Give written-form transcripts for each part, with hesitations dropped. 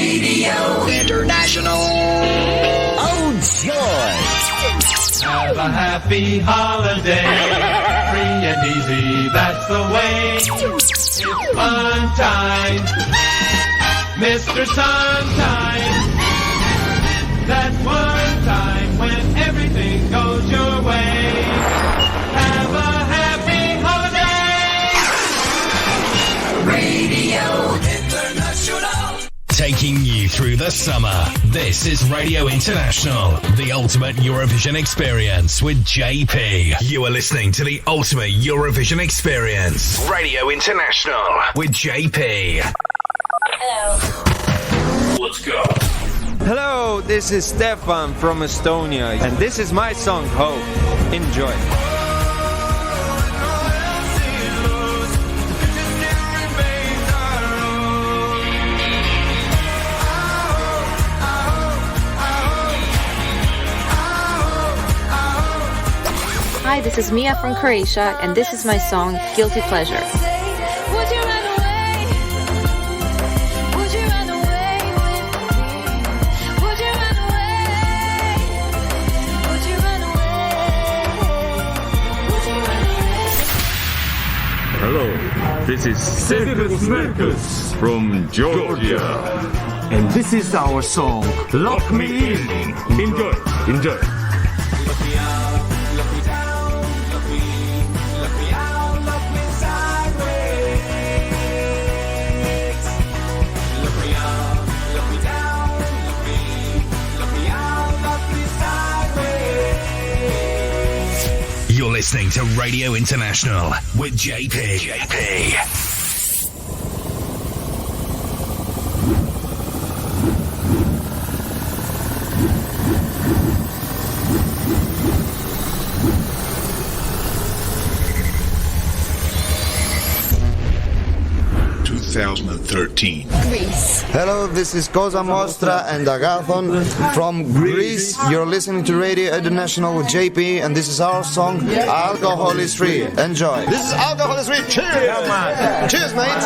Radio International. Oh, joy. Have a happy holiday. Free and easy, that's the way. It's fun time. Mr. Suntime. That's one time when everything goes your way. Have a happy holiday. Radio International. Taking you through the summer. This is Radio International, the ultimate Eurovision experience with JP. You are listening to the ultimate Eurovision experience. Radio International with JP. Hello. Let's go. Hello, this is Stefan from Estonia, and this is my song, Hope. Enjoy. Hi, this is Mia from Croatia, and this is my song, Guilty Pleasure. Hello, this is Systur from Georgia. And this is our song, Lock Me In. Enjoy, enjoy. You're listening to Radio International with JP. Greece. Hello, this is Koza Mostra and Agathon from Greece. You're listening to Radio International with JP, and this is our song, Alcohol is Free. Enjoy. This is Alcohol is Free. Cheers! Cheers, mate!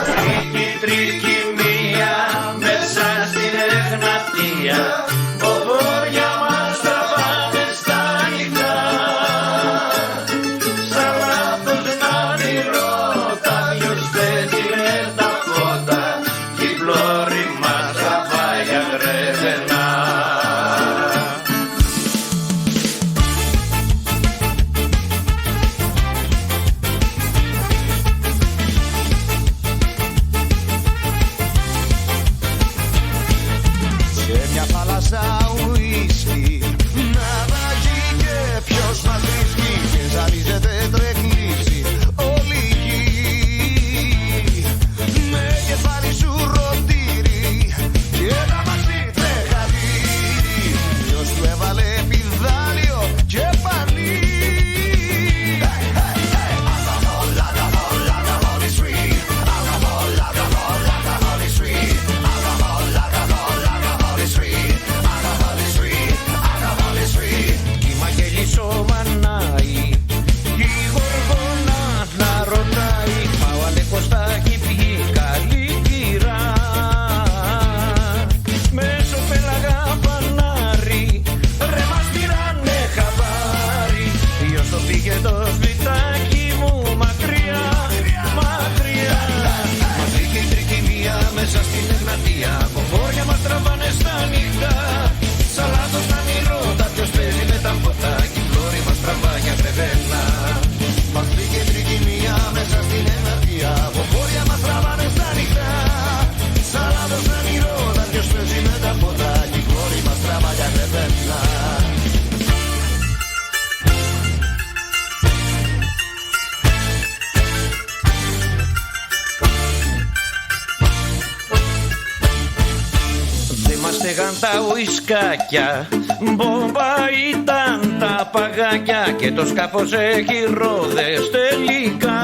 Τα ουισκάκια, μπόμπα ήταν τα παγάκια και το σκάφος έχει ρόδες τελικά.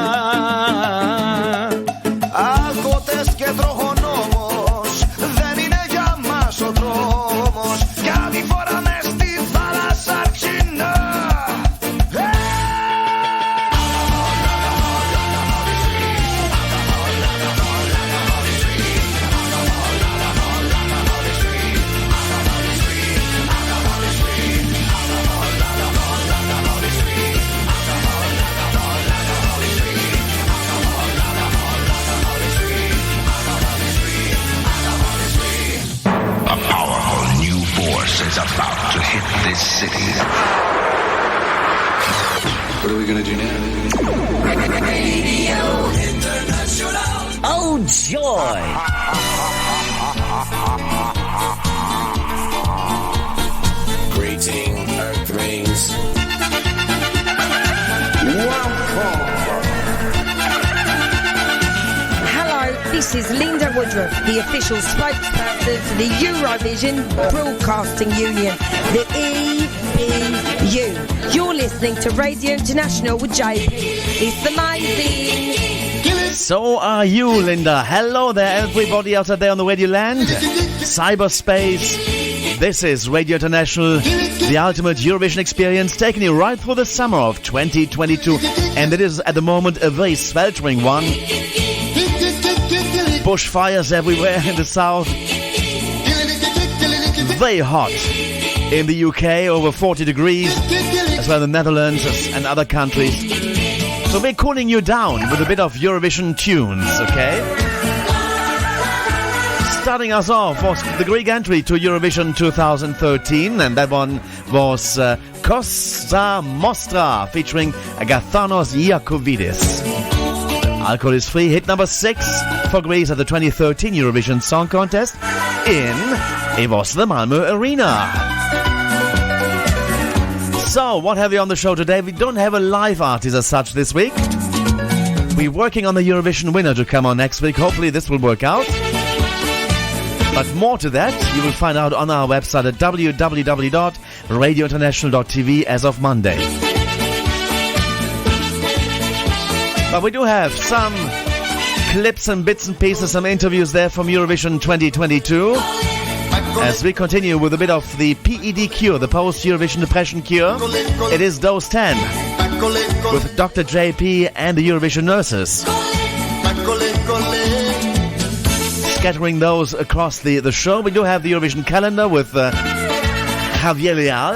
Αλκοτές και τροχονόμος, δεν είναι για μας ο δρόμος. Κάθε φορά μες στη θάλασσα ξινά. is about to hit this city. What are we gonna do now? Radio International. Oh, joy! Greeting, Earthlings. Hello, this is Linda Woodruff, the official spokesperson for the Eurovision Broadcasting Union, the EBU. You're listening to Radio International with JP. It's amazing. So are you, Linda. Hello there, everybody out there on the radio land. Cyberspace. This is Radio International, the ultimate Eurovision experience, taking you right through the summer of 2022. And it is, at the moment, a very sweltering one. Bushfires everywhere in the south. Very hot in the UK, over 40 degrees, as well as the Netherlands and other countries. So we're cooling you down with a bit of Eurovision tunes, okay? Starting us off was the Greek entry to Eurovision 2013, and that one was Kosta Mostra featuring Agathanos Iakovidis. Alcohol is Free, hit number 6 for Greece at the 2013 Eurovision Song Contest in the Malmö Arena. So, what have we on the show today? We don't have a live artist as such this week. We're working on the Eurovision winner to come on next week. Hopefully this will work out. But more to that, you will find out on our website at www.radiointernational.tv as of Monday. But we do have some clips and bits and pieces, some interviews there from Eurovision 2022. As we continue with a bit of the PED cure, the post-Eurovision depression cure. It is Dose 10 with Dr. JP and the Eurovision nurses. Scattering those across the show. We do have the Eurovision calendar with Javier Leal.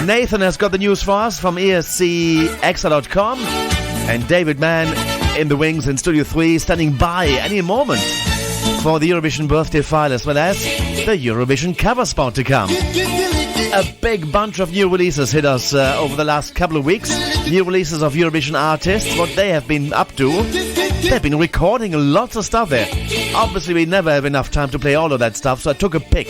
Nathan has got the news for us from ESCEXA.com. And David Mann in the wings in Studio 3, standing by any moment for the Eurovision birthday file, as well as the Eurovision cover spot to come. A big bunch of new releases hit us over the last couple of weeks. New releases of Eurovision artists, what they have been up to. They've been recording lots of stuff there. Obviously, we never have enough time to play all of that stuff, so I took a pick.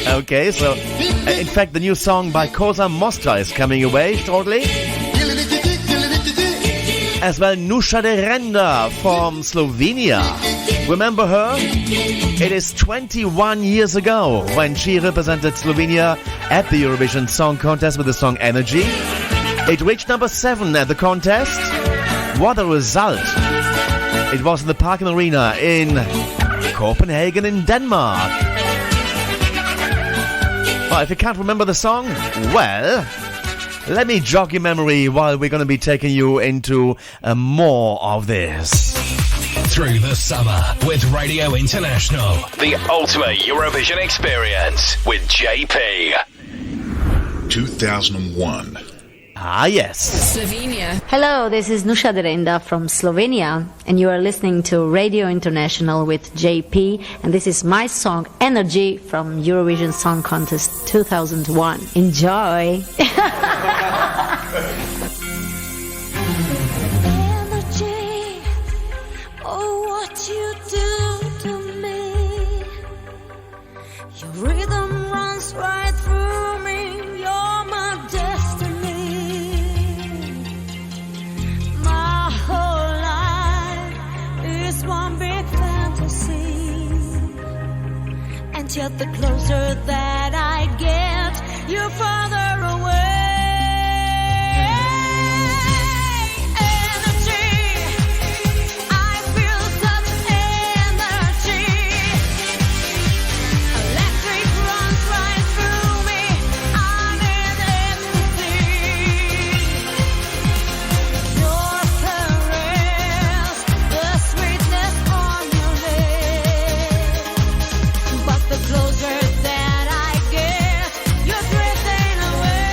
Okay, so in fact, the new song by Kosta Mostra is coming away shortly. As well, Nusha Derenda from Slovenia. Remember her? It is 21 years ago when she represented Slovenia at the Eurovision Song Contest with the song Energy. It reached number 7 at the contest. What a result! It was in the Parken Arena in Copenhagen in Denmark. Well, if you can't remember the song, well, let me jog your memory while we're going to be taking you into more of this. Through the summer with Radio International, the ultimate Eurovision experience with JP. 2001. Ah, yes. Slovenia. Hello, this is Nusha Derenda from Slovenia, and you are listening to Radio International with JP, and this is my song Energy from Eurovision Song Contest 2001. Enjoy! You do to me. Your rhythm runs right through me. You're my destiny. My whole life is one big fantasy. And yet the closer that I get, you're farther away. Closer that I get, you're drifting away.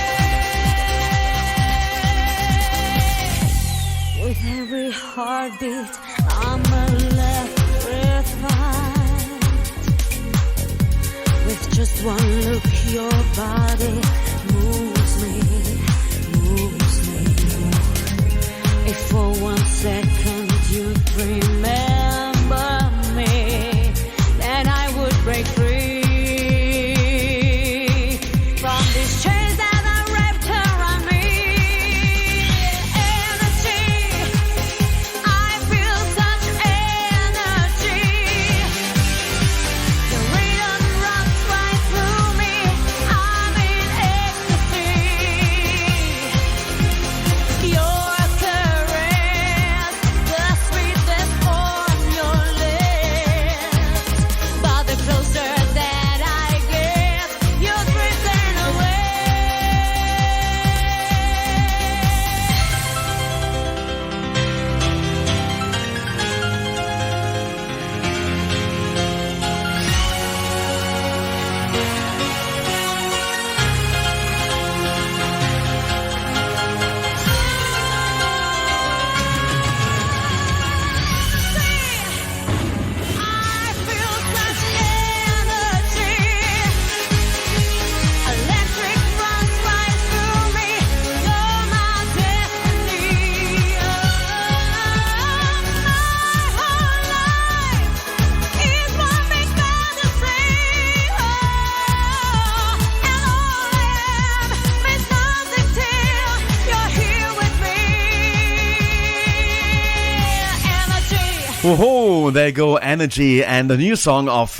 Oh, there go Energy, and the new song of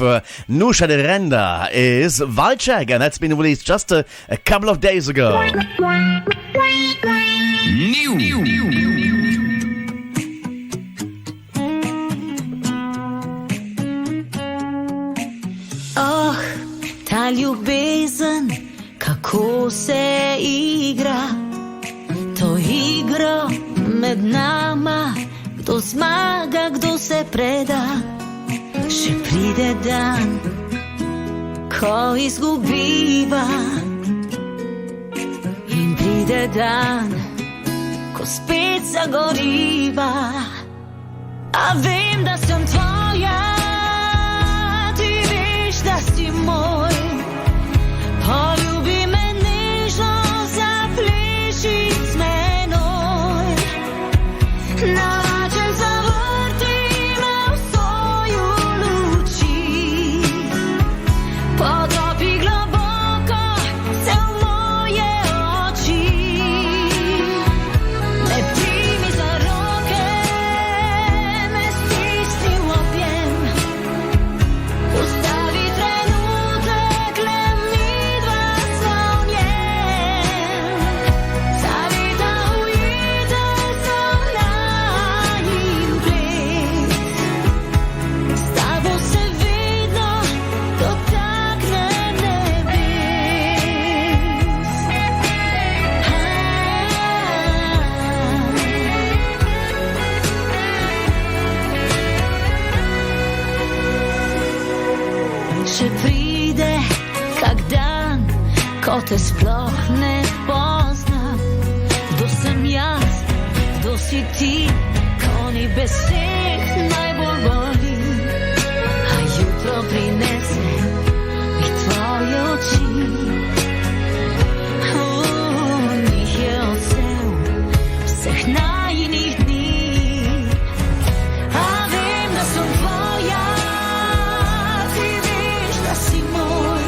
Nusha de Renda is Valchek, and that's been released just a couple of days ago. New. Oh, ta ljubezen, kako se igra, to igro med nama. Kdo zmaga, kdo se preda, še pride dan, ko izgubiva. In pride dan, ko spet zagoriva. A vem, da sem tvoja, ti veš, da si moj. Poljubi me nežno, zapleši z menoj. Ko te sploh ne poznam, kdo sem jaz, kdo si ti, ko ni besed najbolj boli. A jutro prinese mi tvoje oči. Njih je odsev vseh najinih dni. A vem, da sem tvoja, ti veš, da si moj.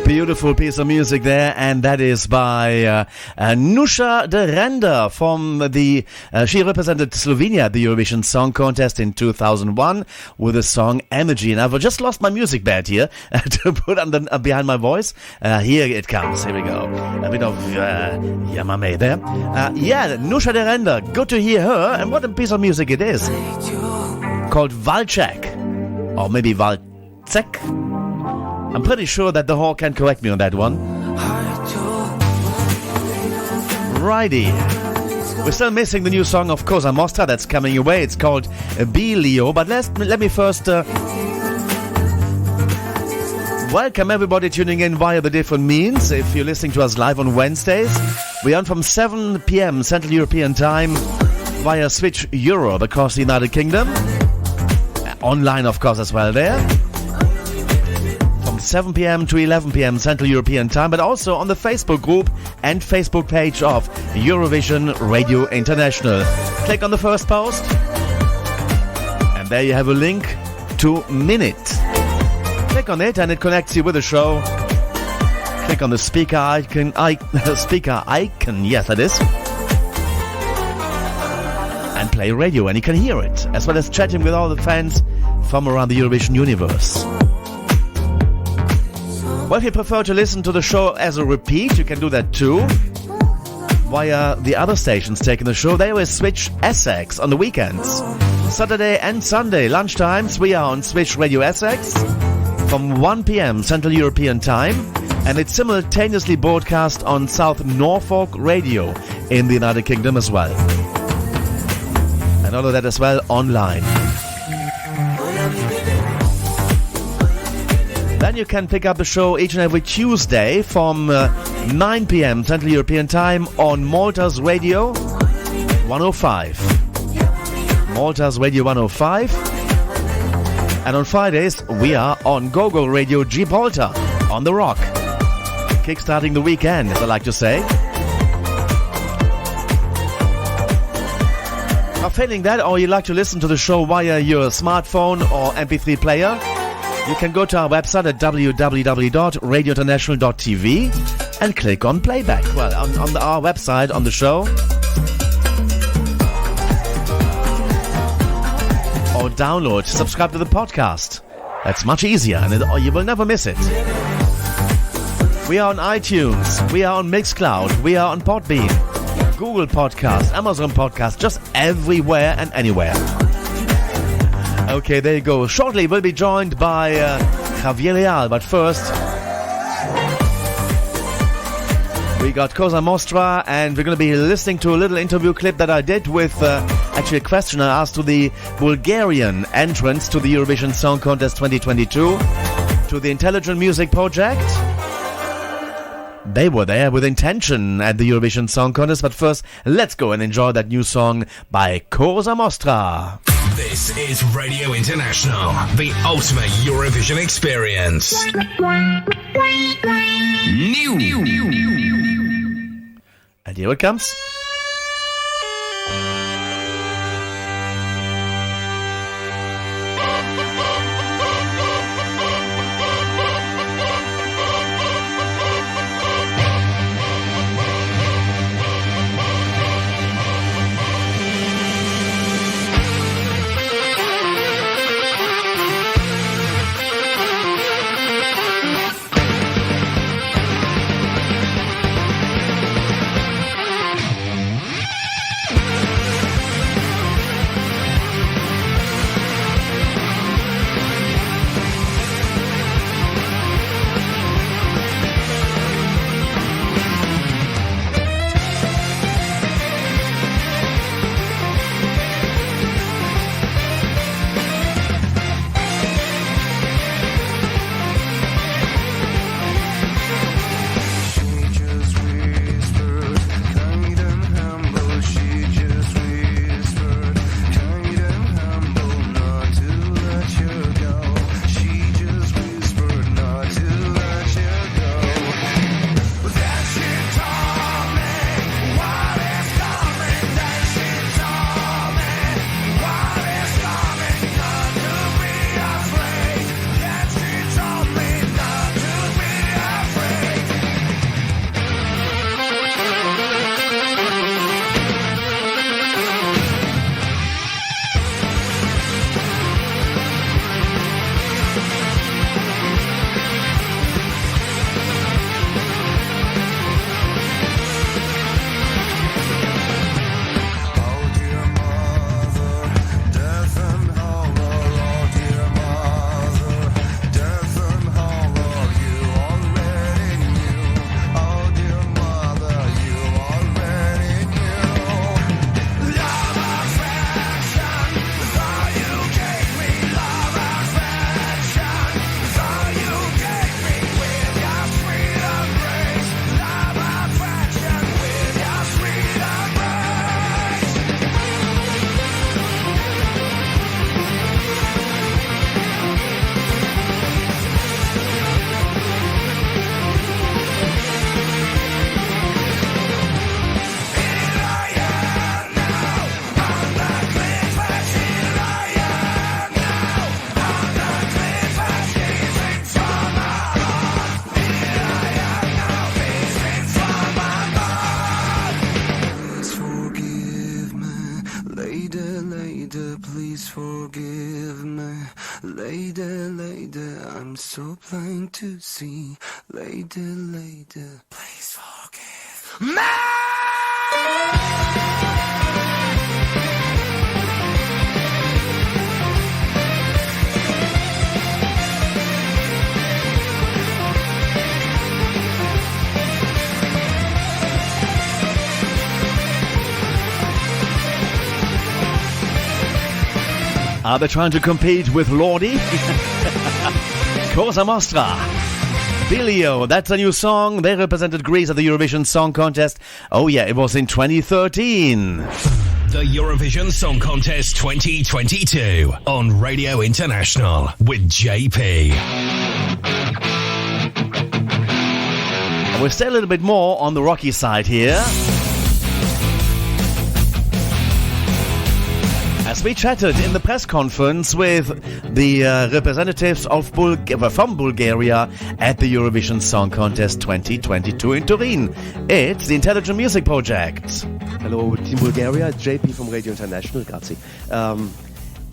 Beautiful piece of music there, and that is by Nusha de Renda from the she represented Slovenia at the Eurovision Song Contest in 2001 with the song Energy. And I've just lost my music bed here to put on behind my voice. Here it comes. Here we go. A bit of Yamame there. Nusha de Renda. Good to hear her, and what a piece of music it is. Called Valchek, or maybe Valcek. I'm pretty sure that the hall can correct me on that one. Righty. We're still missing the new song of Cosa Nostra that's coming your way. It's called Be Leo. But let me first welcome everybody tuning in via the different means. If you're listening to us live on Wednesdays, we're on from 7 p.m. Central European Time via Switch Europe across the United Kingdom. Online, of course, as well there. 7 p.m. to 11 p.m. Central European Time, but also on the Facebook group and Facebook page of Eurovision Radio International. Click on the first post And there you have a link to Minute. Click on it and it connects you with the show. Click on the speaker icon, yes that is. And play radio and you can hear it, as well as chatting with all the fans from around the Eurovision universe. Well, if you prefer to listen to the show as a repeat, you can do that too. Via the other stations taking the show, they always switch Essex on the weekends. Saturday and Sunday lunchtimes, we are on Switch Radio Essex from 1 p.m. Central European Time, and it's simultaneously broadcast on South Norfolk Radio in the United Kingdom as well. And all of that as well online. Then you can pick up the show each and every Tuesday from 9 p.m. Central European Time on Malta's Radio 105. Malta's Radio 105. And on Fridays, we are on GoGo Radio Gibraltar on the Rock. Kickstarting the weekend, as I like to say. Now, failing that, or you like to listen to the show via your smartphone or MP3 player, you can go to our website at www.radiointernational.tv and click on playback. Well, on our website, on the show. Or download, subscribe to the podcast. That's much easier, and you will never miss it. We are on iTunes, we are on Mixcloud, we are on Podbean, Google Podcast, Amazon Podcast, just everywhere and anywhere. Okay, there you go. Shortly we'll be joined by Javier Real, but first we got Cosa Mostra, and we're going to be listening to a little interview clip that I did with actually a question I asked to the Bulgarian entrants to the Eurovision Song Contest 2022, to the Intelligent Music Project. They were there with intention at the Eurovision Song Contest, but first, let's go and enjoy that new song by Cosa Mostra. This is Radio International, the ultimate Eurovision experience. New. And here it comes. forgive me. Lady, I'm so blind to see. Lady, please forgive me. Are they trying to compete with Lordi? Cosa Nostra. Bilio, that's a new song. They represented Greece at the Eurovision Song Contest. Oh yeah, it was in 2013. The Eurovision Song Contest 2022 on Radio International with JP. And we'll stay a little bit more on the rocky side here. As we chatted in the press conference with the representatives of from Bulgaria at the Eurovision Song Contest 2022 in Turin. It's the Intelligent Music Project. Hello, Team Bulgaria. JP from Radio International. Grazie.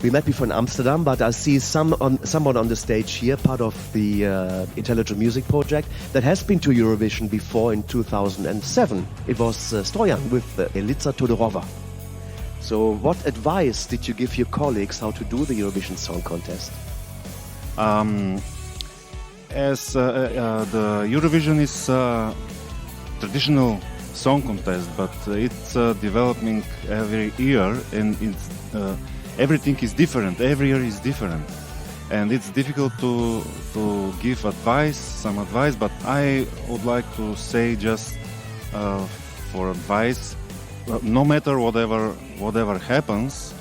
We met before in Amsterdam, but I see someone on the stage here, part of the Intelligent Music Project, that has been to Eurovision before in 2007. It was Stoyan with Eliza Todorova. So what advice did you give your colleagues how to do the Eurovision Song Contest? As the Eurovision is a traditional song contest, but it's developing every year, and it's, everything is different. Every year is different, and it's difficult to give some advice. But I would like to say just for advice. No matter whatever happens,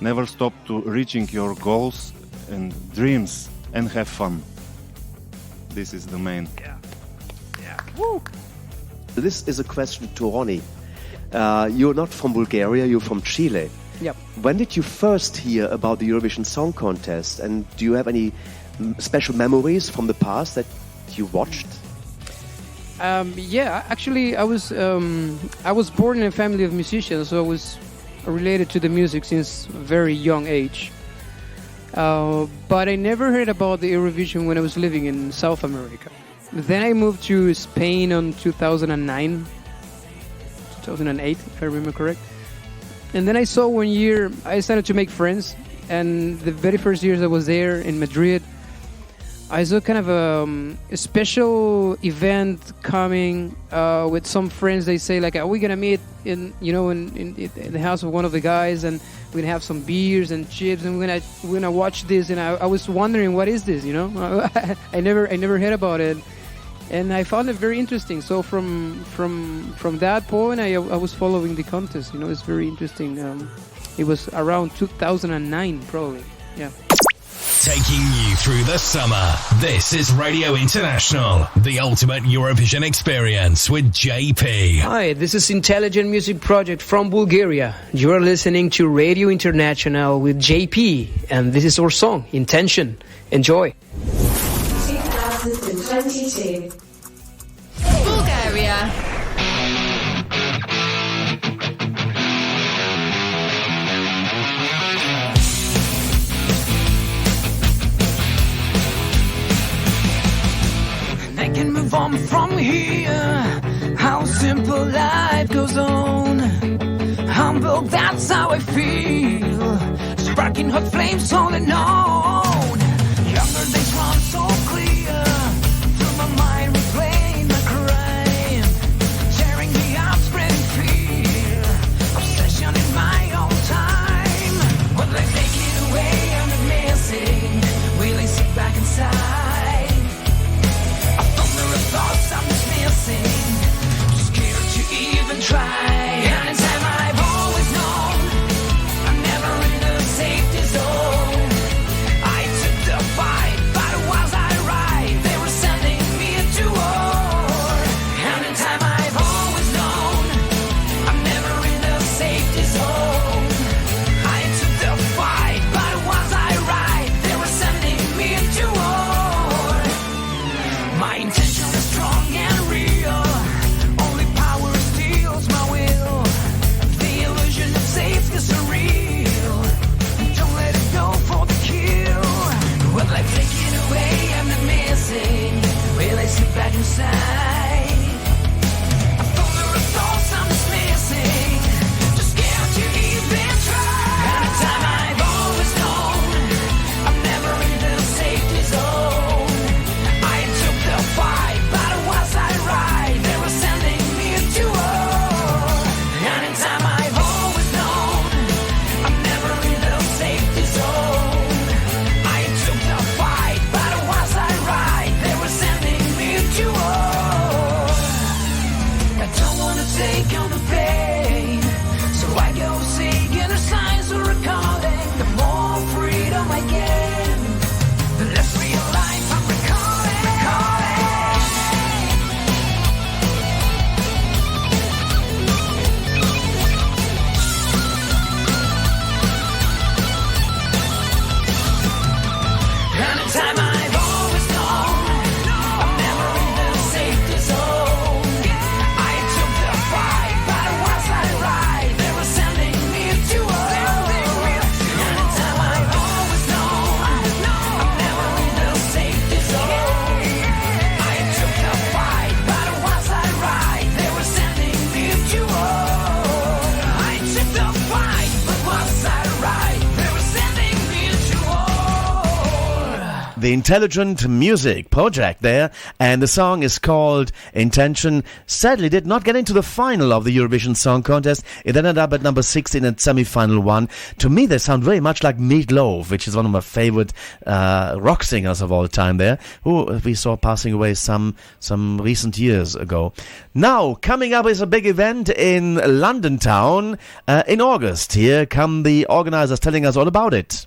never stop to reaching your goals and dreams and have fun. This is the main. Yeah. Woo. This is a question to Ronnie. You're not from Bulgaria, you're from Chile. Yep. When did you first hear about the Eurovision Song Contest, and do you have any special memories from the past that you watched? Yeah, actually, I was born in a family of musicians, so I was related to the music since a very young age. But I never heard about the Eurovision when I was living in South America. Then I moved to Spain in 2008, if I remember correct. And then I saw one year, I started to make friends, and the very first years I was there in Madrid, I saw kind of a special event coming with some friends. They say like, "Are we gonna meet in the house of one of the guys, and we're gonna have some beers and chips, and we're gonna watch this?" And I was wondering, what is this? I never heard about it, and I found it very interesting. So from that point, I was following the contest. It's very interesting. It was around 2009, probably. Yeah. Taking you through the summer. This is Radio International, the ultimate Eurovision experience with JP. Hi, this is Intelligent Music Project from Bulgaria. You are listening to Radio International with JP, and this is our song, Intention. Enjoy. 2022. Bulgaria. I can move on from here. How simple life goes on. Humble, that's how I feel. Sparking hot flames on and on. Younger days run so clear. Through my mind replaying my crime. Tearing me up, spreading fear. Obsession in my own time. Will I take it away? I'm missing. Will I sit back inside? Thoughts I'm dismissing, too scared to even try. And in time I've always known I'm never in a safety zone. I the Intelligent Music project there, and the song is called Intention. Sadly did not get into the final of the Eurovision Song Contest. It ended up at number 16 and semi-final 1. To me they sound very much like Meat Loaf, which is one of my favorite rock singers of all time there, who we saw passing away some recent years ago. Now, coming up is a big event in London town in August. Here come the organizers telling us all about it.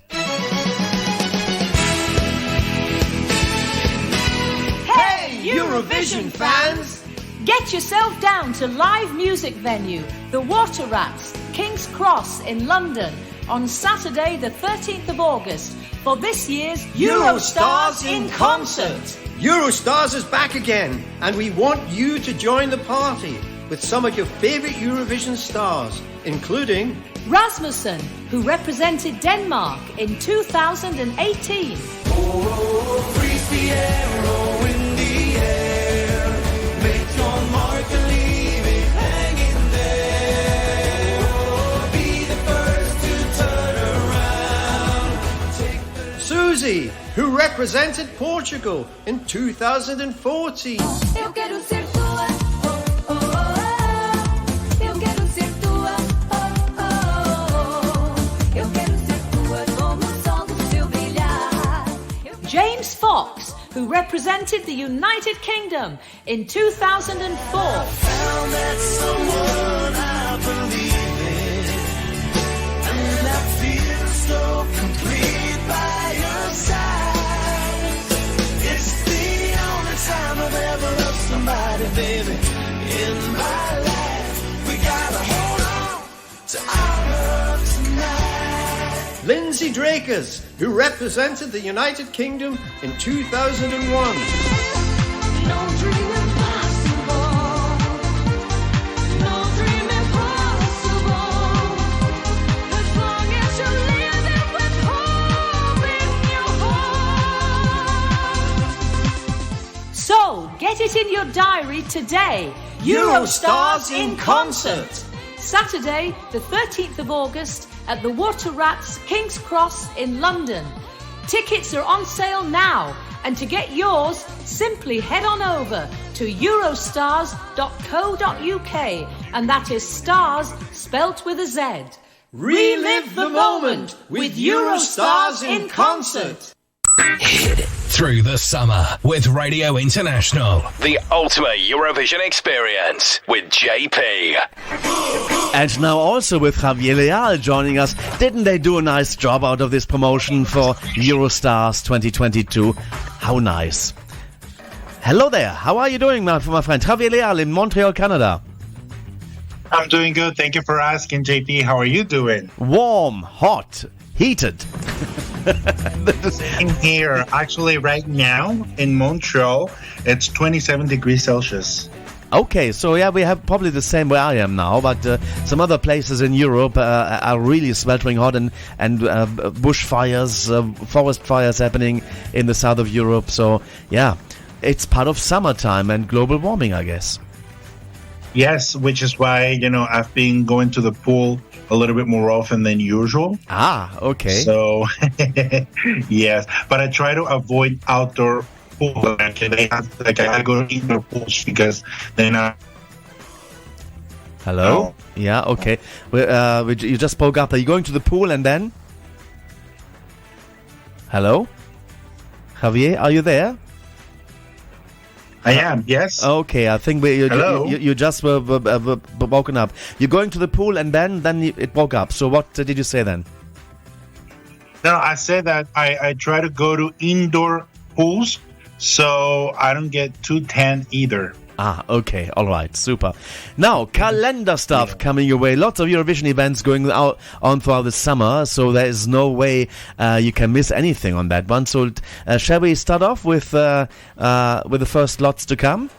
Eurovision fans! Get yourself down to live music venue, the Water Rats, King's Cross in London, on Saturday the 13th of August for this year's Eurostars in Concert. Eurostars is back again, and we want you to join the party with some of your favourite Eurovision stars, including Rasmussen, who represented Denmark in 2018. Oh, freeze the arrow in the air. Make your mark and leave it hanging there. Oh, be the first to turn around. Susie, who represented Portugal in 2014. Eu quero ser tua, oh, oh, oh. Eu quero ser tua, oh, oh, oh. Eu quero ser tua como o sol do seu brilhar. James Fox, who represented the United Kingdom in 2004. I found that someone I believe in, and I feel so complete by your side. It's the only time I've ever loved somebody, baby, in my life. We gotta hold on to our love tonight. Lindsay Drakers, who represented the United Kingdom in 2001. No dream impossible. No dream impossible. As long as you're living with hope in your heart. So, get it in your diary today. Eurostars in Concert. Saturday, the 13th of August at the Water Rats, King's Cross in London. Tickets are on sale now, and to get yours, simply head on over to eurostars.co.uk, and that is stars spelt with a Z. Relive the moment with Eurostars in Concert. Hit it through the summer with Radio International. The ultimate Eurovision experience with JP. And now also with Javier Leal joining us. Didn't they do a nice job out of this promotion for Eurostars 2022? How nice. Hello there. How are you doing, my friend? Javier Leal in Montreal, Canada. I'm doing good. Thank you for asking, JP. How are you doing? Warm, hot, heated. In here, actually, right now in Montreal, it's 27 degrees Celsius. Okay, so yeah, we have probably the same where I am now, but some other places in Europe are really sweltering hot, and bushfires, forest fires happening in the south of Europe. So yeah, it's part of summertime and global warming, I guess. Yes, which is why, I've been going to the pool a little bit more often than usual. Ah, okay. So, yes, but I try to avoid outdoor pool. Actually, I go to indoor pools because then Hello? Oh. Yeah, okay. You just spoke up. Are you going to the pool and then? Hello? Javier, are you there? I am, yes. Okay, I think you just were woken up. You're going to the pool and then it woke up. So what did you say then? No, I said that I try to go to indoor pools so I don't get too tan either. Ah, okay, all right, super. Now, calendar stuff coming your way. Lots of Eurovision events going on throughout the summer, so there is no way you can miss anything on that one. So, shall we start off with the first lots to come?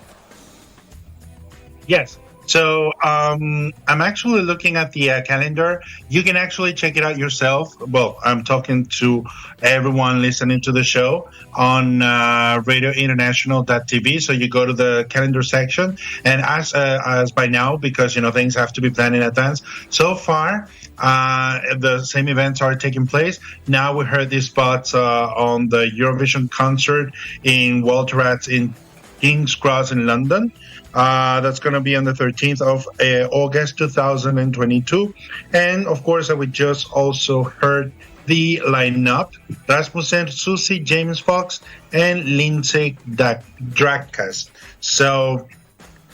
Yes. So I'm actually looking at the calendar. You can actually check it out yourself. Well, I'm talking to everyone listening to the show on radiointernational.tv. So you go to the calendar section, and as by now, because things have to be planned in advance. So far, the same events are taking place. Now we heard these spots on the Eurovision concert in Walter Rats in King's Cross in London. That's going to be on the 13th of August 2022. And of course, we just also heard the lineup: Rasmussen, Susie, James Fox, and Lindsay Drakas. So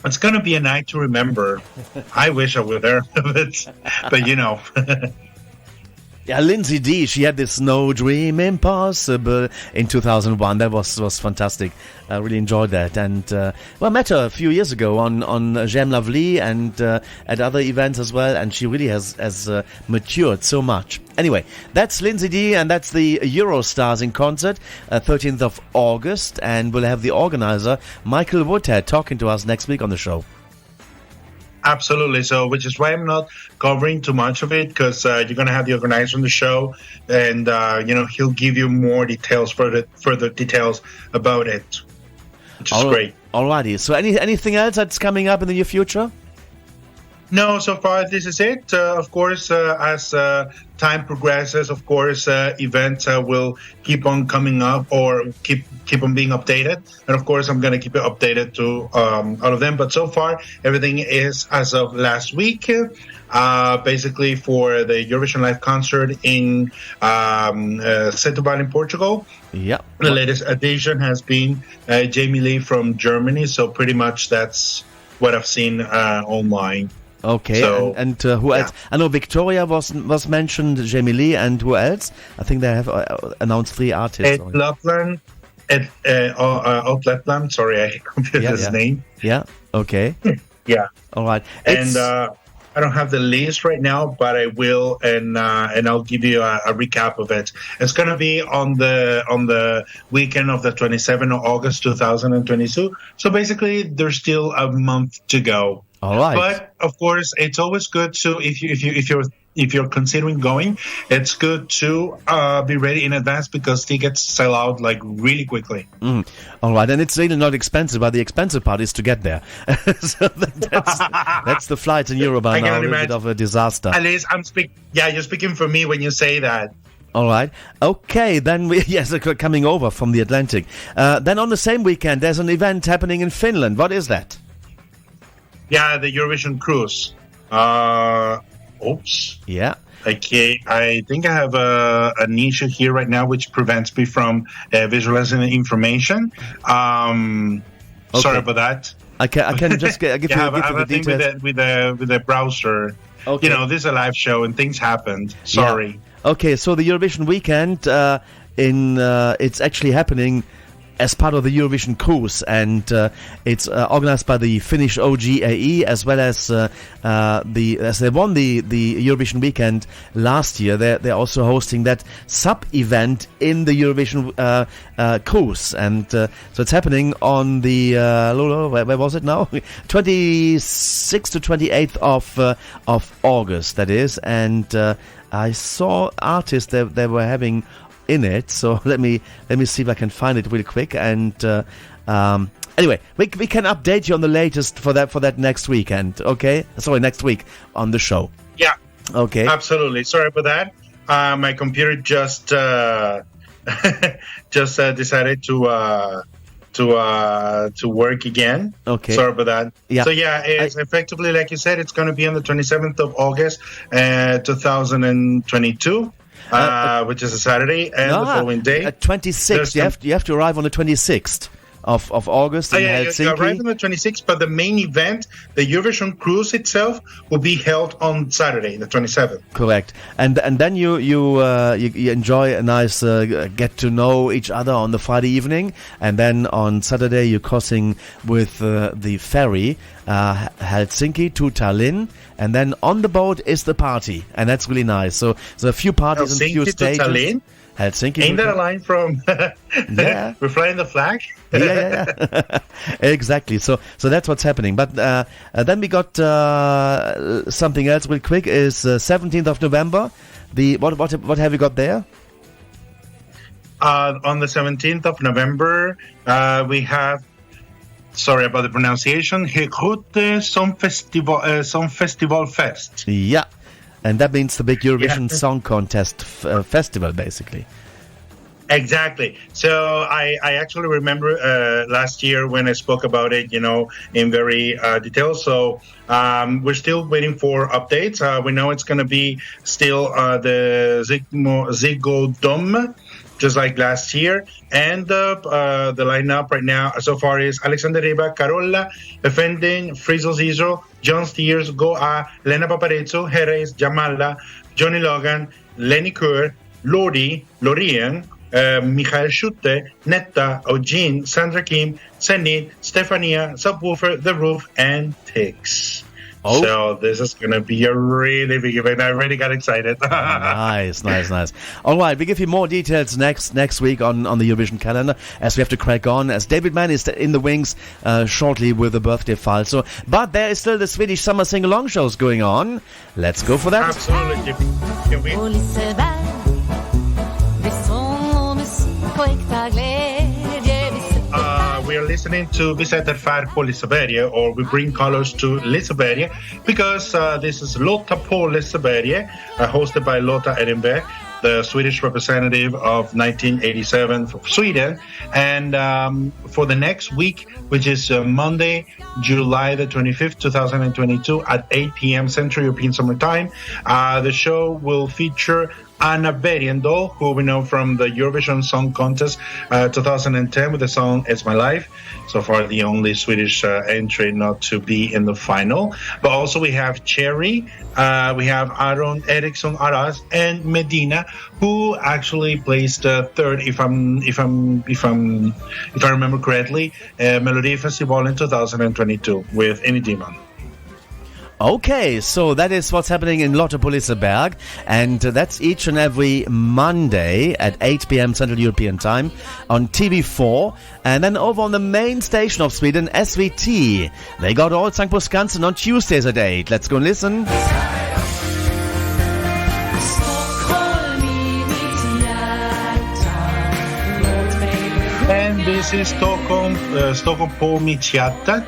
it's going to be a night to remember. I wish I were there, but Yeah, Lindsay D, she had this No Dream Impossible in 2001. That was fantastic. I really enjoyed that. And, I met her a few years ago on J'aime la Vie and at other events as well. And she really has matured so much. Anyway, that's Lindsay D, and that's the Eurostars in concert, 13th of August. And we'll have the organizer, Michael Woodhead, talking to us next week on the show. Absolutely. So, which is why I'm not covering too much of it, because you're going to have the organizer on the show, and he'll give you more details, further details about it, which is great. Alrighty. So, anything else that's coming up in the near future? No, so far this is it. Of course, as time progresses, of course, events will keep on coming up or keep on being updated. And of course, I'm going to keep it updated to all of them. But so far, everything is as of last week. Basically, for the Eurovision Live concert in Setúbal in Portugal. Yeah. The latest addition has been Jamie Lee from Germany. So pretty much that's what I've seen online. Okay, so, and who else? I know Victoria was mentioned, Jamie Lee, and who else? I think they have announced 3 artists. Ed Lapland, sorry, I confused his name. Yeah, okay. Yeah. All right. And I don't have the list right now, but I will, and I'll give you a recap of it. It's going to be on the weekend of the 27th of August 2022. So basically, there's still a month to go. All right. But of course, it's always good to if you're considering going, it's good to be ready in advance, because tickets sell out like really quickly. All right, and it's really not expensive, but the expensive part is to get there. So that's the flights in Europe are now a little bit of a disaster. At least you're speaking for me when you say that. All right. Okay, then coming over from the Atlantic. Then on the same weekend, there's an event happening in Finland. What is that? Yeah, the Eurovision cruise. Oops. Yeah. Okay, I think I have an issue here right now which prevents me from visualizing the information. Sorry about that. I can just give you the details. With the browser. Okay. This is a live show and things happened. Sorry. Yeah. Okay, so the Eurovision weekend it's actually happening as part of the Eurovision cruise, and it's organized by the Finnish OGAE, as well as as they won the Eurovision weekend last year. They're also hosting that sub-event in the Eurovision cruise, and so it's happening on the where was it now? 26th to 28th of August. That is, and I saw artists that they were having in it, so let me see if I can find it really quick. And anyway, we can update you on the latest for that next weekend. Okay, sorry, next week on the show. Yeah. Okay. Absolutely. Sorry about that. My computer just decided to work again. Okay. Sorry about that. Yeah. So yeah, it's effectively, like you said, it's going to be on the 27th of August, 2022. Which is a Saturday, and the following day, 26th. You have to arrive on the 26th of August in Helsinki. You arrive on the 26th, but the main event, the Eurovision cruise itself, will be held on Saturday, the 27th. Correct, and then you enjoy a nice get to know each other on the Friday evening, and then on Saturday you're crossing with the ferry Helsinki to Tallinn. And then on the boat is the party, and that's really nice. So there's a few parties and a few stages. Helsinki to Tallinn? Helsinki. Ain't that a line from Yeah. We're Flying the Flag? Yeah. Exactly. So that's what's happening. But then we got something else real quick. Is 17th of November. What have you got there? On the 17th of November, we have, sorry about the pronunciation, Hekute Som Festival Fest. Yeah. And that means the big Eurovision Song Contest festival, basically. Exactly. So I actually remember last year when I spoke about it, in very detail. So we're still waiting for updates. We know it's going to be still the Zigodom, just like last year. And the lineup right now so far is Alexander Reba, Carola, Effending, Frizzle Zizo, John Steers, Goa, Lena Paparazzo, Jerez, Jamala, Johnny Logan, Lenny Kerr, Lorien, Michael Schutte, Netta, Eugene, Sandra Kim, Zenit, Stefania, Subwoofer, The Roof, and Tix. Oh. So this is going to be a really big event. I already got excited. Nice. All right, we give you more details next week on the Eurovision calendar, as we have to crack on, as David Mann is in the wings shortly with the birthday file. So, but there is still the Swedish summer sing-along shows going on. Let's go for that. Absolutely. Can we? We are listening to Vi sätter färg på Liseberg, or We Bring Colors to Liseberg, because this is Lotta på Liseberg, hosted by Lotta Edinburgh, the Swedish representative of 1987 for Sweden. And for the next week, which is Monday, July the 25th, 2022 at 8 p.m. Central European Summer Time, the show will feature Anna Bergendahl, who we know from the Eurovision Song Contest 2010 with the song It's My Life. So far, the only Swedish entry not to be in the final. But also we have Cherry, we have Aron Eriksson Aras, and Medina, who actually placed third, if I remember correctly, Melody Festival in 2022 with Any Demon. Okay, so that is what's happening in Lotte på Liseberg, and that's each and every Monday at 8 p.m. Central European Time on TV4, and then over on the main station of Sweden, SVT. They got Allsång på Skansen on Tuesdays at 8. Let's go and listen. And this is Stockholm på mitt hjärta.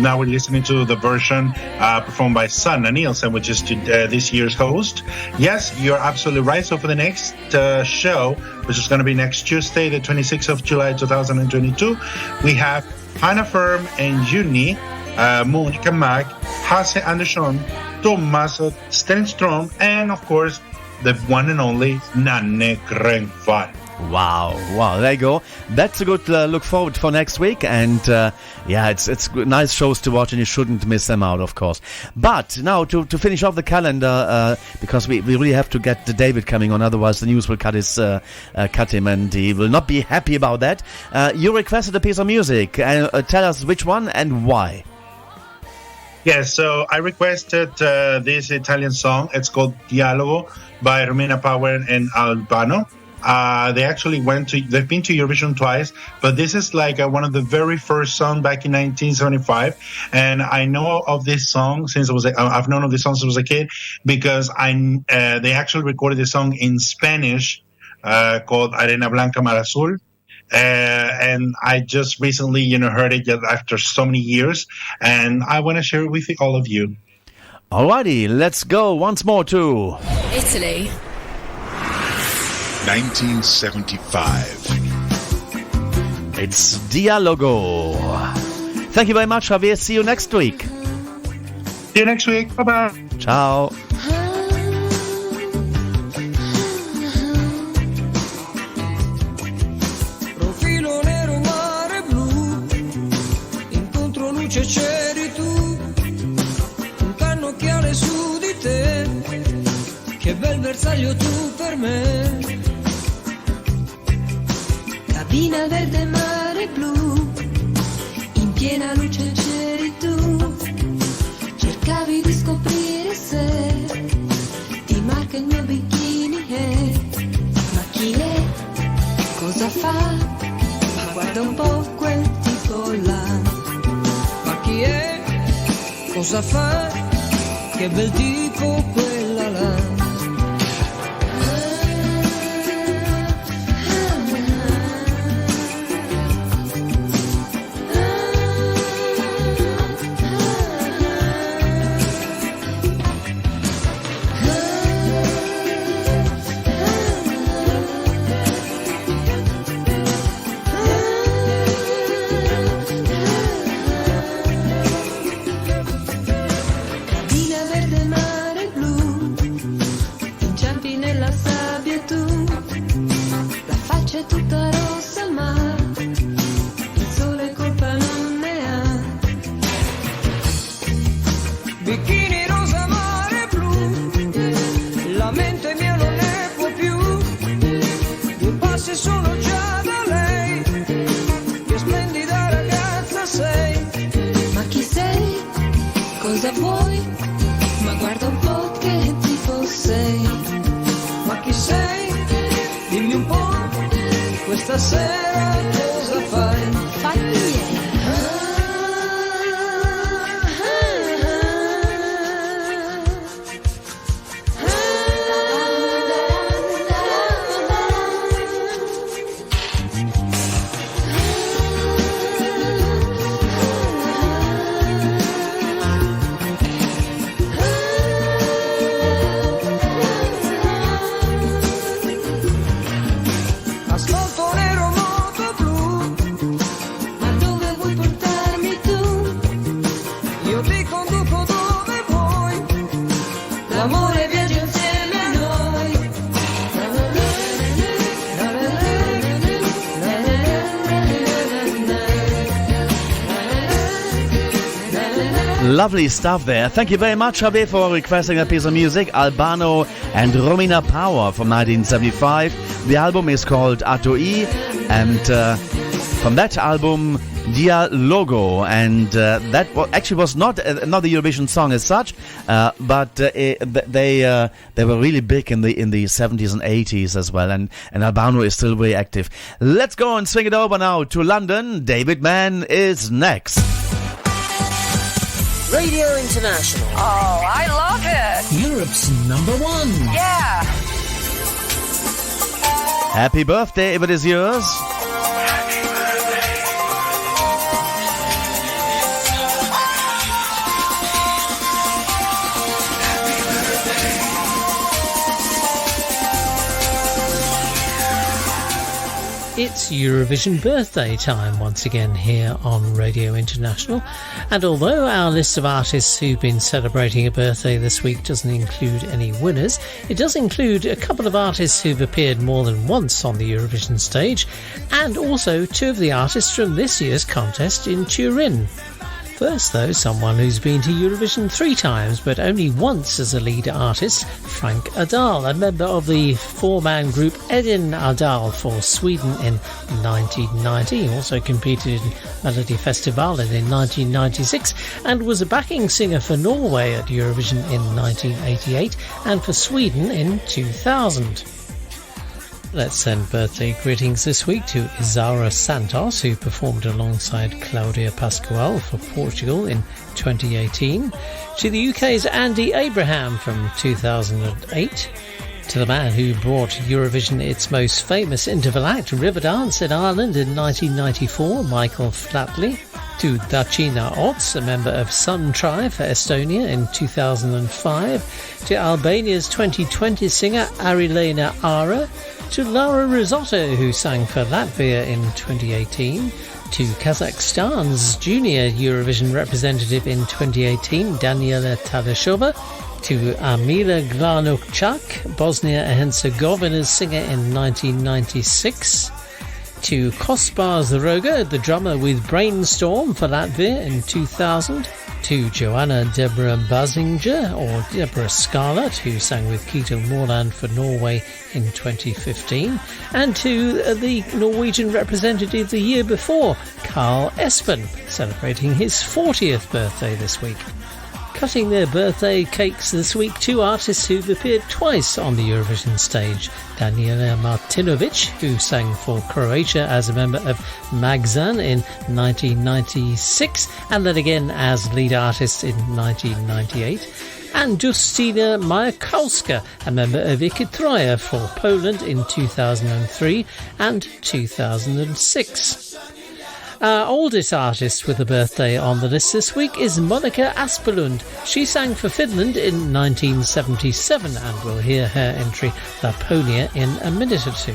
Now we're listening to the version performed by Sanna Nielsen, which is this year's host. Yes, you're absolutely right. So for the next show, which is going to be next Tuesday, the 26th of July 2022, we have Hanna Firm and Juni, Monika Liu, Hasse Andersson, Thomas Stenström, and of course, the one and only Nanne Grönvall. Wow, there you go. That's a good look forward for next week, and it's nice shows to watch, and you shouldn't miss them out, of course. But now to finish off the calendar, because we really have to get David coming on, otherwise the news will cut him, and he will not be happy about that. You requested a piece of music. Tell us which one and why. Yes, so I requested this Italian song. It's called Dialogo by Romina Power and Albano. They've been to Eurovision twice, but this is like one of the very first songs back in 1975. And I know of this song since I've known of this song since I was a kid, because they actually recorded this song in Spanish, called Arena Blanca Mar Azul. And I just recently, heard it after so many years, and I want to share it with all of you. Alrighty, let's go once more to Italy. 1975. It's Dialogo. Thank you very much, Javier. See you next week. See you next week. Bye-bye. Ciao. Profilo nero, mare blu, incontro luce c'eri tu, un cannocchiale su di te, che bel bersaglio tu per me. Cabina verde, mare blu, in piena luce c'eri tu, cercavi di scoprire se ti manca il mio bikini. chi è, cosa fa, ma guarda un po' quel tipo là. Ma chi è? Cosa fa? Che bel tipo quella là. È tutta rossa ma il sole colpa non ne ha. Bikini rosa mare blu, la mente mia non ne può più. 2 passi sono già da lei, che splendida ragazza sei. Ma chi sei? Cosa vuoi? Ma guarda un po' che tipo sei. Ma chi sei? Dimmi un po'. Questa sera cosa fai? Fai niente. Lovely stuff there. Thank you very much, Javier, for requesting that piece of music. Albano and Romina Power from 1975. The album is called Atoi, and from that album, Dialogo, and that actually was not the Eurovision song as such, but they were really big in the 70s and 80s as well, and Albano is still very active. Let's go and swing it over now to London. David Mann is next. Radio International. Oh, I love it. Europe's #1. Yeah. Happy birthday if it is yours. It's Eurovision birthday time once again here on Radio International, and although our list of artists who've been celebrating a birthday this week doesn't include any winners, it does include a couple of artists who've appeared more than once on the Eurovision stage, and also 2 of the artists from this year's contest in Turin. First, though, someone who's been to Eurovision 3 times, but only once as a lead artist, Frank Adal, a member of the 4-man group Edin Adal for Sweden in 1990. He also competed in Melody Festivalen in 1996 and was a backing singer for Norway at Eurovision in 1988 and for Sweden in 2000. Let's send birthday greetings this week to Isaura Santos, who performed alongside Claudia Pascoal for Portugal in 2018, to the UK's Andy Abraham from 2008, to the man who brought Eurovision its most famous interval act, Riverdance, in Ireland in 1994, Michael Flatley, to Dacina Ots, a member of Sun Tribe for Estonia in 2005, to Albania's 2020 singer Arilena Ara, to Laura Risotto, who sang for Latvia in 2018, to Kazakhstan's junior Eurovision representative in 2018, Daniela Tadashova, to Amila Glanukchak, Bosnia and Herzegovina's singer in 1996, to Kospas Roga, the drummer with Brainstorm for Latvia in 2000, to Joanna Deborah Basinger, or Deborah Scarlett, who sang with Keto Morland for Norway in 2015, and to the Norwegian representative the year before, Carl Espen, celebrating his 40th birthday this week. cutting their birthday cakes this week, two artists who've appeared twice on the Eurovision stage. Daniela Martinovic, who sang for Croatia as a member of Magzan in 1996, and then again as lead artist in 1998. And Justyna Majakowska, a member of Ikitroja for Poland in 2003 and 2006. Our oldest artist with a birthday on the list this week is Monika Aspelund. She sang for Finland in 1977, and we'll hear her entry Laponia in a minute or two.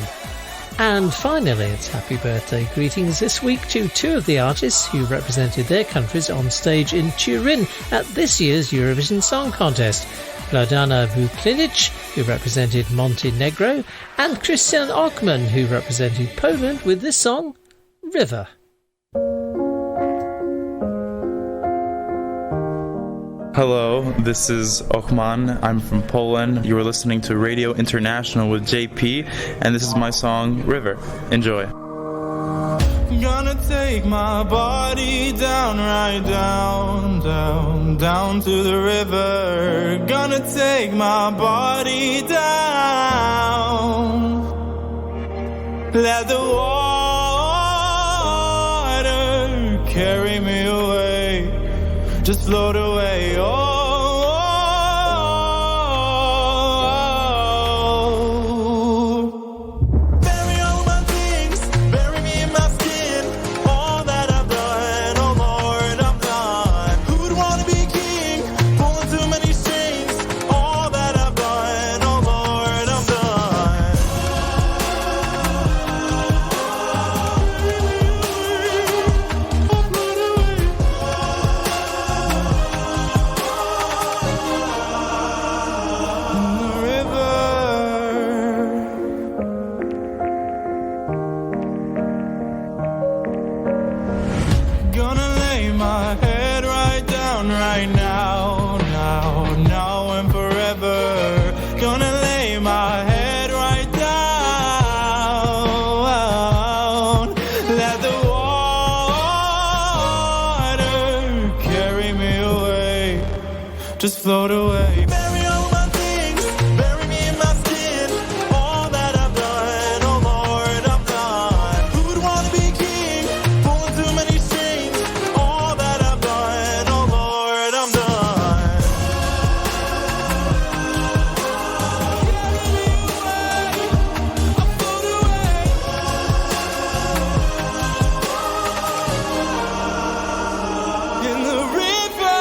And finally, it's happy birthday greetings this week to two of the artists who represented their countries on stage in Turin at this year's Eurovision Song Contest. Vladana Vuklinic, who represented Montenegro, and Christian Ochman, who represented Poland with this song, River. Hello, this is Ochman. I'm from Poland. You are listening to Radio International with JP, and this is my song, River. Enjoy. Gonna take my body down, right down, down, down to the river. Gonna take my body down. Let the water carry me away. Just float away. Oh. Bury all my things, bury me in my skin. All that I've done, oh Lord, I'm done. Who'd wanna be king? Pulling too many strings. All that I've done, oh Lord, I'm done. Gonna lay my head right down right now, now, now and forever. Gonna lay my head right down. Let the water carry me away. Just float away. Bury all my things, bury me in my skin. All that I've done, oh Lord, I'm done. Who'd wanna be king? Pulling too many strings. All that I've done, oh Lord, I'm done. In the river,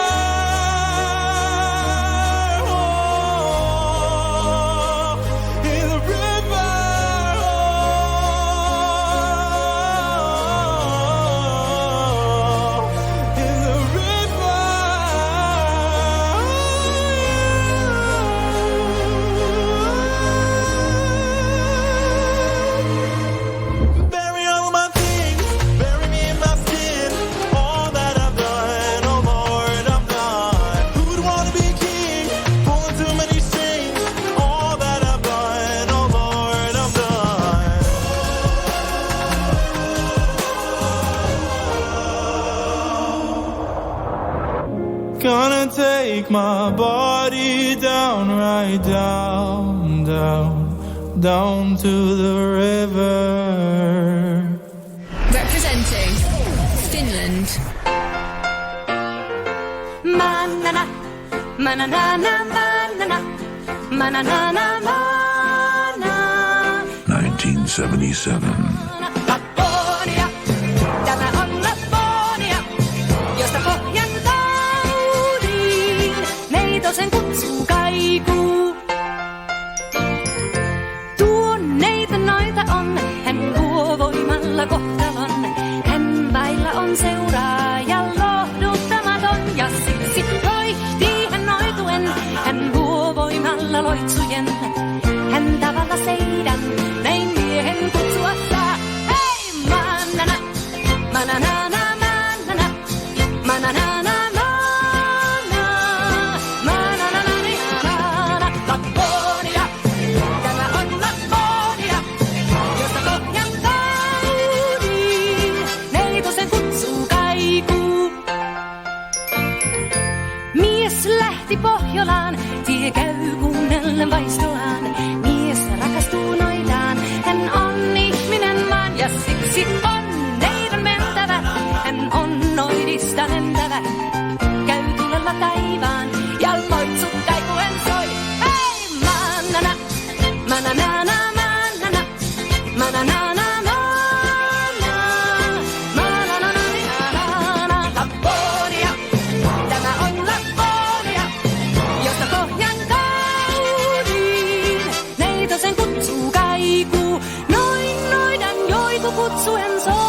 oh, in the river, oh, in the river. Bury all my things, bury me in my skin. All that I've done, oh Lord, I'm done. Who'd wanna be king? Pulling too many strings. All that I've done, oh Lord, I'm done. Gonna take my body down, right down, down, down to the river. Representing Finland. Manana, manana, manana, manana, manana. 1977. Laponia, tämä on Laponia, josta pohjan taudin neitosen kutsuu kaikuu. Tuonneita noita on, hän luo voimalla kohtalon. Hän vailla on seuraaja lohduttamaton, ja siksi loihtii hän noituen. Hän luo voimalla loitsujen, hän tavalla seidän, näin miehen kutsua saa. käy tulella taivaan ja loitsut kaikuen soi. Hei, manana, manana, manana, manana, Lapponia, tämä on Lapponia, josta pohjan kauniin neitosen kutsuu kaikuu, noin noidan joitu kutsuen soi.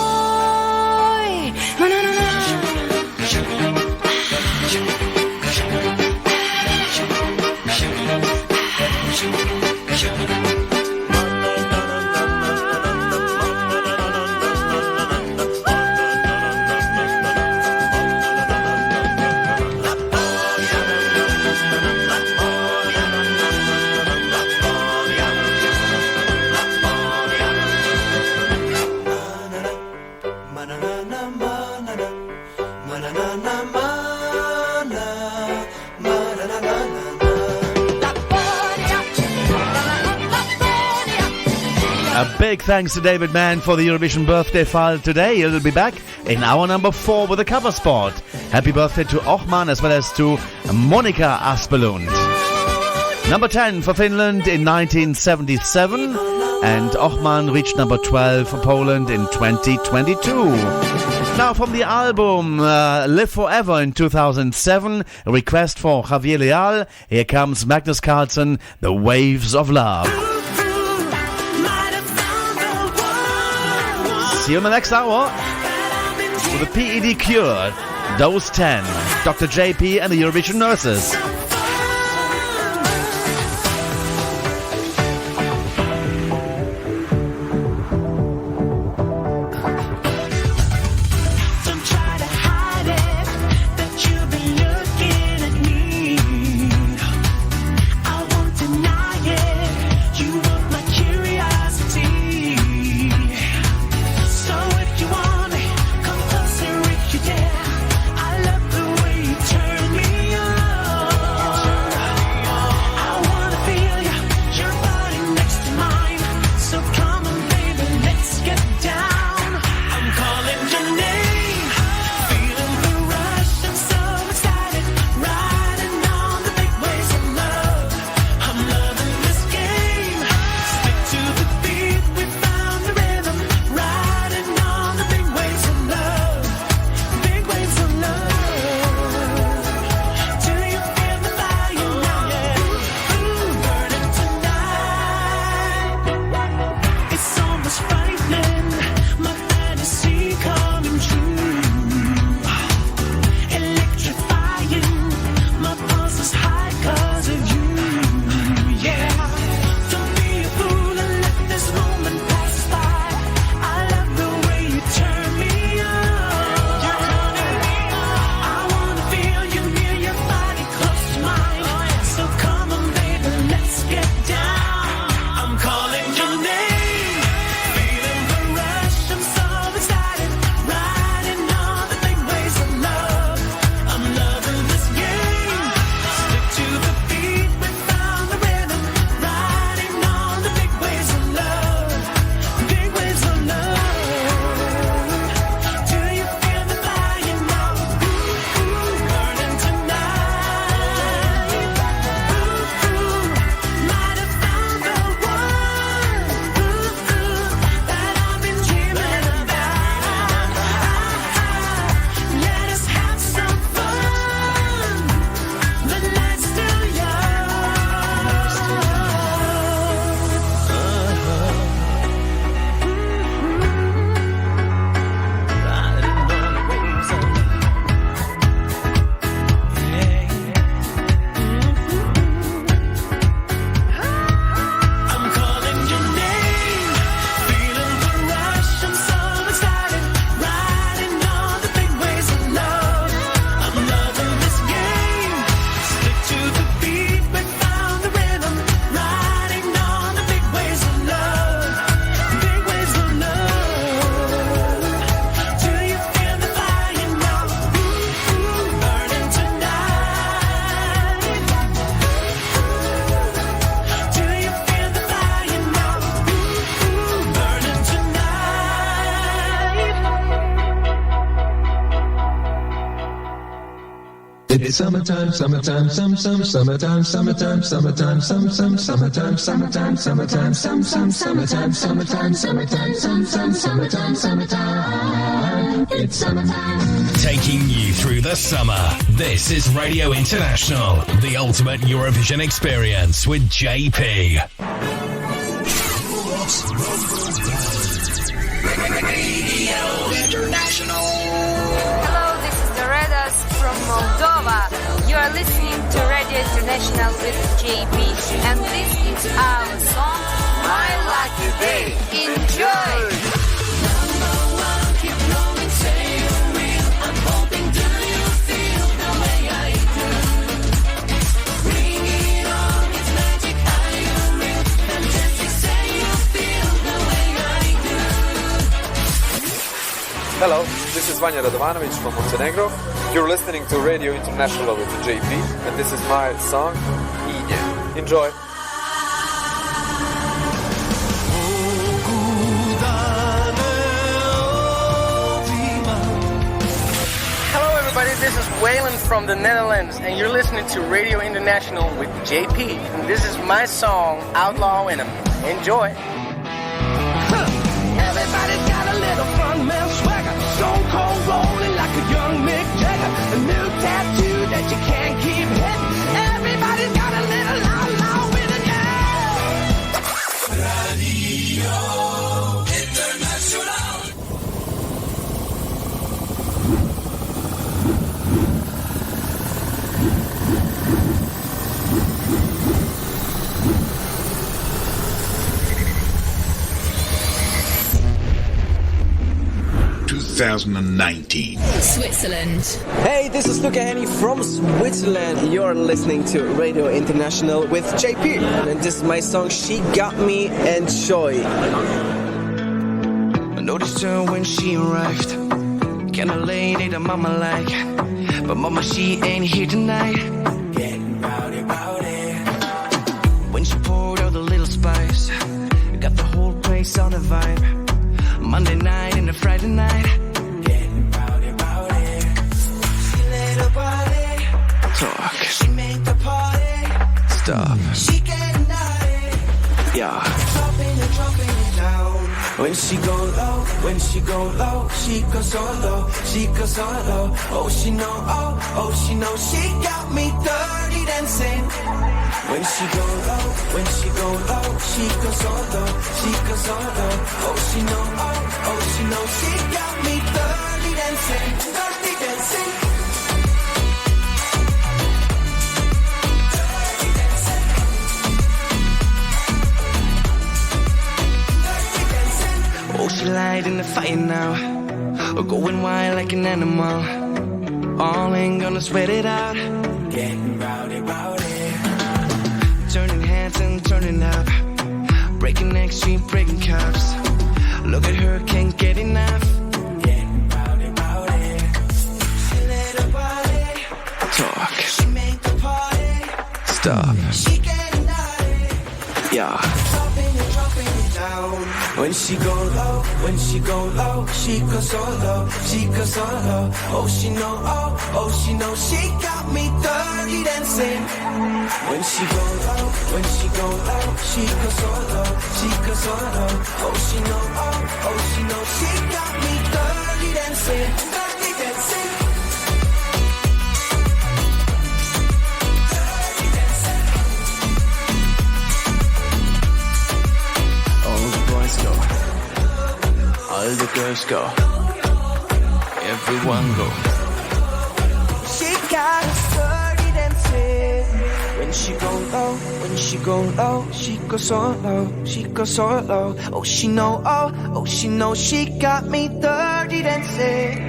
A big thanks to David Mann for the Eurovision birthday file today. He'll be back in hour number 4 with a cover spot. Happy birthday to Ochman as well as to Monika Liu. Number 10 for Finland in 1977, and Ochman reached number 12 for Poland in 2022. Now from the album Live Forever in 2007, a request for Javier Leal, here comes Magnus Carlsen, The Waves of Love. See you in the next hour with the PED Cure, Those 10, Dr. JP and the Eurovision Nurses. I love the way you turn me on. It's summertime, summertime, summertime, summertime, summertime, summertime, summertime, summertime, summertime, summertime, summertime, summertime, summertime, summertime. It's summertime. Taking you through the summer. This is Radio International, the ultimate Eurovision experience with JP. Radio International. Hello, this is the Reddi from Moldova. You are listening to Radio International with JP, and this is our song, My Lucky Day. Enjoy! Hello, this is Vanja Radovanovic from Montenegro. You're listening to Radio International with JP, and this is my song, Ije. Enjoy! Hello everybody, this is Waylon from the Netherlands, and you're listening to Radio International with JP. And this is my song, Outlaw Anthem. Enjoy! Everybody's got a little front man swagger, stone cold rolling like a young Mick Jagger, a new tattoo that you can't keep hitting. Everybody's got a little outlaw in it, yeah. Radio International. 2019. Switzerland. Hey, this is Luca Henny from Switzerland. You're listening to Radio International with JP. And this is my song, She Got Me. Enjoy. I noticed her when she arrived. Kinda lady that mama like. But mama, she ain't here tonight. Getting rowdy, rowdy. When she poured out a little spice, got the whole place on a vibe. Monday night and a Friday night. Getting rowdy, rowdy. She let her body talk. She make the party stop. She getting naughty. Yeah. Dropping it down. When she go low, she goes so low, she goes so low. Oh, she know, she got me dirty dancing. When she go low, she goes so low, she goes so low. Oh, she know, she got me dirty dancing, dirty dancing. Oh, she light in the fire now, going wild like an animal. All ain't gonna sweat it out. Getting rowdy, rowdy. Turning hands and turning up. Breaking necks, she breaking cups. Look at her, can't get enough. Getting rowdy, rowdy. She let her body talk. She make the party stop. She getting naughty. Yeah. Dropping it down. When she go low, she goes so low, she goes so low. Oh, she know, she got me dirty dancing. When she go low, she goes so low, she goes so low. Oh, she know, she got me dirty dancing, dirty dancing. All the girls go, everyone go. She got us dirty dancing. When she go low, she goes so low, she goes so low. Oh, she know, she got me dirty dancing.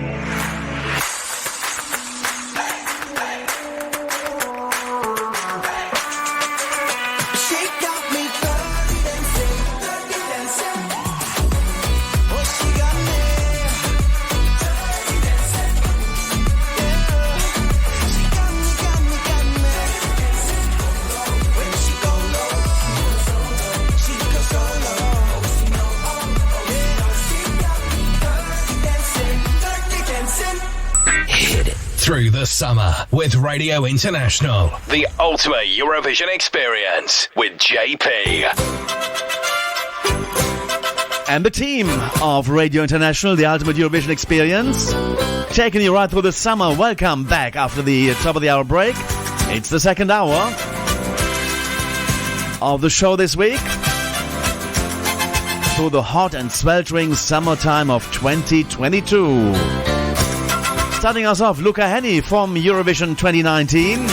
through the summer with Radio International, the ultimate Eurovision experience with JP. And the team of Radio International, the ultimate Eurovision experience, taking you right through the summer. Welcome back after the top of the hour break. It's the second hour of the show this week, through the hot and sweltering summertime of 2022. Starting us off, Luca Hänni from Eurovision 2019,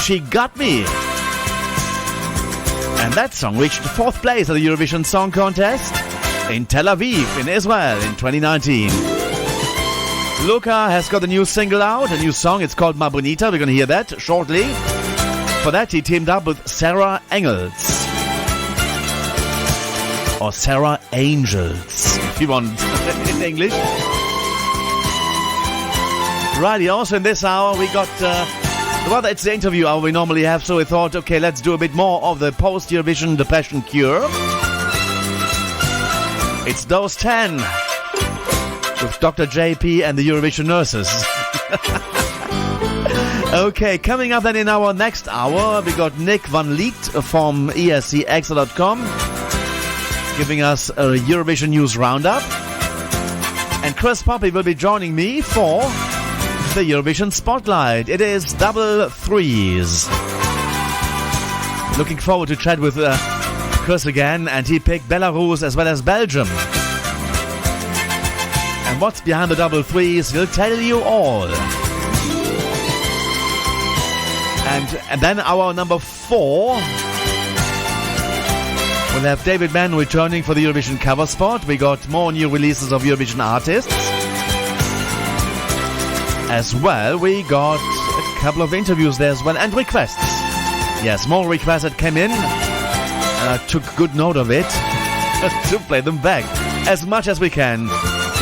She Got Me. And that song reached 4th place at the Eurovision Song Contest in Tel Aviv, in Israel, in 2019. Luca has got a new single out, a new song. It's called Ma Bonita. We're going to hear that shortly. For that, he teamed up with Sarah Engels. Or Sarah Angels, if you want in English. Righty, also in this hour we got, well, it's the interview hour we normally have, so we thought, okay, let's do a bit more of the post-Eurovision depression cure. It's Those 10 with Dr. JP and the Eurovision nurses. Okay, coming up then in our next hour, we got Nick van Lith from ESCEXA.com giving us a Eurovision News Roundup. And Chris Poppe will be joining me for the Eurovision Spotlight. It is double threes. Looking forward to chat with Chris again, and he picked Belarus as well as Belgium. And what's behind the double threes, he'll tell you all. And then our number 4, we'll have David Mann returning for the Eurovision cover spot. We got more new releases of Eurovision artists. As well, we got a couple of interviews there as well, and requests. Yes, more requests that came in, and I took good note of it to play them back as much as we can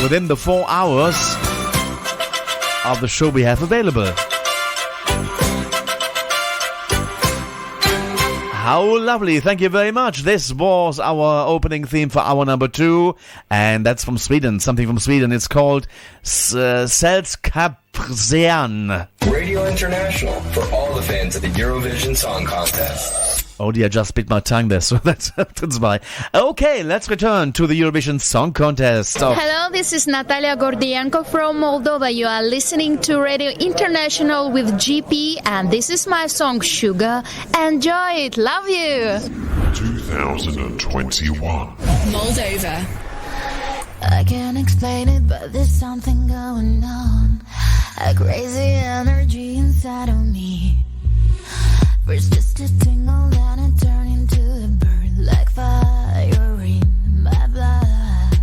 within the 4 hours of the show we have available. How lovely. Thank you very much. This was our opening theme for hour number 2, and that's from Sweden, something from Sweden. It's called Sällskapsrean. Radio International for all the fans of the Eurovision Song Contest. Oh dear, I just bit my tongue there, so that's why. Okay, let's return to the Eurovision Song Contest. Hello, this is Natalia Gordienko from Moldova. You are listening to Radio International with GP, and this is my song, Sugar. Enjoy it. Love you. 2021. Moldova. I can't explain it, but there's something going on. A crazy energy inside of me. First just a tingle, then it turned into a bird, like fire in my blood.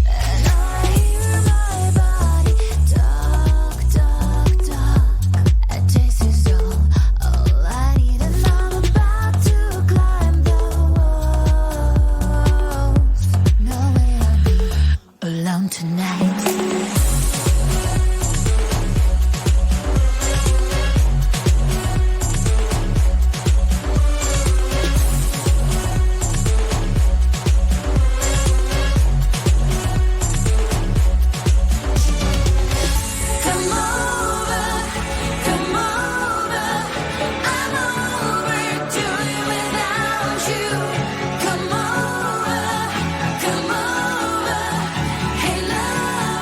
And I hear my body talk, talk, talk. I taste your soul, all I need, and I'm about to climb the walls. No way I'll be alone tonight. Come over, hey love.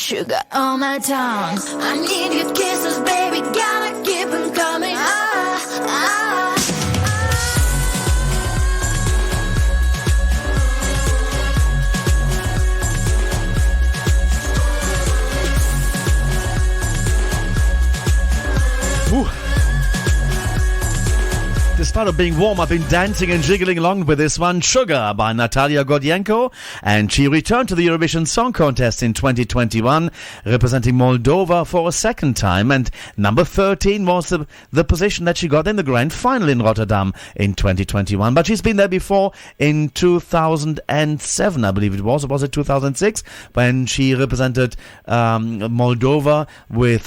sugar on my tongue. I need your kisses, baby, gotta keep them coming. Despite of being warm, I've been dancing and jiggling along with this one, Sugar by Natalia Gordienko, and she returned to the Eurovision Song Contest in 2021, representing Moldova for a second time, and number 13 was the position that she got in the grand final in Rotterdam in 2021. But she's been there before in 2007, I believe it was, or was it 2006, when she represented Moldova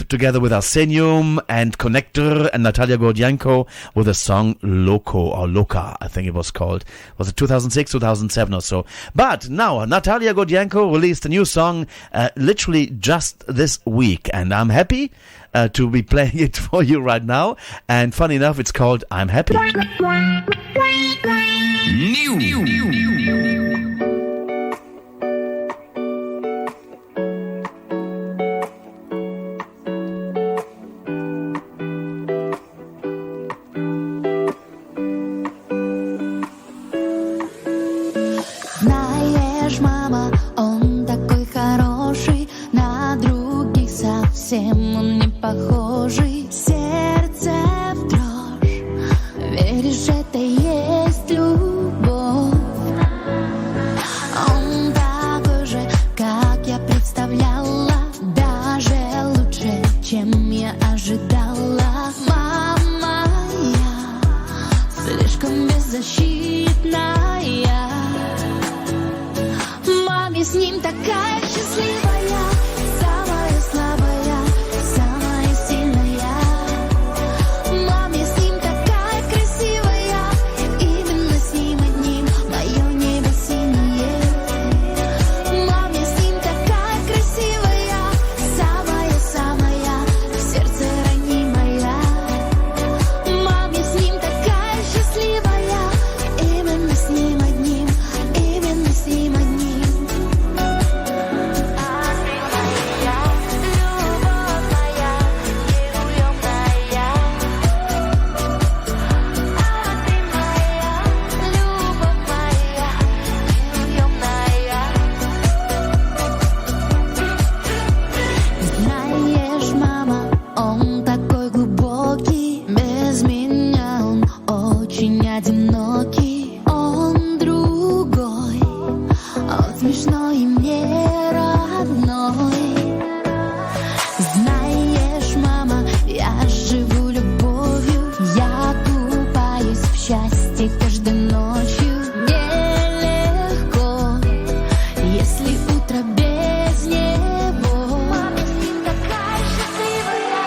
together with Arsenium and Connector and Natalia Gordienko with a song Loco or Loca, I think it was called. Was it 2006, 2007 or so? But now Natalia Gordienko released a new song literally just this week, and I'm happy to be playing it for you right now. And funny enough, it's called I'm Happy. Мама, он такой хороший, на других совсем он не похожий. Сердце в дрожь, веришь, это есть любовь. Он такой же, как я представляла, даже лучше, чем я ожидала. Мама, я слишком беззащитная. Маме с ним такая счастливая, самая слабая, самая сильная. Маме с ним такая красивая, именно с ним одним мое небо синее. Маме с ним такая красивая, самая-самая, в сердце ранимая. Маме с ним такая счастливая, именно с ним одним, именно с ним одним. Знаешь, мама, он такой глубокий, без меня он очень одинокий. Он другой, он смешной и мне родной. Знаешь, мама, я живу любовью, я купаюсь в счастье каждой ночью. Нелегко, если утро без него. Мама с ним такая счастливая,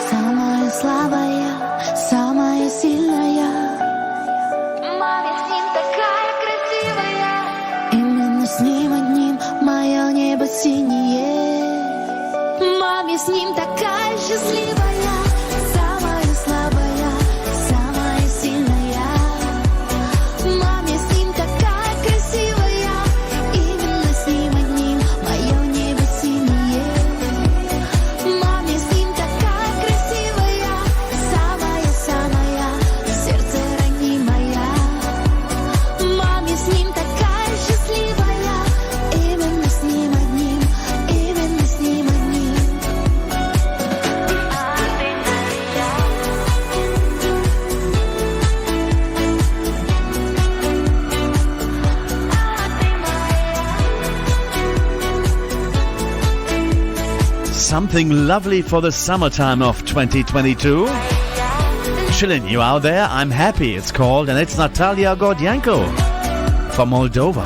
самая слабая, самая сильная. Маме с ним такая красивая, именно с ним одним мое небо синее. Маме с ним такая счастливая, самая слабая, самая сильная. Маме с ним такая красивая, именно с ним одним мое небо синее. Маме с ним такая красивая, самая-самая, в сердце ранимая. Маме с ним такая счастливая, именно с ним одним, именно с ним одним. Something lovely for the summertime of 2022. Chilling you out there, I'm Happy, it's called, and it's Natalia Gordienko from Moldova.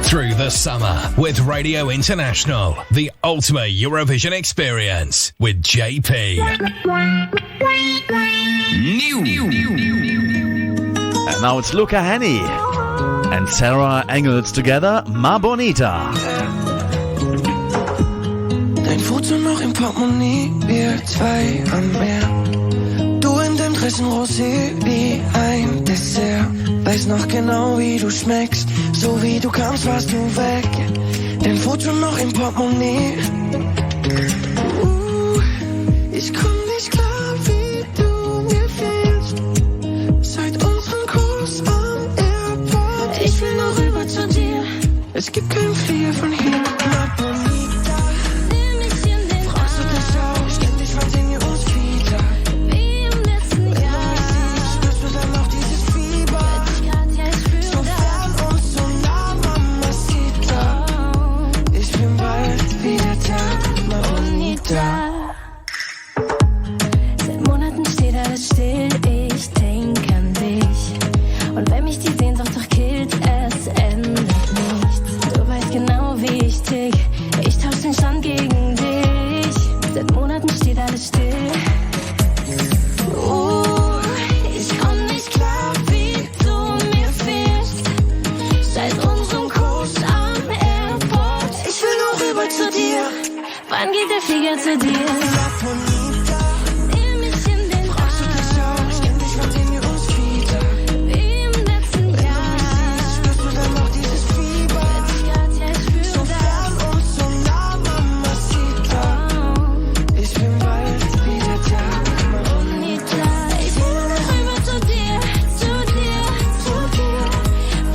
Through the summer with Radio International, the ultimate Eurovision experience with JP. And now it's Luca Henny and Sarah Engels together, Ma Bonita. Dein Foto noch im Portemonnaie, wir zwei am Meer. Du in dem bisschen Rosé wie ein Dessert. Weiß noch genau, wie du schmeckst. So wie du kamst, warst du weg. Dein Foto noch im Portemonnaie. Ich komm nicht klar, wie du mir fehlst. Seit unserem Kurs am Airport. Ich will noch rüber zu dir. Es gibt kein Flieger von hier. Ma bonita, nimm mich in den Arm. Fragst du das auch? Ich kenn dich von Seniors Kita. Wie im letzten Jahr. Spürst du dann noch dieses Fieber? So fern und so nah, Mamacita. Ich bin bald wieder da, ma bonita. Seit Monaten steht alles still, ich denk an dich. Und wenn mich die Sehnsucht doch killt, es ändert nichts. Du weißt genau, wie ich tick. Ich tausch den Stand gegen dich. Seit Monaten steht alles still. Ich komm nicht klar, wie du mir fehlst. Seit unserem Kurs am Airport. Ich will noch rüber zu dir. Wann geht der Flieger zu dir? Nimm mich in den Arm. Fragst du das auch? Ich kenn dich von Seniors Kita. Wie im letzten Jahr. Spürst du dann noch dieses Fieber? So fern und so nah, Mamacita. Ich bin bald wieder da, ma bonita. Ich will noch rüber zu dir, zu dir, zu dir.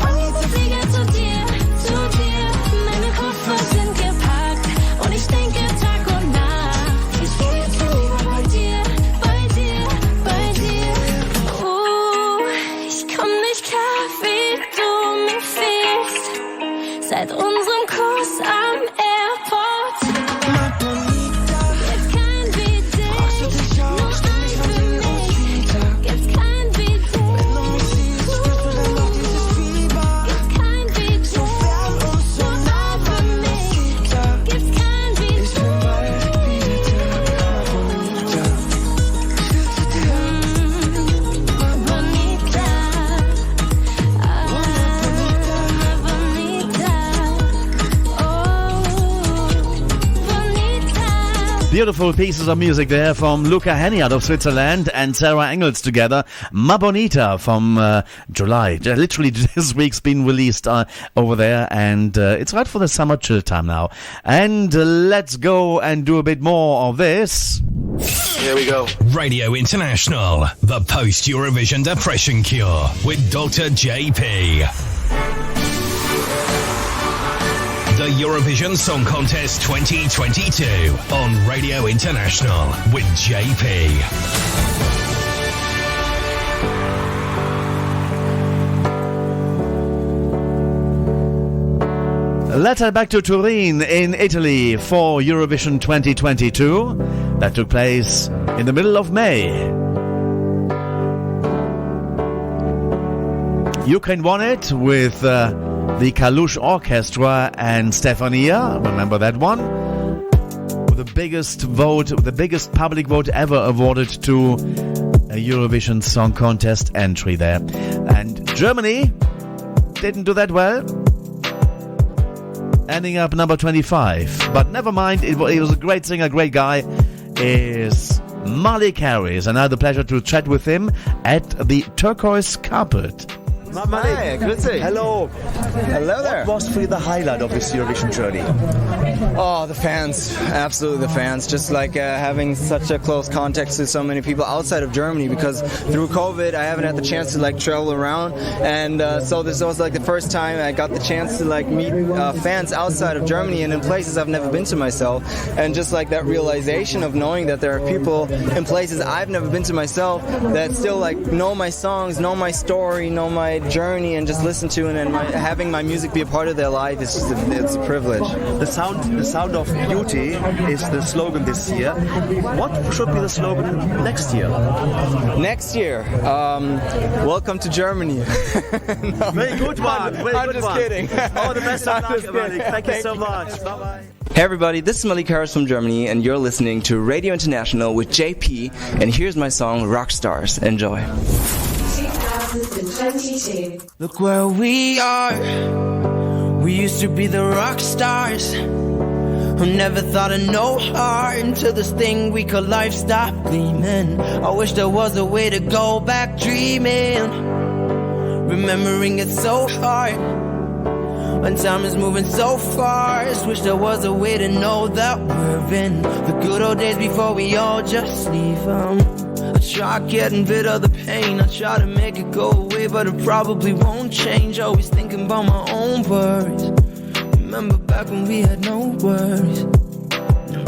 Wann geht der Flieger zu dir, zu dir? Meine Koffer sind gepackt und ich denke Tag und Nacht. Ich will jetzt lieber bei dir, bei dir, bei dir. Ich komm nicht klar, wie du mir fehlst. Seit unserem Kurs am Airport. Ma bonita, gibt's kein wie dich. Fragst du dich auch? Nur ein für mich. Gibt's kein wie dich. Wenn du mich siehst, spürst du dann noch dieses Fieber. Gibt's kein wie dich. So fern und so nah, Mamacita. Gibt's kein wie dich. Ich bin bald wieder da, ma bonita. Ich will zu dir, ma bonita. Ma bonita. Beautiful pieces of music there from Luca Henny out of Switzerland and Sarah Engels together. Ma Bonita from July. Literally this week's been released over there, and it's right for the summer chill time now. And let's go and do a bit more of this. Here we go. Radio International, the post-Eurovision depression cure with Dr. JP. The Eurovision Song Contest 2022 on Radio International with JP. Let's head back to Turin in Italy for Eurovision 2022. That took place in the middle of May. Ukraine won it with the Kalush Orchestra and Stefania. Remember that one? With the biggest vote, the biggest public vote ever awarded to a Eurovision Song Contest entry there. And Germany didn't do that well, ending up number 25. But never mind, he was a great singer, great guy. Is Malik, and I had the pleasure to chat with him at the Turquoise Carpet. Hi, grüezi. Hello. Hello there. What was for you the highlight of this Eurovision journey? Oh, the fans. Absolutely the fans. Just like having such a close contact to so many people outside of Germany, because through COVID I haven't had the chance to like travel around, and so this was like the first time I got the chance to like meet fans outside of Germany and in places I've never been to myself, and just like that realization of knowing that there are people in places I've never been to myself that still like know my songs, know my story, know my journey, and just listen to it, and having my music be a part of their life is just it's a privilege. The sound of beauty is the slogan this year. What should be the slogan next year? Next year, welcome to Germany. No, very good one. I'm just kidding. All the best of luck, Malik. Thank you so much. Bye-bye. Hey everybody, this is Malik from Germany, and you're listening to Radio International with JP, and here's my song Rock Stars. Enjoy. 2022. Look where we are. We used to be the rock stars. Who never thought of no heart until this thing we call life stopped gleaming. I wish there was a way to go back dreaming. Remembering it's so hard when time is moving so fast. Wish there was a way to know that we're in the good old days before we all just leave them. I try getting rid of the pain, I try to make it go away, but it probably won't change. Always thinking about my own worries. Remember back when we had no worries. No,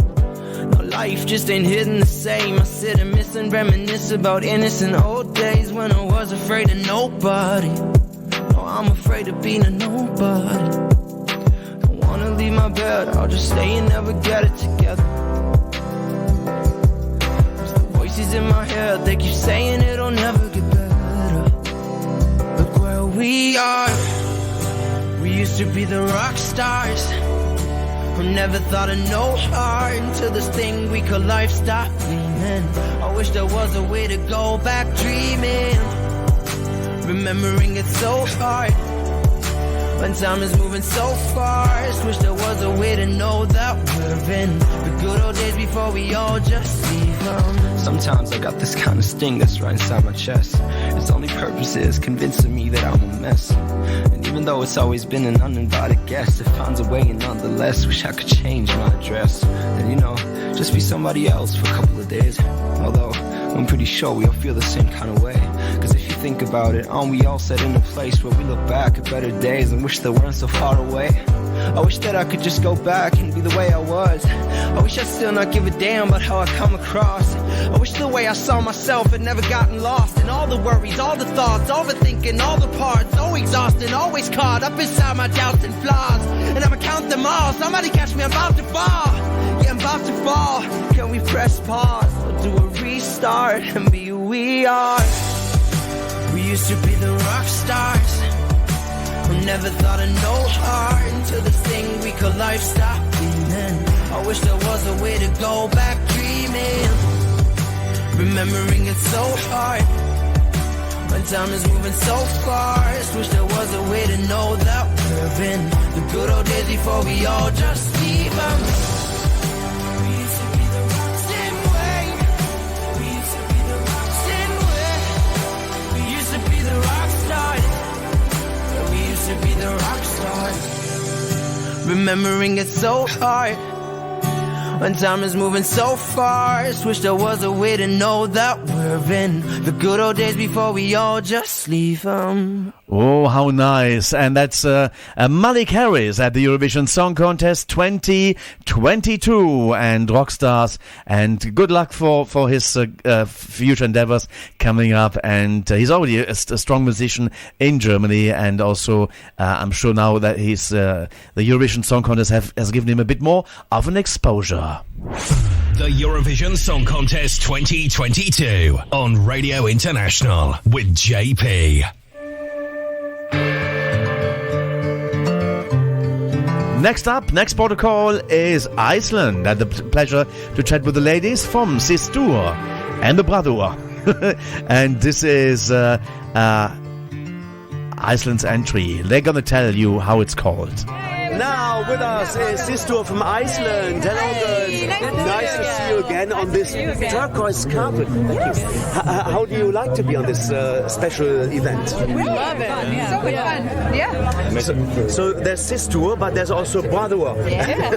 life just ain't hitting the same. I sit and miss and reminisce about innocent old days when I was afraid of nobody. No, I'm afraid of being a nobody. Don't wanna leave my bed, I'll just stay and never get it together. There's the voices in my head, they keep saying it'll never get better. Look where we are. We used to be the rock stars who never thought of no heart until this thing we call life stopped gleaming. I wish there was a way to go back dreaming. Remembering it's so hard when time is moving so fast. Wish there was a way to know that we're in the good old days before we all just leave them. Sometimes I got this kind of sting that's right inside my chest. Its only purpose is convincing me that I'm a mess. And even though it's always been an uninvited guest, it finds a way and nonetheless wish I could change my address. And you know, just be somebody else for a couple of days. Although I'm pretty sure we all feel the same kind of way. Cause if you think about it, aren't we all set in a place where we look back at better days and wish they weren't so far away? I wish that I could just go back and be the way I was. I wish I'd still not give a damn about how I come across. I wish the way I saw myself had never gotten lost in all the worries, all the thoughts, overthinking, all the parts, so exhausted, always caught up inside my doubts and flaws. And I'ma count them all, somebody catch me, I'm about to fall. Yeah, I'm about to fall. Can we press pause or do a restart and be who we are? We used to be the rock stars who never thought of no heart until this thing we call life stopped gleaming. I wish there was a way to go back dreaming. Remembering it's so hard when time is moving so fast. Wish there was a way to know that we're in the good old days before we all just leave them. We used to be the rock same way. We used to be the rock same way. We used to be the rock stars. We used to be the rock stars. Remembering it's so hard when time is moving so fast. Wish there was a way to know that we're in the good old days before we all just leave them. Oh, how nice. And that's Malik Harris at the Eurovision Song Contest 2022 and Rockstars. And good luck for his future endeavors coming up. And he's already a strong musician in Germany. And also, I'm sure now that he's the Eurovision Song Contest has given him a bit more of an exposure. The Eurovision Song Contest 2022 on Radio International with JP. Next protocol is Iceland. I had the pleasure to chat with the ladies from Systur and the brother. And this is Iceland's entry. They're gonna tell you how it's called. Now with us is Systur from Iceland. Hello, girls. Nice to see you again on this turquoise carpet. Thank you. How do you like to be on this special event? We love it. Yeah. So much fun. Yeah. So there's Systur, but there's also brother. Yeah.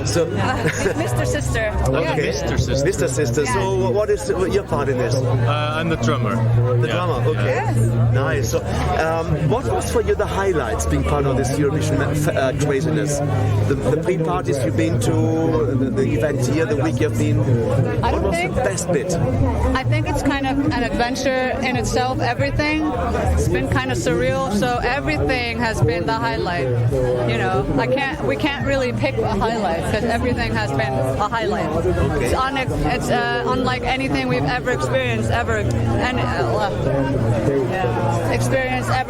So Mr. Systur. Okay. Mr. Systur. So what is your part in this? I'm the drummer. The drummer. Okay. Yes. Nice. So what was for you the highlights being part of this Eurovision craziness? The pre-parties you've been to, the event here, the week you've been. What was the best bit? I think it's kind of an adventure in itself. Everything. It's been kind of surreal. So everything has been the highlight. You know, we can't really pick a highlight because everything has been a highlight. Okay. It's unlike anything we've ever experienced ever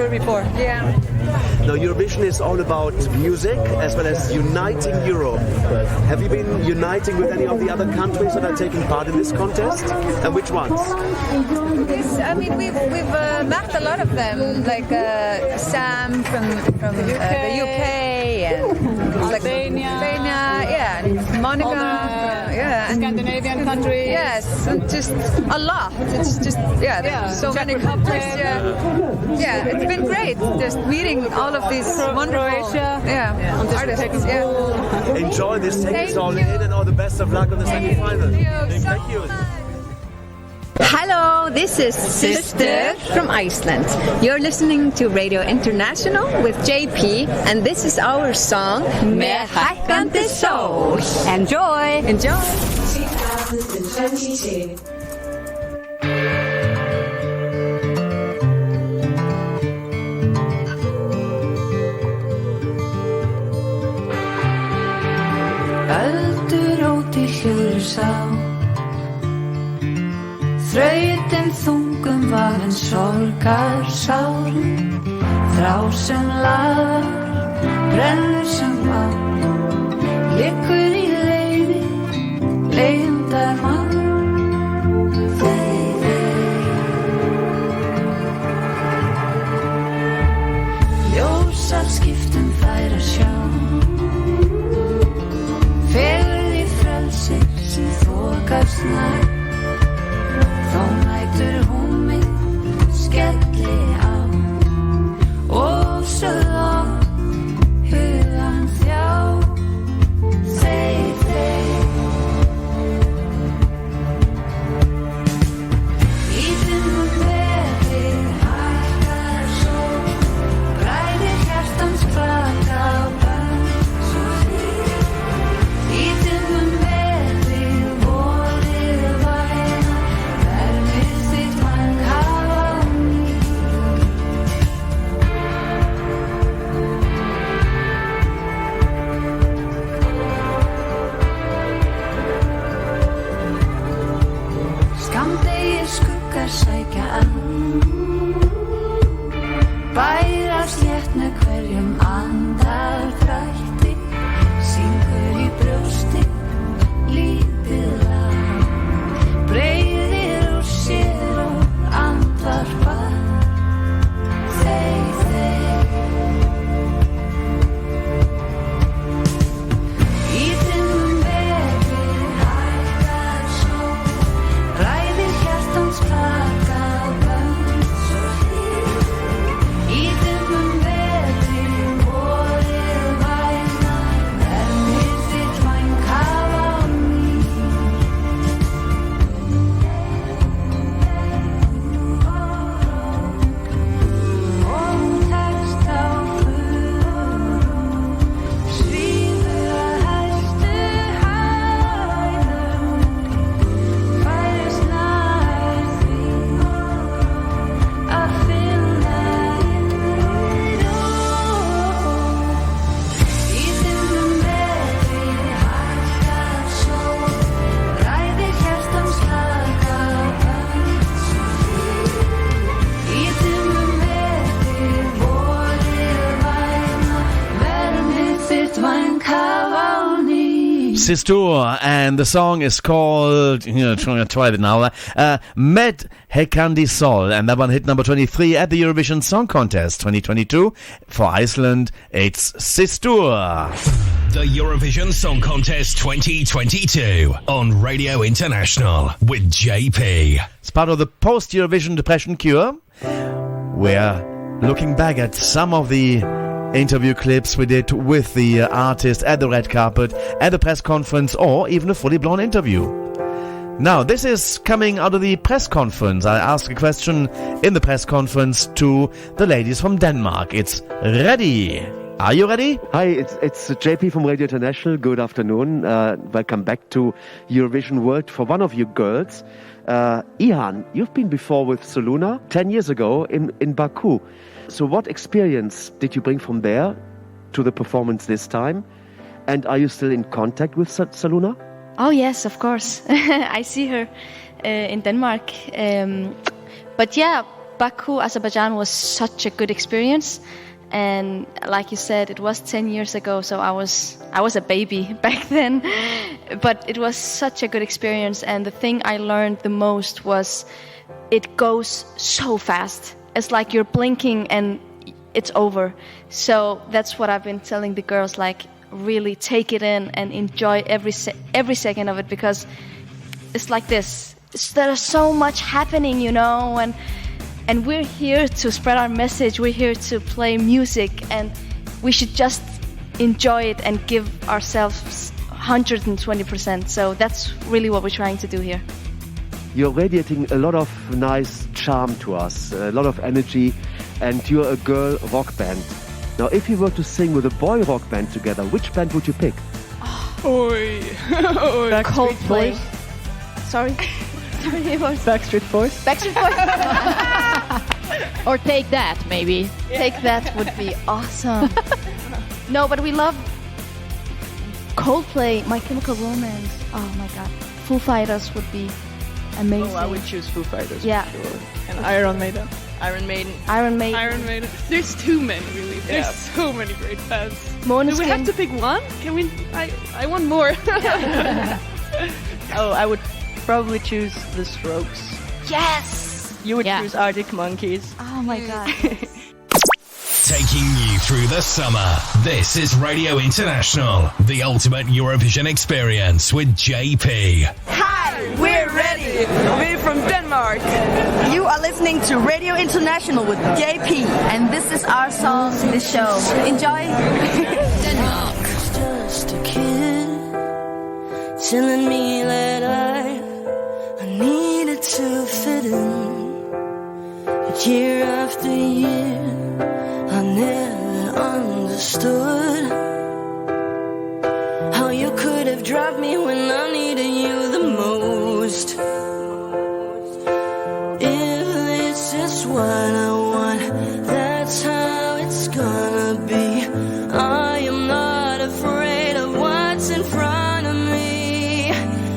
before. Yeah. Now, Eurovision is all about music as well as uniting Europe. Have you been uniting with any of the other countries that are taking part in this contest? And which ones? I mean, we've met a lot of them, like Sam from the UK and Albania, Monika, Scandinavian countries. Yes, and just a lot. It's just so many countries. Yeah, it's been great just meeting all of these wonderful artists. Yeah. Enjoy this, take it all in, and all the best of luck on the semi-final. Thank you. Hello, this is Systur from Iceland. You're listening to Radio International with JP, and this is our song Með hækkandi sól. Enjoy! 2022. Öldur óti hljóður sá, þrautin þungum var en sorgar sárin, þrá sem lagar, brennur sem vár, liggur í leiði, leiðindar mann. Ljósar skiptum þær að sjá, fegurð í frelsi sem þokast nær. Þó nætur hún mig skelli á og sögð á hugan þjá. Þeir í dimmum veðri hækkar sól, bræðir hjartans klaka á bönn svo hlýr. Í dimmum veðri vorið væna, vermið þitt mann kafa á ný. Skammdegir skuggar sækja ann, bærast létt með hverjum andardrætti, syngur í brjósti lítið lag, breiðir úr sér og andvarpar. Þeir í dimmum veðri hækkar sól, bræðir hjartans klaka á bönn svo hlýr. Í dimmum veðri vorið væna, vermið þitt væng kafa á ný. Og tekst á flurum, svífur að hæstu hæðum, færist nær því að finna innri ró. Í dimmum veðri hækkar sól, bræðir hjartans klaka á bönn svo hlýr. Í dimmum veðri vorið væna, vermið þitt væng kafa á ný. Systur, and the song is called, trying to try it now, Með hækkandi sól, and that one hit number 23 at the Eurovision Song Contest 2022. For Iceland, it's Systur. The Eurovision Song Contest 2022 on Radio International with JP. It's part of the post-Eurovision depression cure. We're looking back at some of the interview clips we did with the artist at the red carpet, at the press conference, or even a fully blown interview. Now, this is coming out of the press conference. I asked a question in the press conference to the ladies from Denmark. It's Reddi. Are you ready? Hi, it's JP from Radio International. Good afternoon. Welcome back to Eurovision World for one of you girls. Ihan, you've been before with Soluna 10 years ago in Baku. So what experience did you bring from there to the performance this time? And are you still in contact with Soluna? Oh, yes, of course. I see her in Denmark. But yeah, Baku, Azerbaijan was such a good experience. And like you said, it was 10 years ago, so I was a baby back then. But it was such a good experience. And the thing I learned the most was it goes so fast. It's like you're blinking and it's over. So that's what I've been telling the girls, like, really take it in and enjoy every second of it, because it's like this. There's so much happening, you know, and we're here to spread our message. We're here to play music, and we should just enjoy it and give ourselves 120%. So that's really what we're trying to do here. You're radiating a lot of nice charm to us, a lot of energy, and you're a girl rock band. Now, if you were to sing with a boy rock band together, which band would you pick? Coldplay. Sorry? Backstreet Boys. Backstreet Boys. Or Take That, maybe. Take That would be awesome. No, but we love Coldplay, My Chemical Romance. Oh my god. Foo Fighters would be amazing. Oh, I would choose Foo Fighters. Yeah. For sure. And Iron Maiden. Iron Maiden. There's too many, really. There's so many great bands. Måneskin. Do we have to pick one? Can we? I want more. Oh, I would probably choose The Strokes. Yes! You would choose Arctic Monkeys. Oh my god. Taking you through the summer. This is Radio International, the ultimate Eurovision experience with JP. Hi, we're Reddi. We're from Denmark. You are listening to Radio International with JP. And this is our song, the show. Enjoy. Denmark. Just a kid telling me that I needed to fit in. But year after year, I never understood how you could have dropped me when I needed you the most. If this is what I want, that's how it's gonna be. I am not afraid of what's in front of me.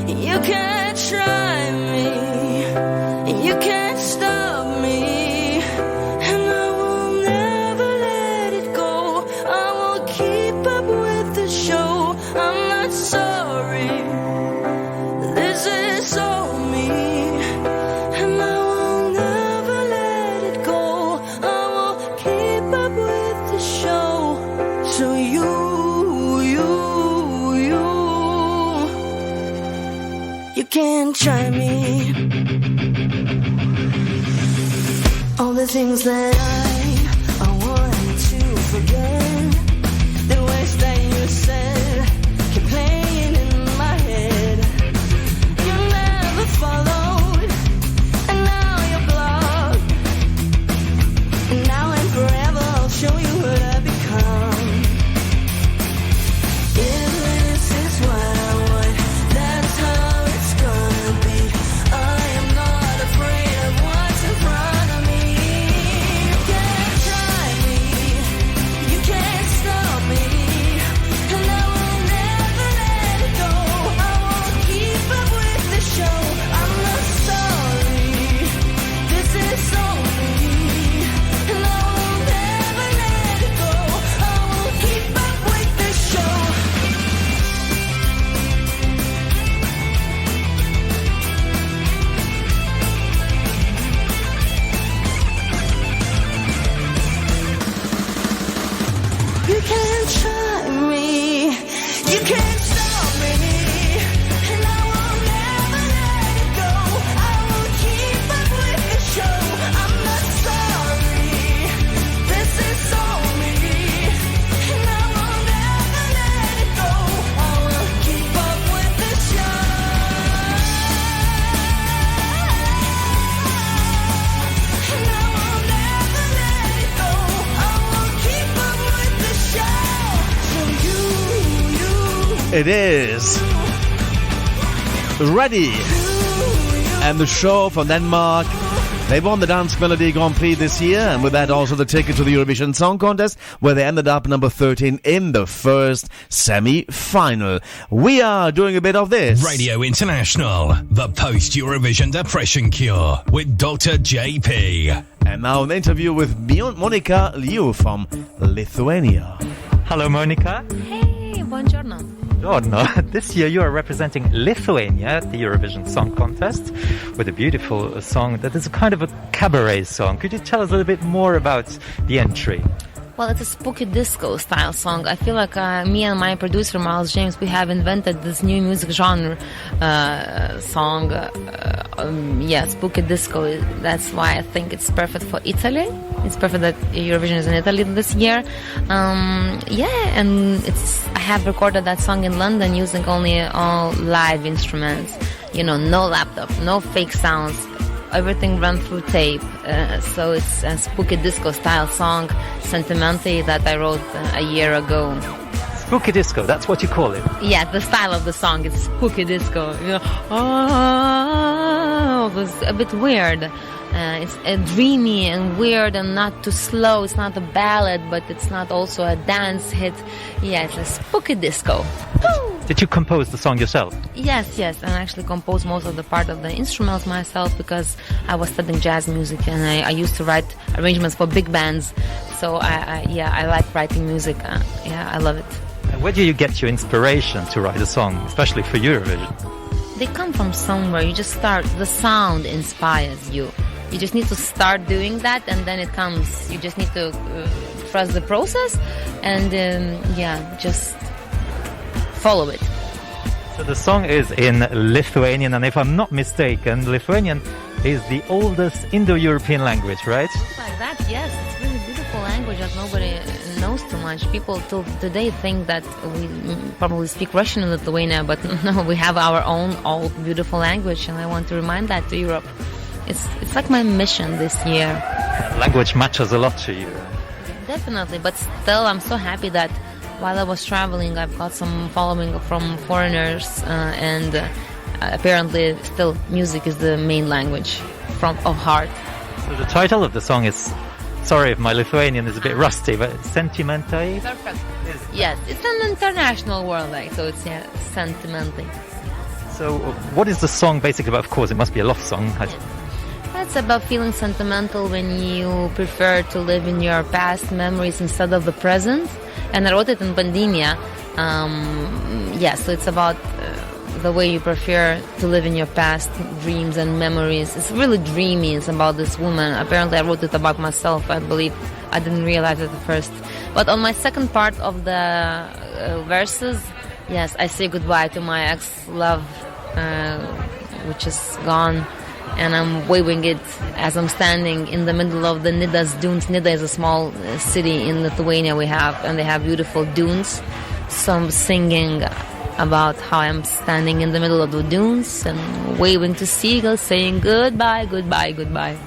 You can't try me, you can't stop me. Sorry, this is all me, and I will never let it go. I will keep up with the show. So you can't try me. All the things that I want to forget, the ways that you said, keep playing in my head. You never followed, and now you're blocked. And now and forever I'll show you what I've become. If this is what I want, that's how it's gonna be. I am not afraid of what's in front of me. You can't try me, you can't stop me, and I will never let it go. I won't keep up with the show. I'm not sorry, this is all me, and I will never let it go. I won't keep up with the show. You can't try me, you can't stop me, and I will never let it go. I will keep up with the show. I'm not sorry, this is all me, and I will never let it go. I will keep up with the show, and I will never let it go. I will keep up with the show. It is Reddi and the show from Denmark. They won the Dance Melody Grand Prix this year, and with that also the ticket to the Eurovision Song Contest, where they ended up number 13 in the first semi-final. We are doing a bit of this. Radio International, the post-Eurovision depression cure with Dr. JP. And now an interview with Monika Liu from Lithuania. Hello, Monika. Hey, buongiorno. Buongiorno. This year you are representing Lithuania at the Eurovision Song Contest with a beautiful song that is a kind of a cabaret song. Could you tell us a little bit more about the entry? Well, it's a spooky disco style song. I feel like me and my producer, Miles James, we have invented this new music genre song. Spooky disco. That's why I think it's perfect for Italy. It's perfect that Eurovision is in Italy this year. And I have recorded that song in London using only all live instruments. No laptop, no fake sounds. Everything run through tape, so it's a spooky disco style song, Sentimental, that I wrote a year ago. Spooky disco, that's what you call it? Yeah, the style of the song is spooky disco. It's a bit weird. It's dreamy and weird and not too slow. It's not a ballad, but it's not also a dance hit. Yeah, it's a spooky disco. Did you compose the song yourself? Yes, and I actually composed most of the part of the instrumentals myself because I was studying jazz music and I used to write arrangements for big bands. So I like writing music. I love it. And where do you get your inspiration to write a song, especially for Eurovision? They come from somewhere. You just start. The sound inspires you. You just need to start doing that, and then it comes. You just need to trust the process, and just follow it. So the song is in Lithuanian, and if I'm not mistaken, Lithuanian is the oldest Indo-European language, right? Like that, yes. It's a really beautiful language that nobody knows too much. People till today think that we probably speak Russian in Lithuania, but no, we have our own old beautiful language, and I want to remind that to Europe. It's like my mission this year. Language matters a lot to you. Definitely, but still I'm so happy that while I was traveling, I've got some following from foreigners, and apparently still music is the main language of heart. So the title of the song is, sorry if my Lithuanian is a bit rusty, but Sentimental? Perfect. Yes, it's an international word, so it's Sentimental. So what is the song basically about? Of course, it must be a love song. It's about feeling sentimental when you prefer to live in your past memories instead of the present. And I wrote it in Bandinia. So it's about the way you prefer to live in your past dreams and memories. It's really dreamy. It's about this woman. Apparently I wrote it about myself, I believe. I didn't realize it at first. But on my second part of the verses, yes, I say goodbye to my ex-love, which is gone. And I'm waving it as I'm standing in the middle of the Nida's dunes. Nida is a small city in Lithuania and they have beautiful dunes. So I'm singing about how I'm standing in the middle of the dunes and waving to seagulls, saying goodbye, goodbye, goodbye.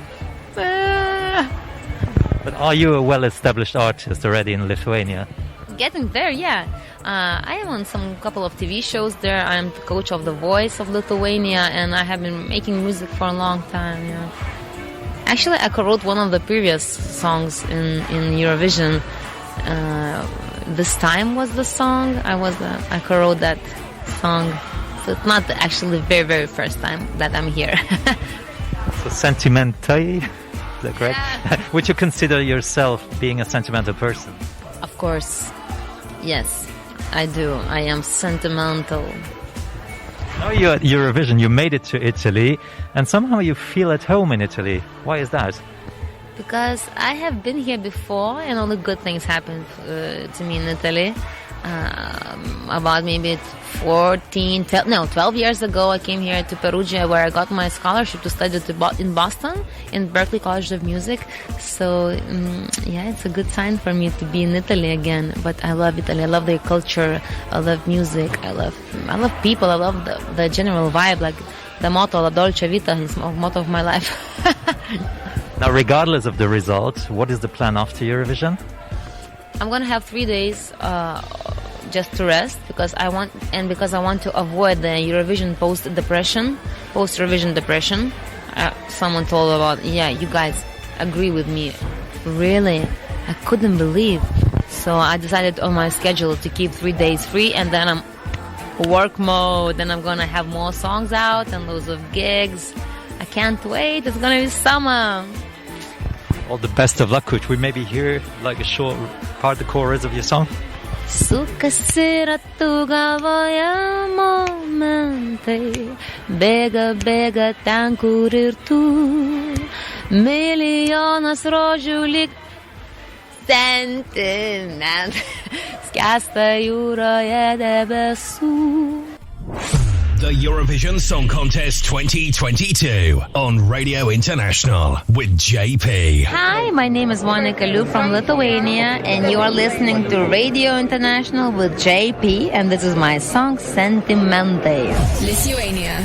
But are you a well-established artist already in Lithuania? Getting there, yeah. I am on some couple of TV shows there. I am the coach of The Voice of Lithuania, and I have been making music for a long time. Yeah. Actually, I co-wrote one of the previous songs in Eurovision. This Time was the song. I co-wrote that song. So it's not actually the very, very first time that I'm here. So Sentimental, is that correct? Yeah. Would you consider yourself being a sentimental person? Of course. Yes, I do. I am sentimental. Now you're at Eurovision, you made it to Italy, and somehow you feel at home in Italy. Why is that? Because I have been here before, and only good things happened to me in Italy. About maybe 12 years ago, I came here to Perugia, where I got my scholarship to study in Boston, in Berklee College of Music. So, it's a good sign for me to be in Italy again. But I love Italy. I love their culture. I love music. I love people. I love the general vibe, like the motto, La Dolce Vita, is the motto of my life. Now, regardless of the result, what is the plan after Eurovision? I'm gonna have 3 days just to rest because I want to avoid the Eurovision post-Eurovision depression. Someone told about, you guys agree with me. Really, I couldn't believe. So I decided on my schedule to keep 3 days free, and then I'm work mode. Then I'm gonna have more songs out and loads of gigs. I can't wait. It's gonna be summer. All the best of luck, coach. We maybe hear like a short part, the chorus of your song. Sukasira tugavoja momentai, bėga ten, kur ir tu. Milijonas rožių lyg sentiment. Skęsta jūroje debesų. The Eurovision Song Contest 2022 on Radio International with JP. Hi, my name is Monika Liu from Lithuania, and you are listening to Radio International with JP, and this is my song Sentimentai. Lithuania.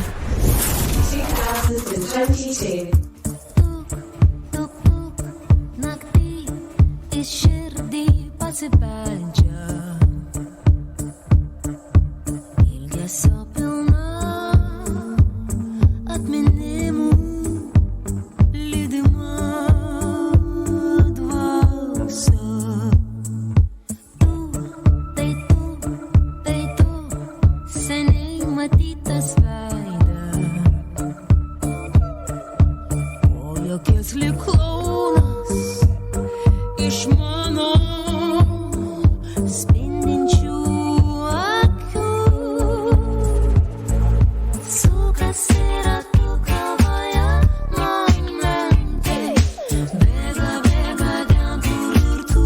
2022. Atminimų lydima dvasia. Tai tu, seniai matytas veidas, o jokies lyg klounas iš mano spindinčių akių. Sukas yra tu galvoje momentai, bėga, bėga ten kur ir tu.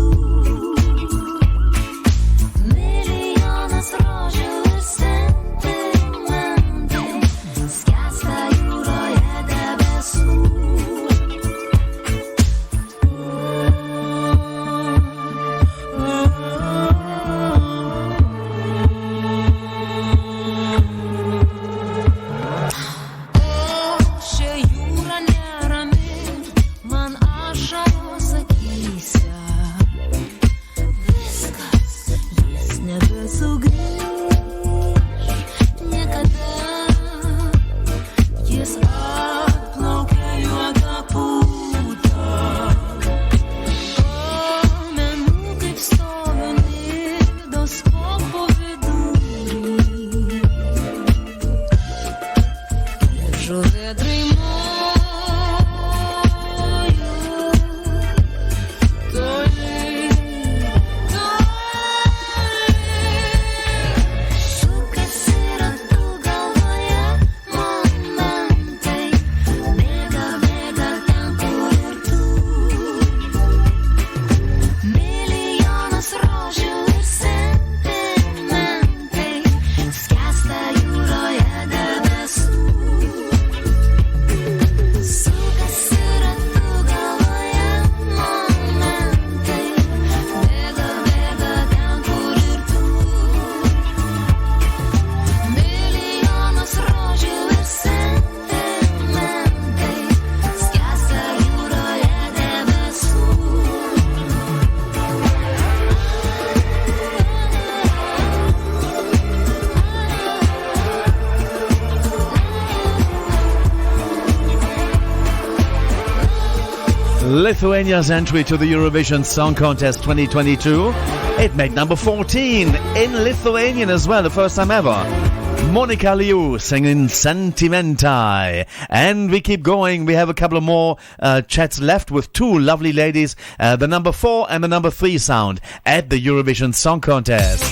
Milijonas rožių ir sentimentai, skęsta jūroje debesų. Šia jūra nerami, man ašaros akyse. Viskas, jis nebesugrįš niekada. Jis atplaukė juodą pūtą. Pamenu, kaip stoviu Nidos kopo vidury. Žuvėdrai moju, toli, sukas yra tu galvoje momentai, bėga, bėga ten kur ir tu. Milijonas rožių ir sentimentai, skęsta jūroje debesų. Sukas yra tu galvoje momentai, bėga, bėga ten kur ir tu. Milijonas rožių ir sentimentai, skęsta jūroje debesų. Lithuania's entry to the Eurovision Song Contest 2022. It made number 14 in Lithuanian as well, the first time ever. Monika Liu singing Sentimentai. And we keep going. We have a couple of more chats left with two lovely ladies, the number 4 and the number 3 sound at the Eurovision Song Contest.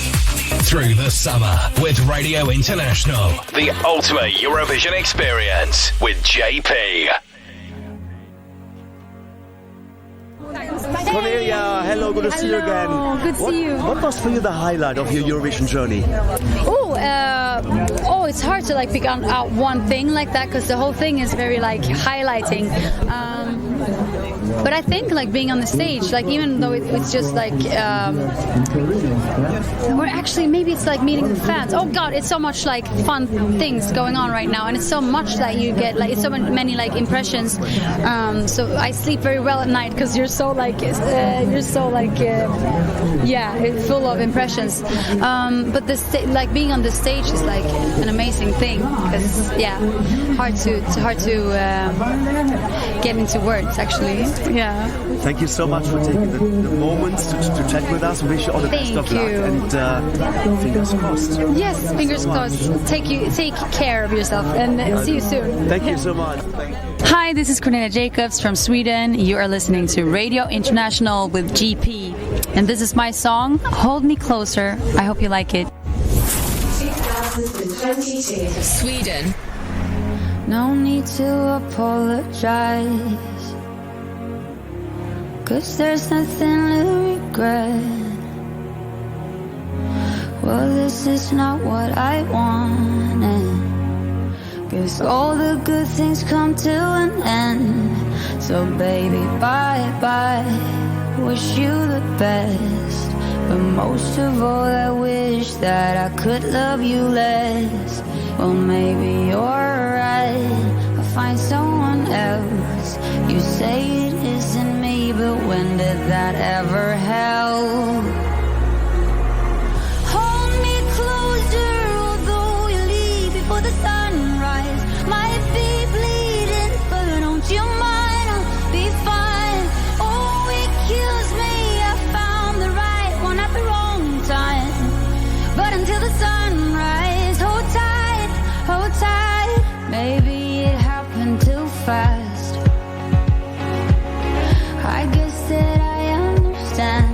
Through the summer with Radio International, the ultimate Eurovision experience with JP. Cornelia, hello, good to see you again. Good to see you. What was for you the highlight of your Eurovision journey? It's hard to pick out one thing like that because the whole thing is very highlighting. But I think being on the stage, even though it's just or actually maybe it's meeting the fans. Oh God, it's so much fun things going on right now, and it's so much that you get it's so many impressions. So I sleep very well at night because you're so full of impressions. But being on the stage is an amazing thing because hard to get into words actually. Yeah. Thank you so much for taking the moments to chat with us. We wish you all the best of luck and fingers crossed. Yes, fingers crossed. Take care of yourself and see you soon. Thank you so much. Hi, this is Cornelia Jakobs from Sweden. You are listening to Radio International with GP. And this is my song, Hold Me Closer. I hope you like it. 2022. Sweden. No need to apologize. 'cause there's nothing to regret. Well, this is not what I wanted. Guess all the good things come to an end. So baby, bye-bye, wish you the best. But most of all, I wish that I could love you less. Well, maybe you're right, I'll find someone else. You say it isn't me, but when did that ever help? Hold me closer, although you leave before the sunrise. Might be bleeding, but don't you mind, I'll be fine. Oh, it kills me, I found the right one at the wrong time. But until the sunrise, hold tight, hold tight. Maybe it happened too fast. I guess that I understand.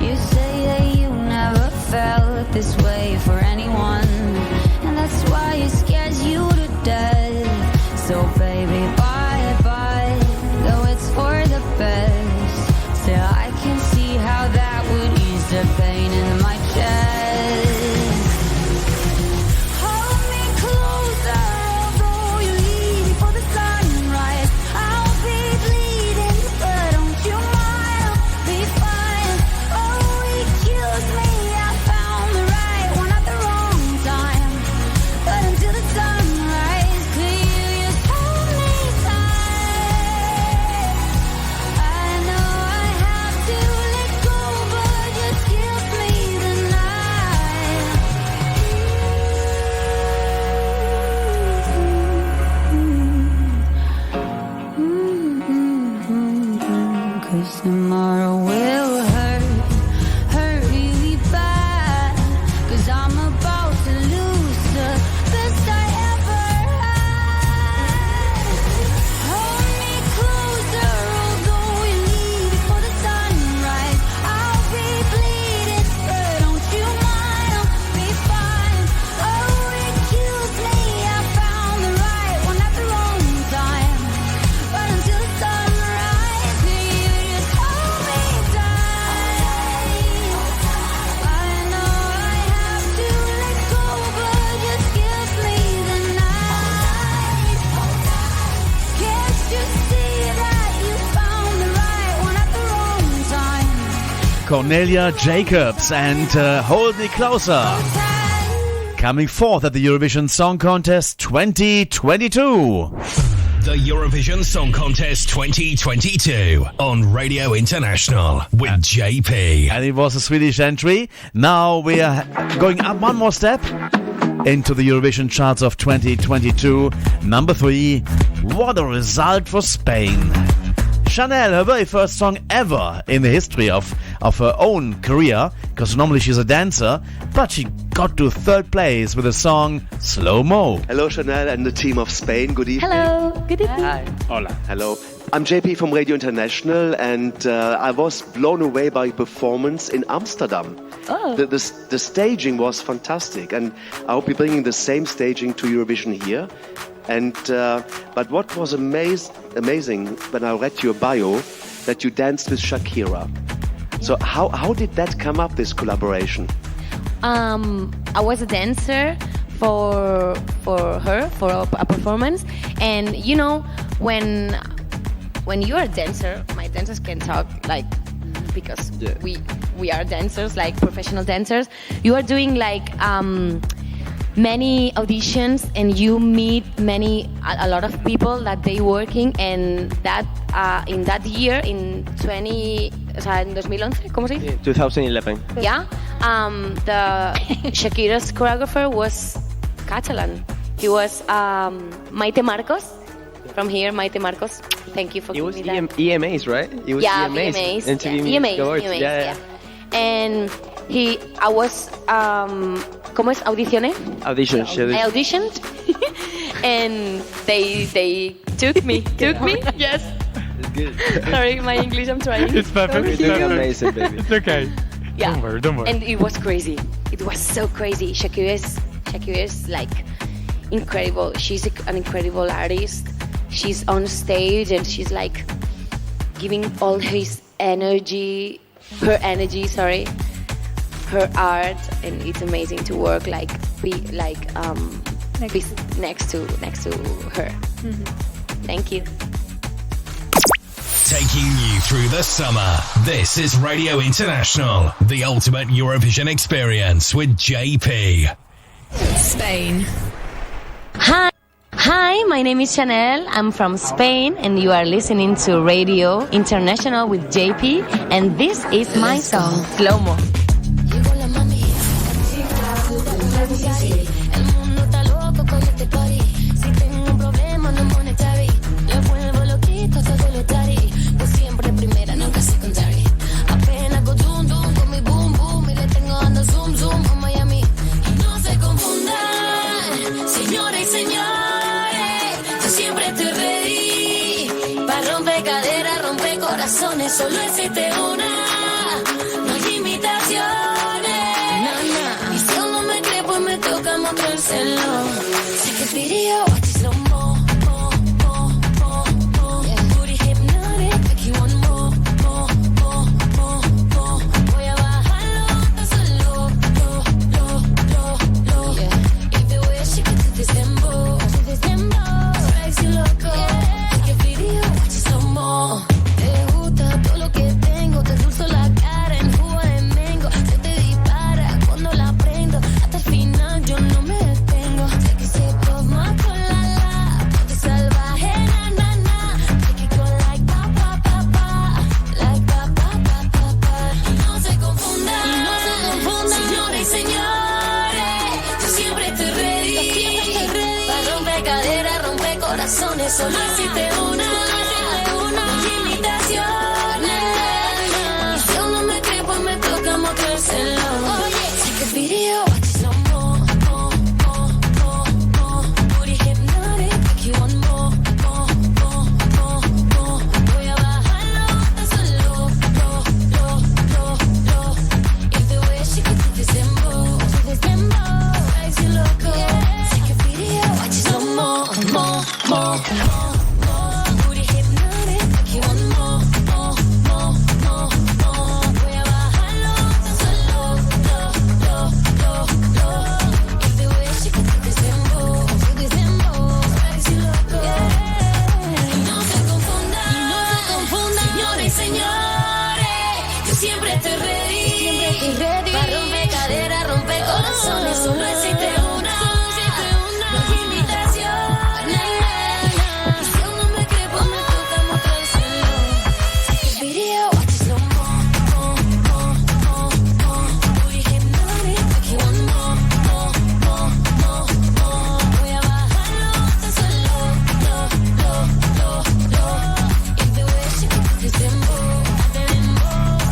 You say that you never felt this way for anyone, and that's why it scares you to death. So baby, bye-bye, though it's for the best. Still, I can see how that would ease the pain in my chest. Hold me closer, although you leave before the sunrise. I'll be bleeding, but don't you mind, I'll be fine. Oh, it kills me, I found the right one at the wrong time. But until the sunrise, could you just hold me tight? I know I have to let go, but just give me the night. 'Cause tomorrow will hurt really bad. 'Cause I'm about to lose the best I ever had. Hold me closer, although you leave before the sunrise. I'll be bleeding, but don't you mind, I'll be fine. Oh, it kills me, I found the right one at the wrong time. But until the sunrise, could you just hold me tight? I know I have to let go, but just give me the night. Can't you see that you found the right one at the wrong time? Cornelia, Jakobs, and Hold Me Closer. Coming forth at the Eurovision Song Contest 2022. The Eurovision Song Contest 2022 on Radio International with JP. And it was a Swedish entry. Now we are going up one more step into the Eurovision charts of 2022. Number 3. What a result for Spain. Chanel, her very first song ever in the history of her own career, because normally she's a dancer, but she got to third place with the song Slow Mo. Hello, Chanel and the team of Spain. Good evening. Hello, good evening. Hi. Hola. Hello. I'm JP from Radio International, and I was blown away by your performance in Amsterdam. Oh. The staging was fantastic, and I hope you're bringing the same staging to Eurovision here. And but what was amazing when I read your bio, that you danced with Shakira. So how did that come up, this collaboration? I was a dancer for her, for a performance, and you know, when you're a dancer, my dancers can talk like, because we are dancers, like professional dancers. You are doing like many auditions, and you meet a lot of people that they working, and that in that year, in 2011, ¿cómo se dice? 2011. Yeah, the Shakira's choreographer was Catalan. He was Maite Marcos from here. Maite Marcos, thank you for It was giving me that. EMAs, right? It was EMAs. MTV Music EMAs, Awards. EMAs, Yeah. And I was, ¿cómo es? Audicioné. Auditions. I auditioned, and they took me. Yes. It's good. Sorry, my English, I'm trying. It's perfect. Thank It's you. amazing, baby. It's okay. Yeah. Don't worry. And it was crazy. It was so crazy. Shakira is like incredible. She's an incredible artist, she's on stage and she's like giving all her energy, her art, and it's amazing to work be next to her. Mm-hmm. Thank you. Taking you through the summer. This is Radio International, the ultimate Eurovision experience with JP. Spain. Hi, my name is Chanel. I'm from Spain, and you are listening to Radio International with JP, and this is my song, Slow Mo. El mundo está loco con este party. Si tengo un problema no monetary. Le vuelvo loquito todo lo tari. Pues siempre primera, nunca secondary. Apenas con zoom zoom con mi boom boom y le tengo dando zoom zoom a Miami. Y no se confundan, señores y señores, yo siempre estoy ready. Pa' romper caderas, romper corazones, solo existe una. No hay limitaciones. Y si aún no me cree, pues me toca mostrárselo. Sé que video, watch it slow mo, mo, mo, mo, mo. Booty hypnotic, make you want more, more, more, more, more. Voy a bajarlo hasta solo, lo. Y the way she gets to this dembow, drives you loco. Sé que video, watch it slow mo. Te gusta todo lo que tengo, te dulzo la cara en jugo de mango. Se te dispara cuando la prendo, hasta el final yo no me detengo. Sé que se toma con la, ponte salvaje, na, na, na. Make it go like pa, pa, pa, pa, like pa, pa, pa, pa, pa. Y no se confundan, señores y señores, yo siempre estoy ready. Pa' romper caderas, romper corazones, solo existe una. No hay limitaciones. Y si aún no me cree, pues me toca mostrárselo. Sé que video, watch it slow mo, mo, mo, mo, mo. Booty hypnotic, make you want more, more, more, more, more. Voy a bajarlo hasta solo, lo. Y the way she gets to this dembow, drives you loco. Sé que video, watch it slow mo, mo, mo, mo. Booty hypnotic, make you want more, more, more, more, more. Voy a bajarlo hasta solo, lo. Y the way she gets to this dembow, drives you loco. Y no se confundan, señores y señores, yo siempre estoy ready. Pa' romper caderas, romper corazones, solo existe una. No hay limitaciones. Y si aún no me cree, pues me toca mostrárselo. Sé que video, watch it slow mo, mo, mo, mo, mo. Booty hypnotic, make you want more, more, more, more, more. Voy a bajarlo hasta solo, lo. Y the way she gets to this dembow,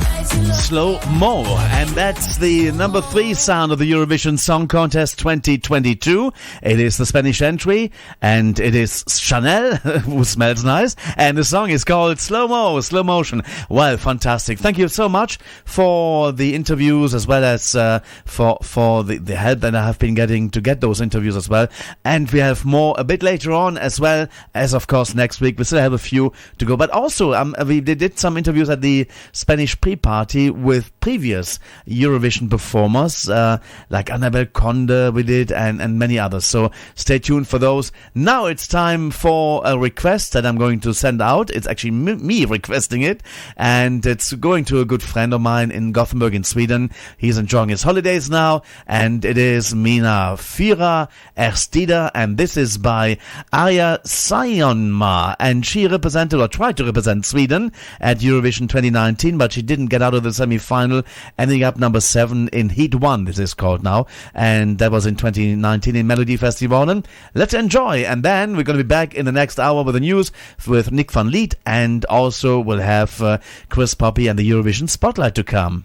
drives you loco. Slow Mo, and that's the number 3 sound of the Eurovision Song Contest 2022. It is the Spanish entry, and it is Chanel, who smells nice, and the song is called Slow Mo, Slow Motion. Well, fantastic. Thank you so much for the interviews, as well as for the help that I have been getting to get those interviews as well. And we have more a bit later on, as well as, of course, next week. We still have a few to go, but also we did some interviews at the Spanish pre-party with previous Eurovision performers, like Annabel Conde we did, and many others. So stay tuned for those. Now it's time for a request that I'm going to send out. It's actually me requesting it, and it's going to a good friend of mine in Gothenburg in Sweden. He's enjoying his holidays now, and it is Mina Fyra Erstida, and this is by Arja Saijonmaa, and she represented or tried to represent Sweden at Eurovision 2019, but she didn't get out of the semi-final, ending up number 7 in Heat 1, this is called now, and that was in 2019 in Melodifestivalen. Let's enjoy, and then we're going to be back in the next hour with the news with Nick van Lith, and also we'll have Chris Poppe and the Eurovision Spotlight to come.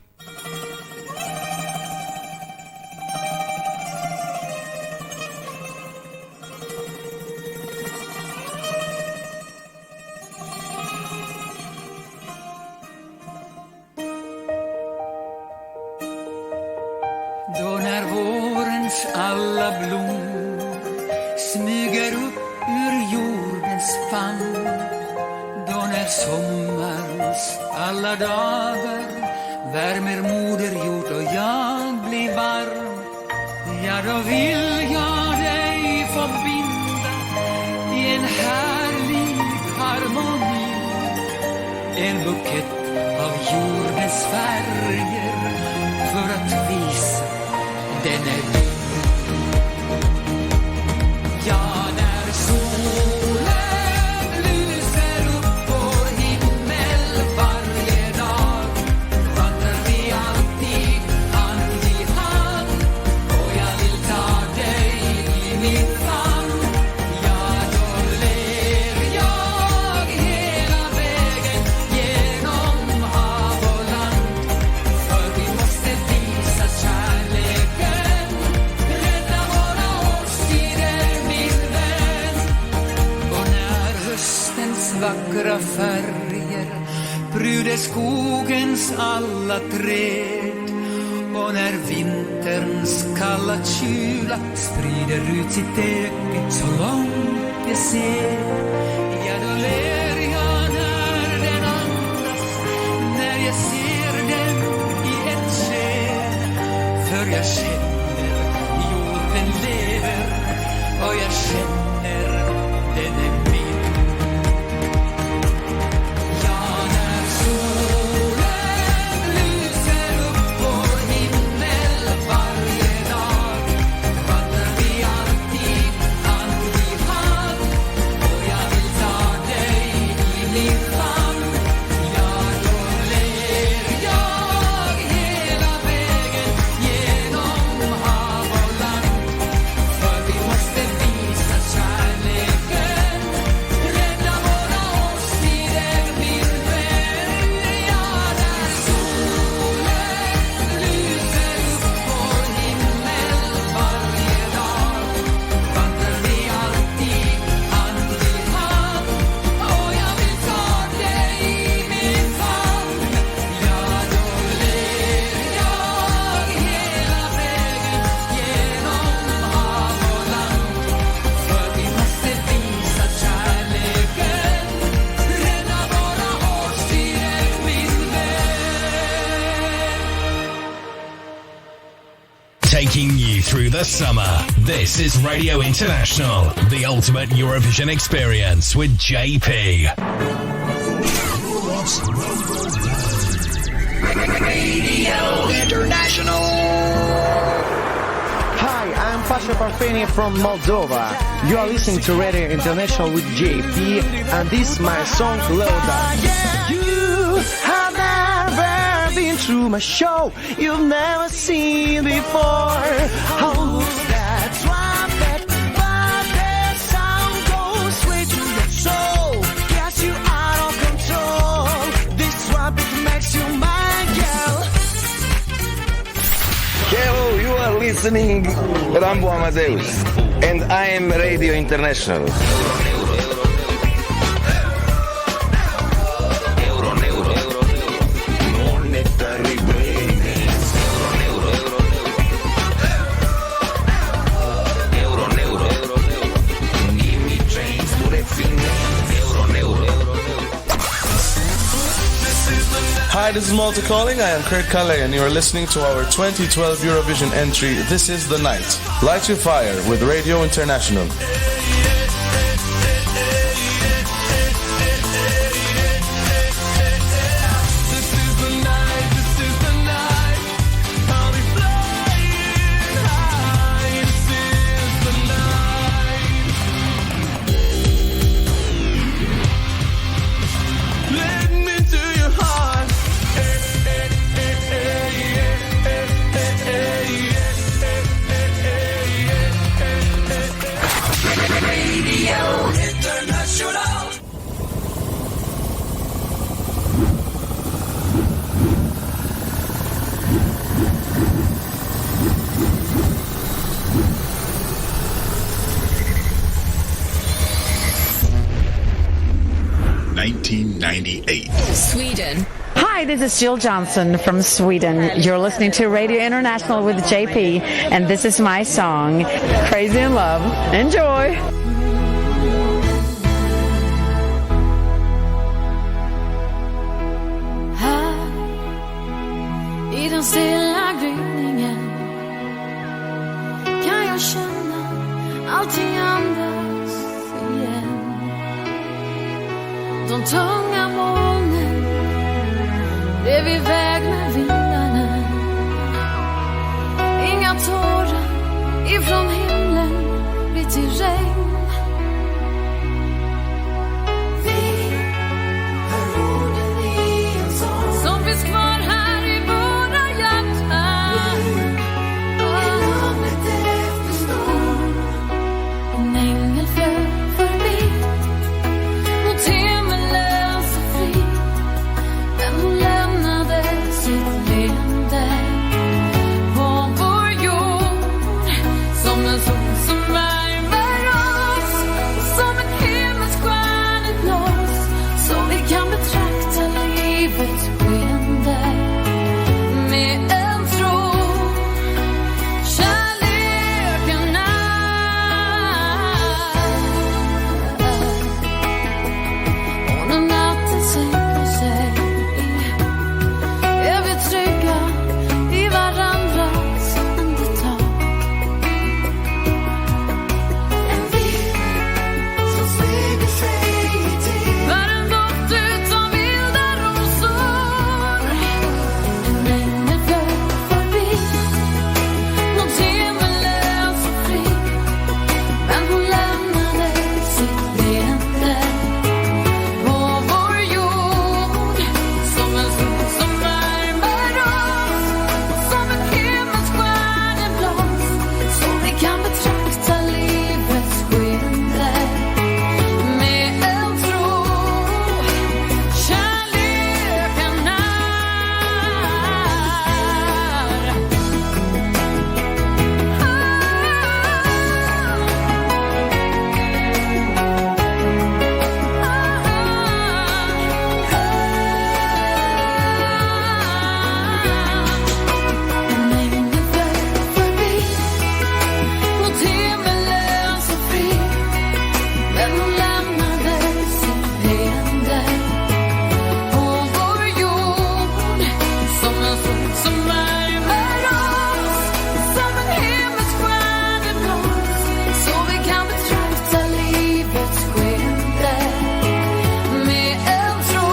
Då när vårens alla blommor smyger upp ur jorden solens famn, då när sommarens alla dagar värmer moder jord och jag blir varm, ja då vill jag dig få binda i en härlig harmoni, en bukett av jordens färger för att visa den är din. Ja, när solen lyser upp vår himmel varje dag vandrar vi alltid hand i hand, och jag vill ta dig i min famn. Ja, då ler jag hela vägen genom hav och land, för vi måste visa kärleken, rädda våra årstider, min vän. Och när höstens vackra färger pryder skogens alla träd, och när vinterns kalla kyla sprider ut sitt öga så långt det ser, ja då ler jag när den andas, när jag ser den i ett sken, för jag känner jorden lever, och jag känner den är min. Ja, när solen lyser upp vår himmel varje dag vandrar vi alltid hand i hand, och jag vill ta dig i min famn. Ja, då ler jag hela vägen genom hav och land, för vi måste visa kärleken, rädda våra årstider, min vän. Ja, när solen lyser upp vår himmel varje dag vandrar vi alltid hand i hand, och jag vill ta dig i min famn. Ja, då ler jag hela vägen genom hav och land, för vi måste visa kärleken, rädda våra årstider, min Taking you through the summer. This is Radio International, the ultimate Eurovision experience with JP. Radio International. Hi, I'm Pasha Parfeni from Moldova. You are listening to Radio International with JP, and this is my song Loda. You have never been through my show, you've never seen before. Oh, that's why that sound goes straight to your soul. Yes, you are out of control. This trumpet makes you my girl. Hello, you are listening Rambo Amadeus, and I am Radio International. Hi, this is Malta calling. I am Kurt Calais, and you are listening to our 2012 Eurovision entry, This Is the Night. Light your fire with Radio International. Sweden. Hi, this is Jill Johnson from Sweden. You're listening to Radio International with JP, and this is my song, Crazy in Love. Enjoy! I den stilla gryningen kan jag känna allting andas igen. De tunga molnen drev iväg med vindarna. Inga tårar ifrån himlen blir till regn. Vi hör orden i en sång som finns kvar här i våra hjärtan. I lugnet efter storm en ängel flög förbi mot himmelen så fri. Men hon lämnade sitt leende på vår jord som en sol som värmer oss, som en himmelsstjärneblås, så vi kan betrakta livets skeende med en tro. Kärleken och när natten sänker sig är vi trygga i varandras andetag. En vind som smyger sig till bär en doft utav vilda rosor. En ängel flög förbi mot himmelen så fri. Men hon lämnade sitt leende på vår jord som en sol som värmer oss, som en himmelsstjärneblås, så vi kan betrakta livets skeende med en tro. Kärleken en ängel flög förbi mot himmelen så fri. Men hon lämnade sitt leende på vår jord som en sol som värmer oss, som en himmelsstjärneblås, så vi kan betrakta livets skeende med en tro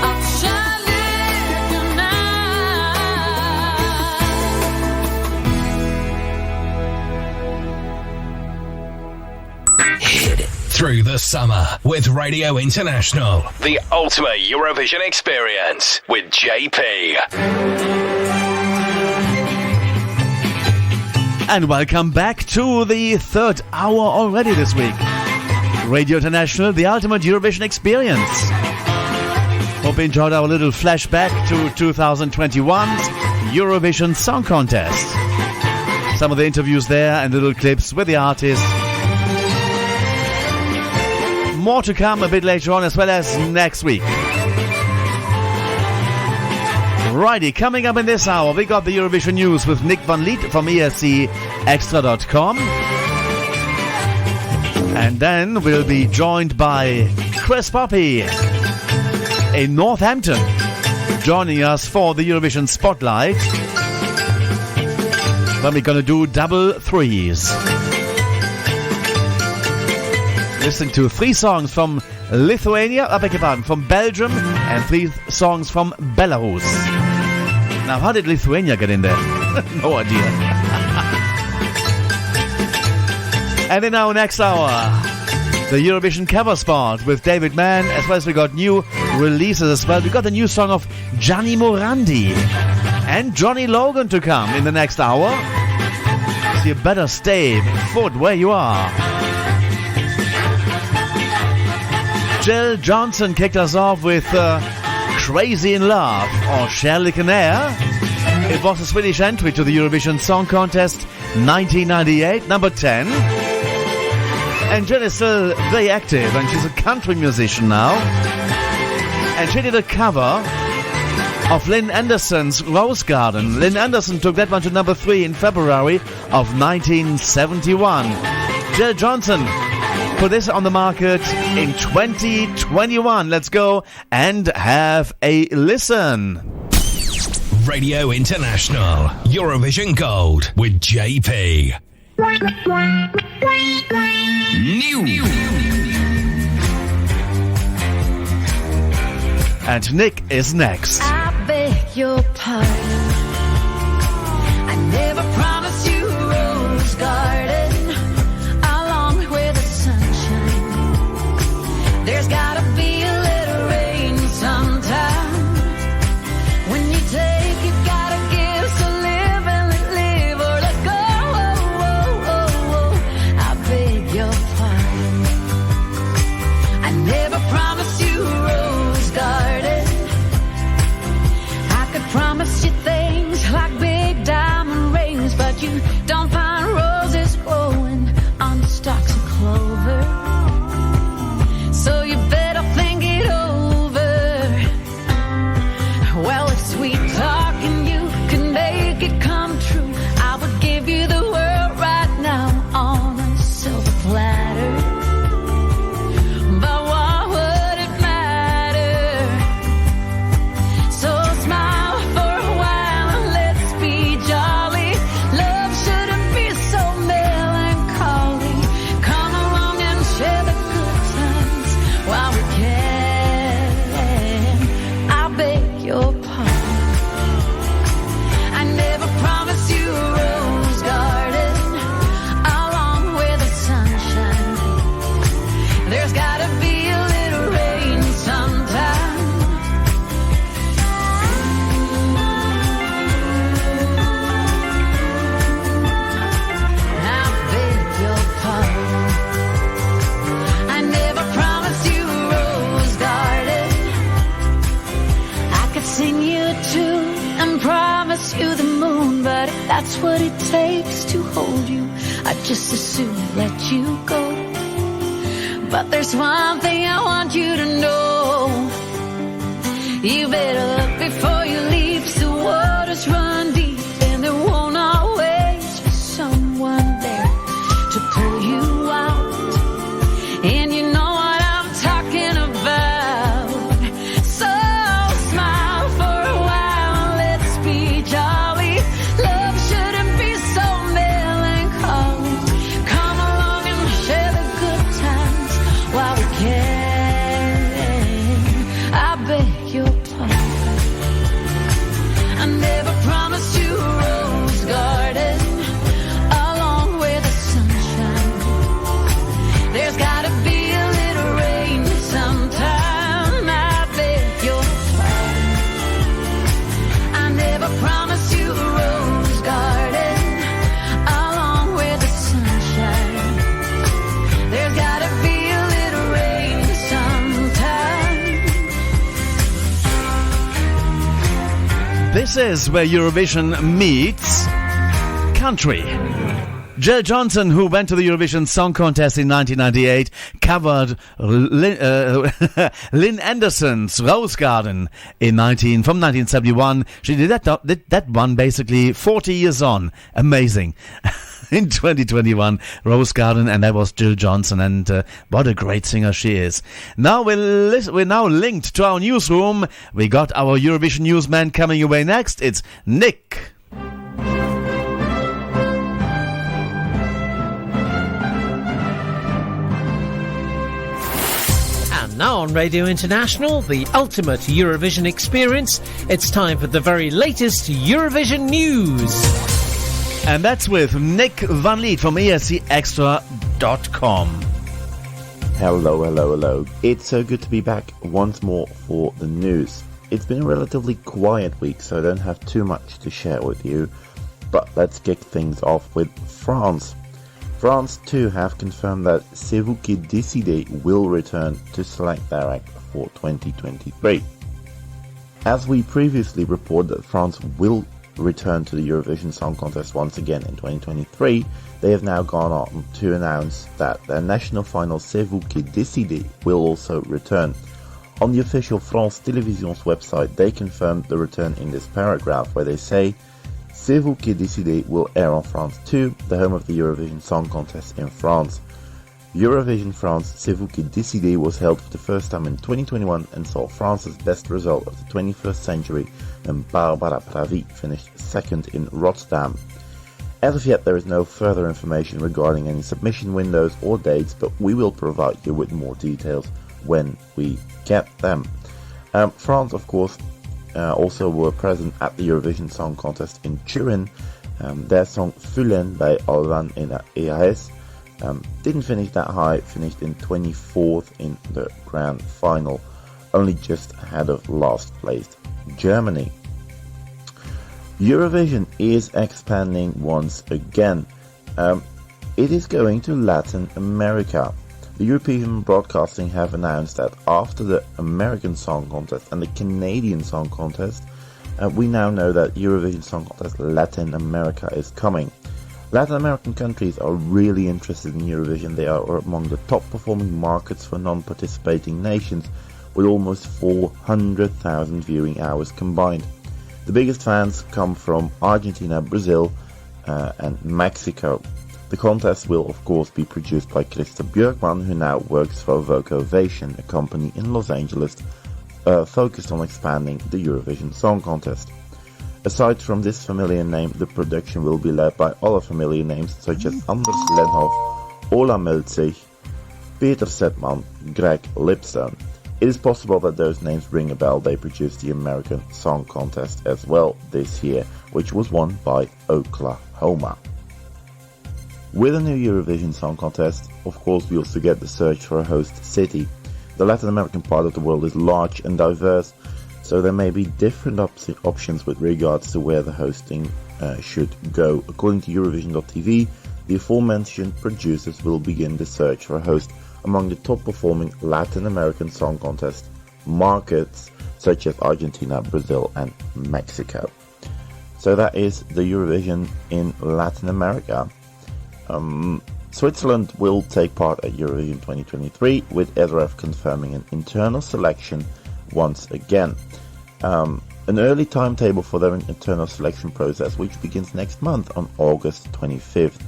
att kärleken Through the summer with Radio International, the ultimate Eurovision experience with JP. And welcome back to the third hour already this week. Radio International, the ultimate Eurovision experience. Hope you enjoyed our little flashback to 2021's Eurovision Song Contest. Some of the interviews there and little clips with the artists. More to come a bit later on, as well as next week. Righty, coming up in this hour, we got the Eurovision news with Nick van Lith from ESCExtra.com. And then we'll be joined by Poppe in Northampton, joining us for the Eurovision Spotlight. Then we're going to do double threes. Listening to 3 songs from Lithuania, I beg your pardon, from Belgium, and 3 songs from Belarus. Now, how did Lithuania get in there? No idea. And in our next hour, the Eurovision cover spot with David Mann, as well as we got new releases as well. We got the new song of Gianni Morandi and Johnny Logan to come in the next hour. So you better stay put where you are. Jill Johnson kicked us off with Crazy in Love, or Kärleken är. It was a Swedish entry to the Eurovision Song Contest 1998, number 10. And Jill is still very active, and she's a country musician now. And she did a cover of Lynn Anderson's Rose Garden. Lynn Anderson took that one to number 3 in February of 1971. Jill Johnson put this on the market in 2021. Let's go and have a listen. Radio International Eurovision Gold with JP. New. And Nick is next. I beg your pardon. I never promised you a rose garden along with the sunshine. There's gotta be a little rain sometime. When you take, you gotta give. So live and let live, or let go. I beg your pardon. I never promised you a rose garden. I could promise you things like big diamond rings, but you don't find roses growing on stalks of clover. So you better think it over. Well, if sweet talking you could make it come true, I would give you the world right now on a silver platter. But what would it matter? So smile for a while and let's be jolly. Love shouldn't be so melancholy. Come along and share the good times while we can. I beg your pardon. I never promised you a rose garden along with the sunshine. There's gotta be a little rain sometime. I beg your pardon. I never promised you a rose garden. I could sing you a tune and promise you the moon, but if that's what it takes to hold you, I'd just as soon let you go. But there's one thing I want you to know. You better look before you leave, so waters run deep, and there won't always be someone there to pull you out. And you know what I'm talking about. So smile for a while, let's be jolly. Love shouldn't be so melancholy. Come along and share the good times while we can. I beg your pardon. I never promised you a rose garden along with the sunshine. There's gotta be a little rain sometime. I beg your pardon. I never promised you a rose garden along with the sunshine. There's gotta be a little rain sometime. This is where Eurovision meets country. Jill Johnson, who went to the Eurovision Song Contest in 1998, covered Lynn Anderson's Rose Garden from 1971. She did that one basically 40 years on. Amazing. In 2021, Rose Garden, and that was Jill Johnson, and what a great singer she is. Now we're now linked to our newsroom. We got our Eurovision newsman coming away next. It's Nick. And now on Radio International, the ultimate Eurovision experience, it's time for the very latest Eurovision news. And that's with Nick van Lith from ESCExtra.com. Hello. It's so good to be back once more for the news. It's been a relatively quiet week, so I don't have too much to share with you. But let's kick things off with France. France too have confirmed that C'est vous qui décidez will return to select their act for 2023. As we previously reported that France will return to the Eurovision Song Contest once again in 2023, they have now gone on to announce that their national final C'est vous qui décidez will also return. On the official France Télévision's website, they confirmed the return in this paragraph where they say C'est vous qui décidez will air on France 2, the home of the Eurovision Song Contest in France. Eurovision France C'est vous qui décidez was held for the first time in 2021 and saw France's best result of the 21st century, and Barbara Pravi finished second in Rotterdam. As of yet, there is no further information regarding any submission windows or dates, but we will provide you with more details when we get them. France, of course, also were present at the Eurovision Song Contest in Turin. Their song Füllen by Alvan in EAS didn't finish that high, finished in 24th in the grand final, only just ahead of last placed Germany. Eurovision is expanding once again. It is going to Latin America. The European Broadcasting have announced that after the American Song Contest and the Canadian Song Contest, we now know that Eurovision Song Contest Latin America is coming. Latin American countries are really interested in Eurovision. They are among the top performing markets for non-participating nations, with almost 400,000 viewing hours combined. The biggest fans come from Argentina, Brazil, and Mexico. The contest will of course be produced by Christa Björkman, who now works for Vocovation, a company in Los Angeles focused on expanding the Eurovision Song Contest. Aside from this familiar name, the production will be led by other familiar names such as Anders Lenhoff, Ola Melzig, Peter Setman, Greg Lipstone. It is possible that those names ring a bell. They produced the American Song Contest as well this year, which was won by Oklahoma. With a new Eurovision Song Contest, of course we also get the search for a host city. The Latin American part of the world is large and diverse, so there may be different options with regards to where the hosting should go. According to Eurovision.tv, the aforementioned producers will begin the search for a host among the top performing Latin American Song Contest markets such as Argentina, Brazil and Mexico. So that is the Eurovision in Latin America. Switzerland will take part at Eurovision 2023, with SRF confirming an internal selection once again. An early timetable for their internal selection process, which begins next month on August 25th.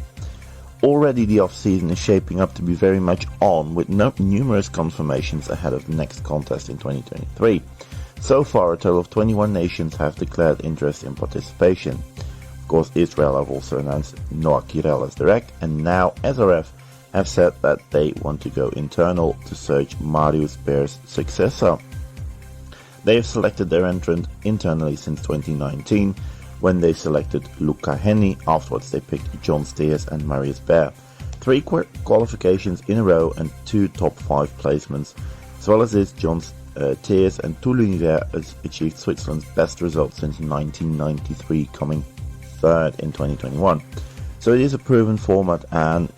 Already the off-season is shaping up to be very much on, with numerous confirmations ahead of the next contest in 2023. So far, a total of 21 nations have declared interest in participation. Of course, Israel have also announced Noah Kirel as direct, and now SRF have said that they want to go internal to search Marius Beer's successor. They have selected their entrant internally since 2019, when they selected Luca Henny. Afterwards they picked John Steers and Marius Beer. 3 qualifications in a row and 2 top 5 placements. As well as this, John Steers and Tout l'Univers has achieved Switzerland's best result since 1993, coming third in 2021. So it is a proven format, and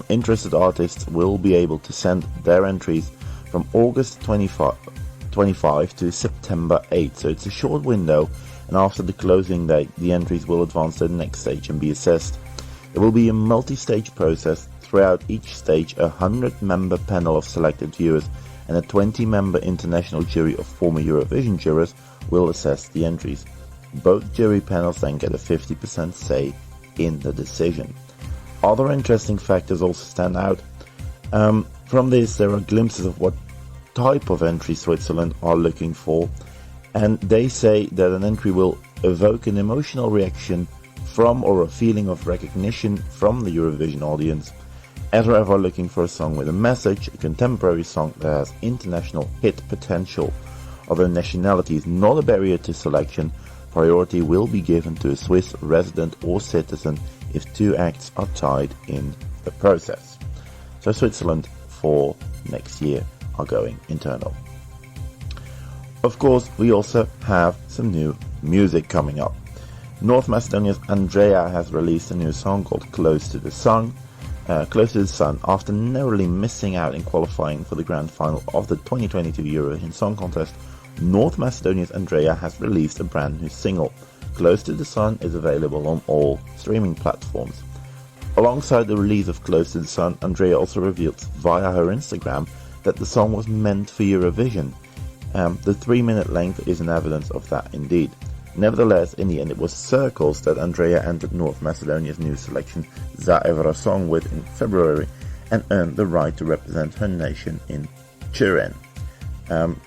interested artists will be able to send their entries from August 25 to September 8. So it's a short window, and after the closing date, the entries will advance to the next stage and be assessed. There will be a multi-stage process. Throughout each stage, a 100-member panel of selected viewers and a 20-member international jury of former Eurovision jurors will assess the entries. Both jury panels then get a 50% say in the decision. Other interesting factors also stand out. From this, there are glimpses of what type of entry Switzerland are looking for, and they say that an entry will evoke an emotional reaction from, or a feeling of recognition from, the Eurovision audience. SRF are looking for a song with a message, a contemporary song that has international hit potential. Although nationality is not a barrier to selection, priority will be given to a Swiss resident or citizen if 2 acts are tied in the process. So Switzerland for next year are going internal. Of course, we also have some new music coming up. North Macedonia's Andrea has released a new song called Close to the Sun. After narrowly missing out in qualifying for the grand final of the 2022 Eurovision Song Contest, North Macedonia's Andrea has released a brand new single. Close to the Sun is available on all streaming platforms. Alongside the release of Close to the Sun, Andrea also revealed via her Instagram that the song was meant for Eurovision. The 3-minute length is an evidence of that indeed. Nevertheless, in the end it was Circles that Andrea entered North Macedonia's new selection Za Evra song with in February, and earned the right to represent her nation in Turin.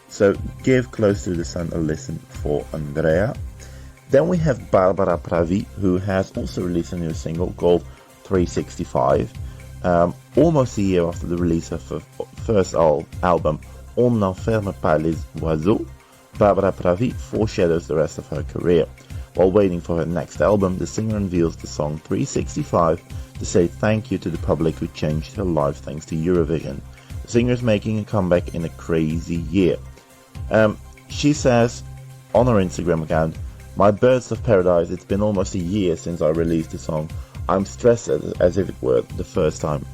So give Close to the Sun a listen for Andrea. Then we have Barbara Pravi, who has also released a new single called 365. Almost a year after the release of her first album, On n'enferme pas les oiseaux, Barbara Pravi foreshadows the rest of her career. While waiting for her next album, the singer unveils the song 365 to say thank you to the public who changed her life thanks to Eurovision. The singer is making a comeback in a crazy year. She says on her Instagram account, "My Birds of Paradise, it's been almost a year since I released the song. I'm stressed as if it were the first time.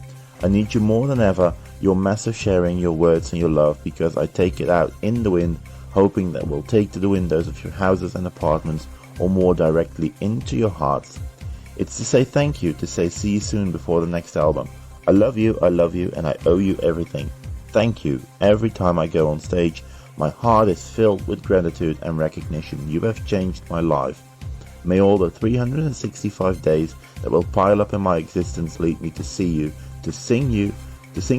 I need you more than ever, your massive sharing, your words and your love, because I take it out in the wind, hoping that we'll take to the windows of your houses and apartments, or more directly into your hearts. It's to say thank you, to say see you soon before the next album. I love you, and I owe you everything. Thank you. Every time I go on stage, my heart is filled with gratitude and recognition. You have changed my life. May all the 365 days that will pile up in my existence lead me to see you, to sing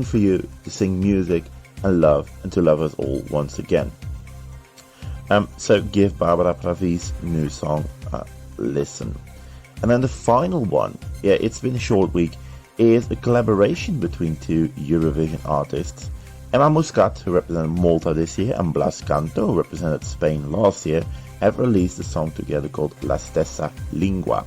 for you, to sing music and love, and to love us all once again." So give Barbara Pravi's new song a listen. And then the final one, it's been a short week, is a collaboration between two Eurovision artists. Emma Muscat, who represented Malta this year, and Blas Canto, who represented Spain last year, have released a song together called La Stessa Lingua.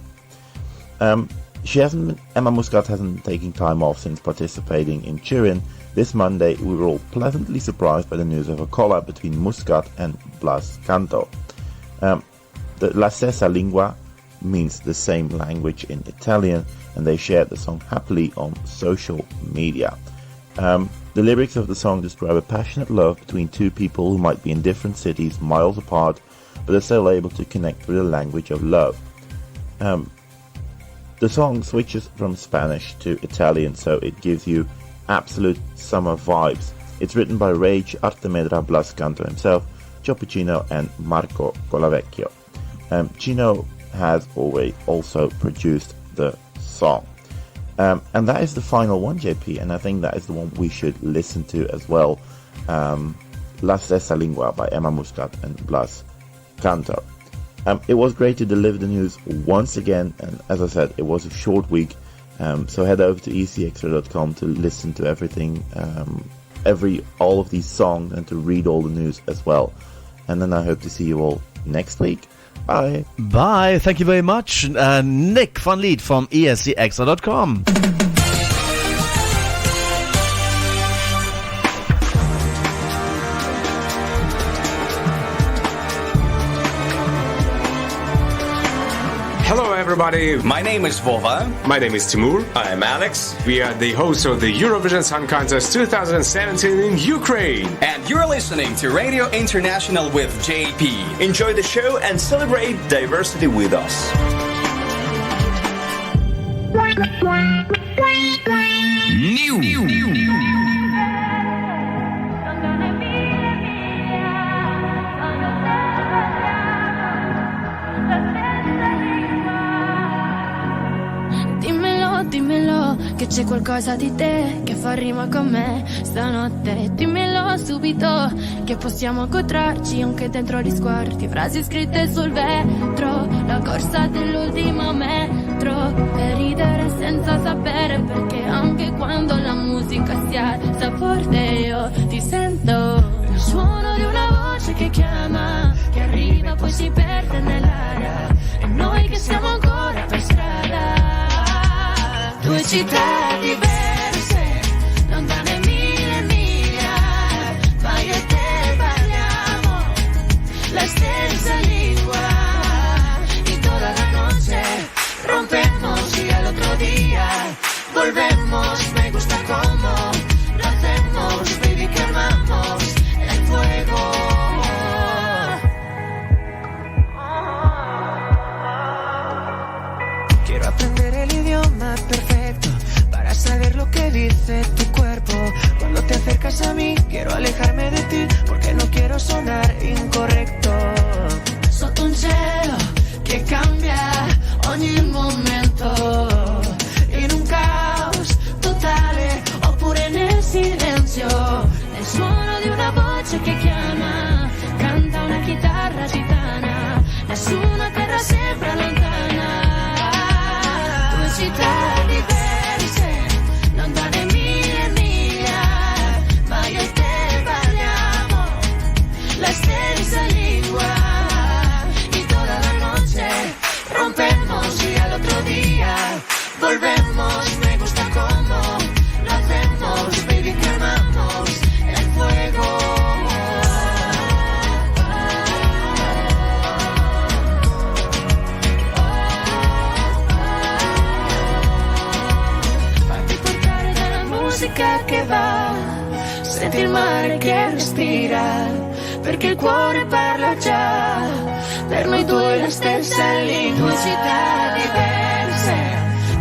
Emma Muscat hasn't taken time off since participating in Turin. This Monday, we were all pleasantly surprised by the news of a collab between Muscat and Blas Canto. The La Stessa Lingua means the same language in Italian, and they shared the song happily on social media. The lyrics of the song describe a passionate love between two people who might be in different cities, miles apart, but are still able to connect through the language of love. The song switches from Spanish to Italian, so it gives you absolute summer vibes. It's written by Rage, Artemedra, Blas Canto himself, Choppicino and Marco Colavecchio. Chino has always also produced the song. And that is the final one, JP, and I think that is the one we should listen to as well. La Stessa Lingua by Emma Muscat and Blas Canto. It was great to deliver the news once again, and as I said, it was a short week, so head over to ecextra.com to listen to everything, all of these songs, and to read all the news as well. And then I hope to see you all next week. Bye. Bye. Thank you very much. Nick van Lith from ecextra.com. Hello everybody, my name is Vova. My name is Timur. I am Alex. We are the hosts of the Eurovision Song Contest 2017 in Ukraine. And you're listening to Radio International with JP. Enjoy the show and celebrate diversity with us. New. Dimmelo che c'è qualcosa di te che fa rima con me stanotte. Dimmelo subito che possiamo incontrarci anche dentro gli sguardi. Frasi scritte sul vetro, la corsa dell'ultimo metro, e ridere senza sapere perché anche quando la musica si alza forte io ti sento. Il suono di una voce che chiama, che arriva poi si perde nell'aria, e noi che siamo ancora per strada. Due città diverse, lontane mille miglia, vai e te parliamo la stessa lingua, y toda la noche rompemos y al otro día volvemos. Me gusta cómo lo hacemos, baby, quemamos el fuego. Quiero aprender el idioma perfecto para saber lo que dice tu cuerpo. Cuando te acercas a mí, quiero alejarme de ti porque no quiero sonar incorrecto. Sotto un cielo che cambia ogni momento, in un caos totale ho musica che va, senti il mare che respira, perché il cuore parla già, per noi due la stessa lingua, città diverse,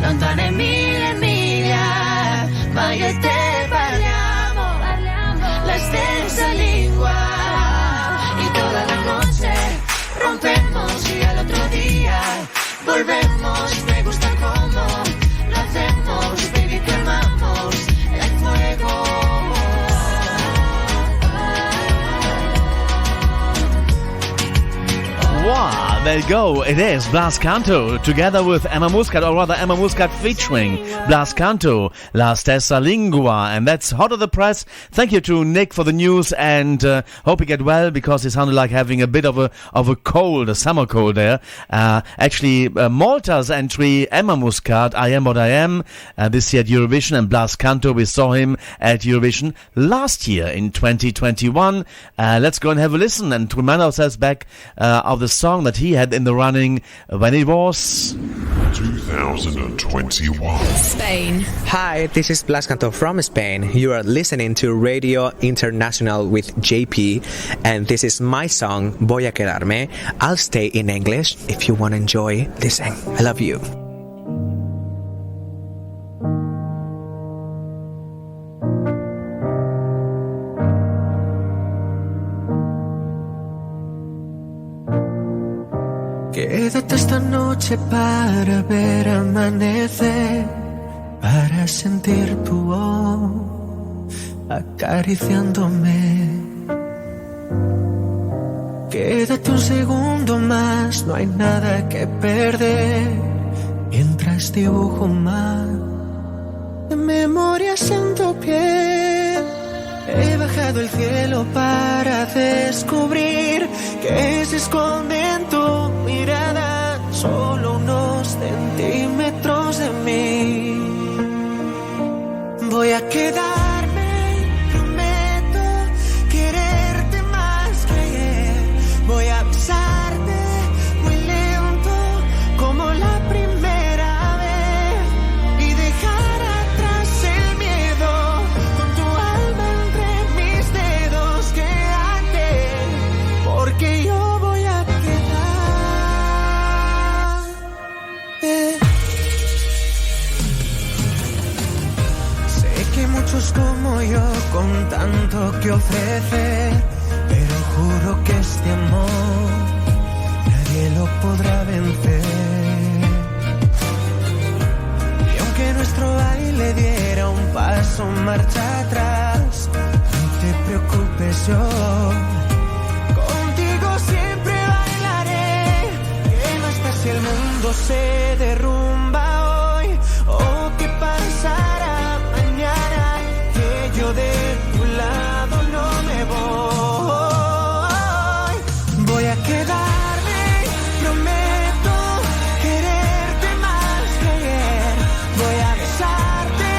lontane mille miglia, ma io e te parliamo la stessa lingua, y toda la noche rompemos y al otro día volvemos, me gusta cómo lo hacemos, baby, quemamos el fuego. Wow, there you go. It is Blas Canto together with Emma Muscat, or rather Emma Muscat featuring Blas Canto, La Stessa Lingua. And that's hot off the press. Thank you to Nick for the news, and hope you get well, because he sounded like having a bit of a cold, a summer cold there. Actually, Malta's entry, Emma Muscat, I Am What I Am, this year at Eurovision, and Blas Canto, we saw him at Eurovision last year in 2021. Let's go and have a listen and remind ourselves back of the song that he had in the running when it was 2021. Spain. Hi, this is Blas Canto from Spain. You are listening to Radio International with JP, and this is my song, Voy a Quedarme. I'll stay in English if you want to enjoy. Listen, I love you. Quédate esta noche para ver amanecer, para sentir tu voz acariciándome. Quédate un segundo más, no hay nada que perder, mientras dibujo más de memorias en tu piel. He bajado el cielo para descubrir que se esconde en tu mirada solo unos centímetros de mí. Voy a quedarme, prometo quererte más que ayer. Voy a besarte muy lento como la primera vez y dejar atrás el miedo con tu alma entre mis dedos. Quédate, porque yo voy a quedar. Sé que muchos como yo con tanto que ofrecer, pero juro que este amor nadie lo podrá vencer. Y aunque nuestro baile diera un paso marcha atrás, no te preocupes, yo contigo siempre bailaré. ¿Qué más da si el mundo se derrumba hoy? ¿O qué pasará mañana? Que yo de tu lado no me voy. Voy a quedarme, prometo quererte más que ayer. Voy a besarte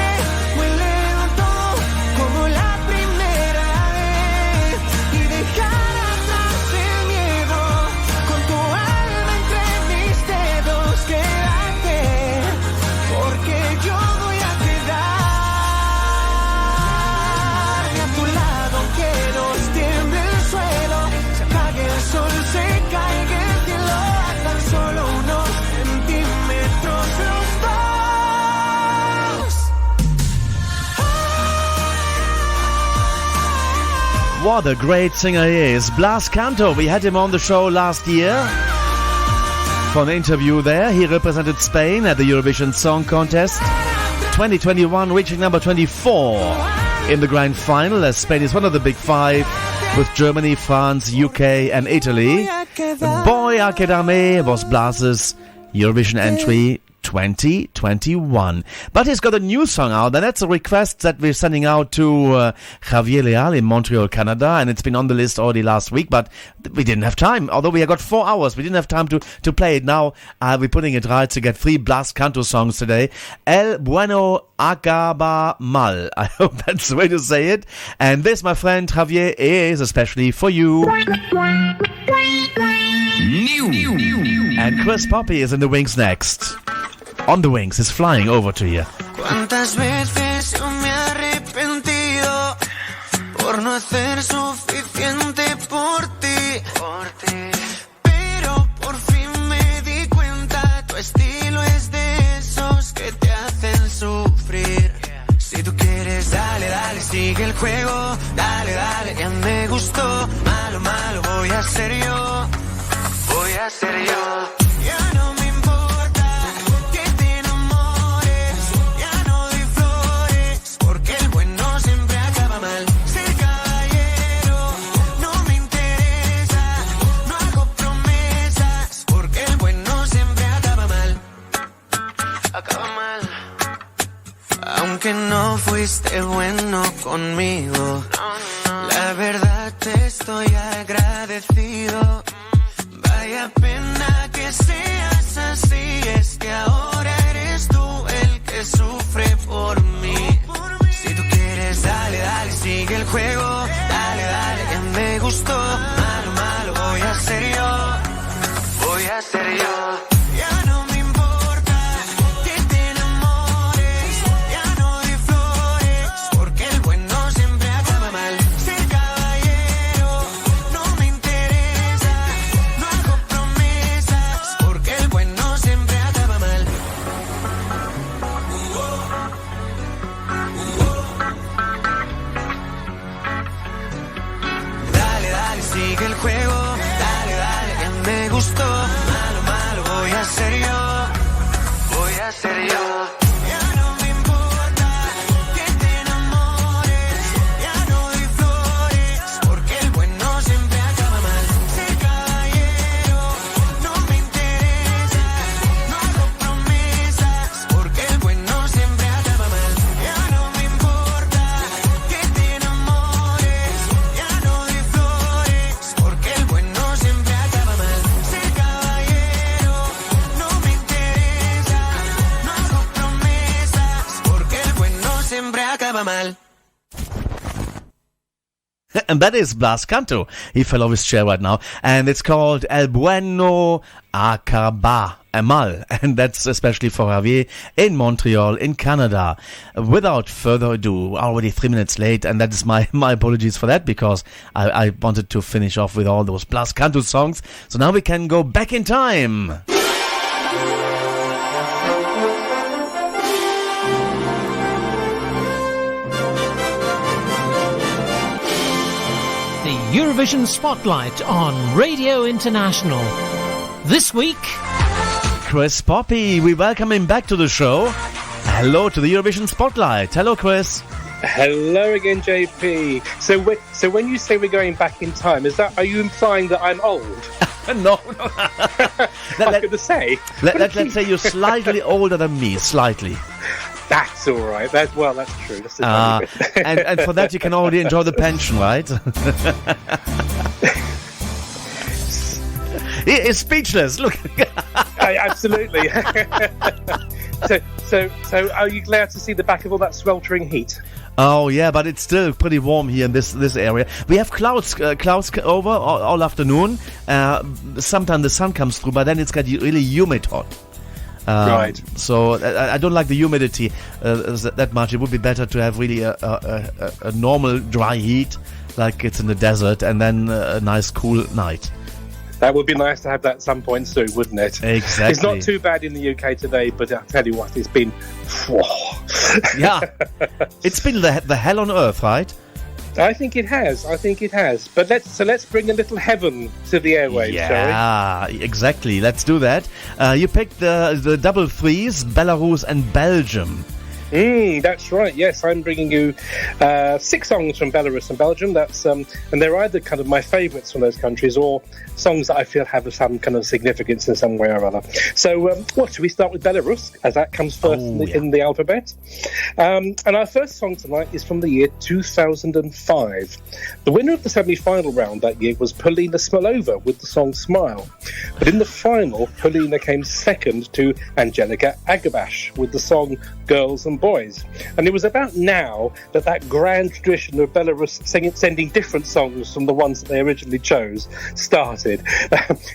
muy lento como la primera vez y dejar atrás el miedo con tu alma entre mis dedos. Quédate, porque yo voy a quedarme a tu lado, aunque nos tiemble el suelo, se apague el sol, se caiga el cielo, a tan solo unos centímetros los dos. What a great singer he is. Blas Canto, we had him on the show last year for an interview there. He represented Spain at the Eurovision Song Contest 2021, reaching number 24 in the grand final, as Spain is one of the big five with Germany, France, UK and Italy. Voy a Quedarme was Blas's Eurovision entry 2021. But he's got a new song out, and that's a request that we're sending out to Javier Leal in Montreal, Canada, and it's been on the list already last week, but we didn't have time. Although we got 4 hours, we didn't have time to play it. Now we're putting it right to get 3 Blas Canto songs today. El Bueno Acaba Mal. I hope that's the way to say it. And this, my friend Javier, is especially for you. And Chris Poppe is in the wings next. On the wings is flying over to you. ¿Cuántas veces yo me arrepentí juego. Dale, dale, ya me gustó. Malo, malo, voy a ser yo. Voy a ser yo. Ya no me importa que te enamores. Ya no doy flores, porque el bueno siempre acaba mal. Ser caballero no me interesa. No hago promesas, porque el bueno siempre acaba mal. Acaba mal. Aunque no fuiste bueno conmigo, la verdad te estoy agradecido. Vaya pena que seas así, es que ahora eres tú el que sufre por mí. Si tú quieres, dale, dale, sigue el juego. Dale, dale, ya me gustó. Malo, malo, voy a ser yo. Voy a ser yo. Ya no me importa que te enamores. Ya no doy flores, porque el bueno siempre acaba mal. Ser caballero no me interesa. No hago promesas, porque el bueno siempre acaba mal. Dale, dale, sigue el juego. Dale, dale, ya me gustó. Malo, malo, voy a ser yo. Voy a ser yo. Ya no me importa que te enamores. Ya no doy flores, porque el bueno siempre acaba mal. Ser caballero no me interesa. No hago promesas, porque el bueno siempre acaba mal. Ya no me importa que te enamores. Ya no doy flores, porque el bueno siempre acaba mal. Ser caballero no me interesa. No hago promesas, porque el bueno siempre acaba mal. And that is Blas Canto. He fell off his chair right now. And it's called El Bueno Acaba Mal. And that's especially for Javier in Montreal, in Canada. Without further ado, already 3 minutes late. And that is my apologies for that, because I wanted to finish off with all those Blas Canto songs. So now we can go back in time. The Eurovision Spotlight on Radio International. This week, Chris Poppe. We welcome him back to the show. Hello to the Eurovision Spotlight. Hello, Chris. Hello again, JP. So when you say we're going back in time, are you implying that I'm old? No. I was going to say. Let's say you're slightly older than me, slightly. That's all right. That's true. That's a bit. And for that you can already enjoy the pension, right? He is speechless. Look. Absolutely. So are you glad to see the back of all that sweltering heat? Oh yeah, but it's still pretty warm here in this area. We have clouds over all afternoon. Sometimes the sun comes through, but then it's got really humid hot. Right. So I don't like the humidity that much. It would be better to have really a normal dry heat, like it's in the desert, and then a nice cool night. That would be nice to have that at some point soon, wouldn't it? Exactly. It's not too bad in the UK today, but I'll tell you what, it's been... Yeah. It's been the hell on earth, right? I think it has. But let's bring a little heaven to the airwaves, shall we? Yeah, exactly. Let's do that. You picked the double threes, Belarus and Belgium. That's right. Yes, I'm bringing you 6 songs from Belarus and Belgium. That's and they're either kind of my favourites from those countries or songs that I feel have some kind of significance in some way or other. So, what should we start with Belarus, as that comes first in the alphabet? And our first song tonight is from the year 2005. The winner of the semi-final round that year was Polina Smolova with the song Smile. But in the final, Polina came second to Angelika Agabash with the song Girls and Boys. And it was about now that grand tradition of Belarus sending different songs from the ones that they originally chose started.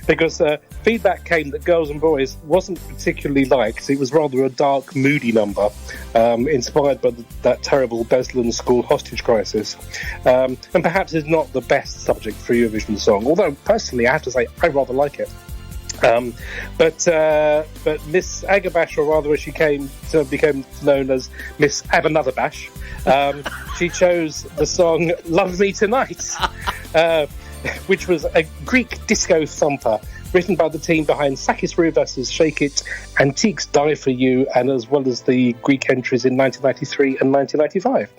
Because feedback came that Girls and Boys wasn't particularly liked. It was rather a dark, moody number, inspired by that terrible Beslan school hostage crisis. And perhaps is not the best subject for a Eurovision song, although personally I have to say I rather like it. But Miss Agabash, or rather as she became known as Miss Abanotherbash, she chose the song Love Me Tonight, which was a Greek disco thumper written by the team behind Sakis Rivas' Shake It, Antiques Die For You, and as well as the Greek entries in 1993 and 1995.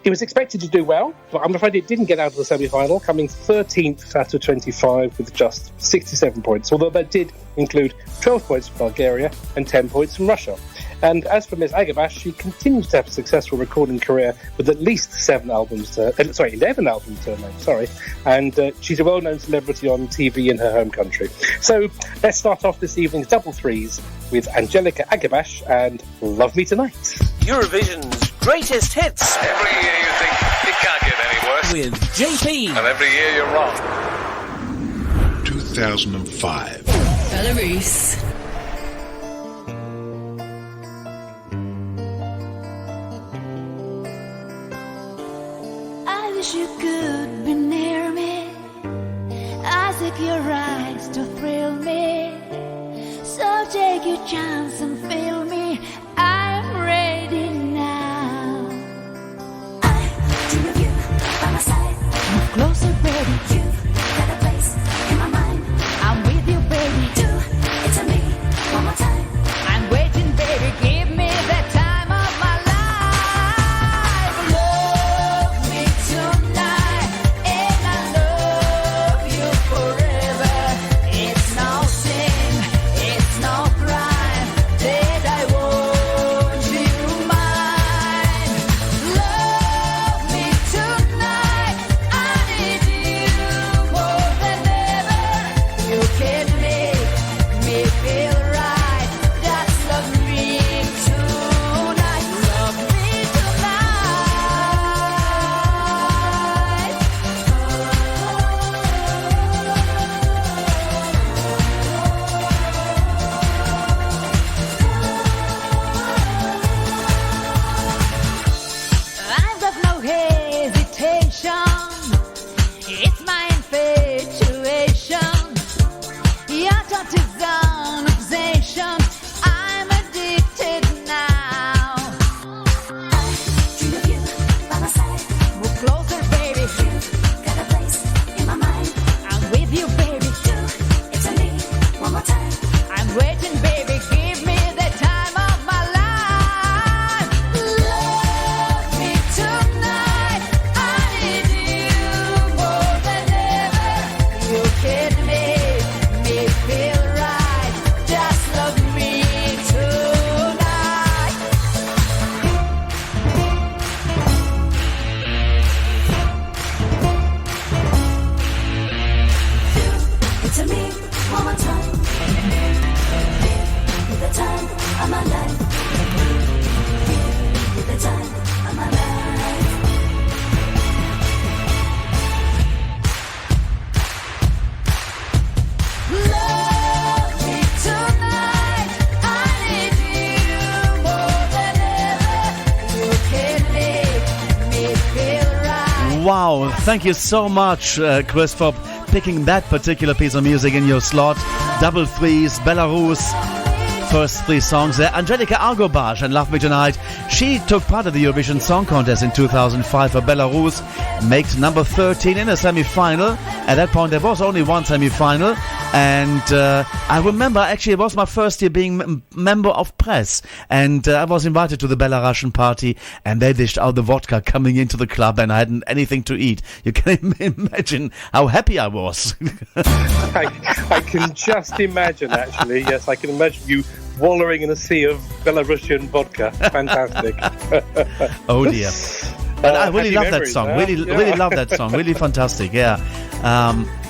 It was expected to do well, but I'm afraid it didn't get out of the semi-final, coming 13th out of 25 with just 67 points, although that did include 12 points from Bulgaria and 10 points from Russia. And as for Ms. Agabash, she continues to have a successful recording career with at least 11 albums to her name, and she's a well-known celebrity on TV in her home country. So let's start off this evening's double threes with Angelica Agabash and Love Me Tonight. Eurovision's greatest hits. Every year you think it can't get any worse. With JP. And every year you're wrong. 2005. Belarus. I wish you could be near me. I seek your eyes to thrill me. So take your chance and feel me. I'm ready now. I dream of you by my side. Move closer, baby. You've got a place in my mind. I'm with you, baby. Do it to me one more time. I'm waiting, baby. Give me the time of my life. Love me tonight, and I love you forever. It's no sin, it's no crime that I want you mine. Love me tonight, I need you more than ever. You can make me feel right. Just love me tonight. Love me tonight. I've got no hesitation. It's my infatuation. Your touch is an obsession. I'm addicted now. I dream of you by my side. Move closer, baby. You've got a place in my mind. I'm with you, baby. Do it to me one more time. I'm waiting, baby. Give me the time of my life. Love me tonight. I need you more than ever. You can make me feel right. Just love me tonight. It's to me one more time. Give me the time of my life. Give me the time of my life. Love me tonight. I need you more than ever. You can make me feel right. Wow, thank you so much, Chris, for picking that particular piece of music in your slot. Double threes, Belarus. First three songs there. Angelica Agabash and Love Me Tonight. She took part of the Eurovision Song Contest in 2005 for Belarus. Makes number 13 in a semi-final. At that point, there was only one semi-final. And I remember, actually, it was my first year being member of press. And I was invited to the Belarusian party. And they dished out the vodka coming into the club. And I hadn't anything to eat. You can imagine how happy I was. I can just imagine, actually. Yes, I can imagine you wallowing in a sea of Belarusian vodka. Fantastic. Oh dear. But I really love that song. Really love that song. Really fantastic. Yeah.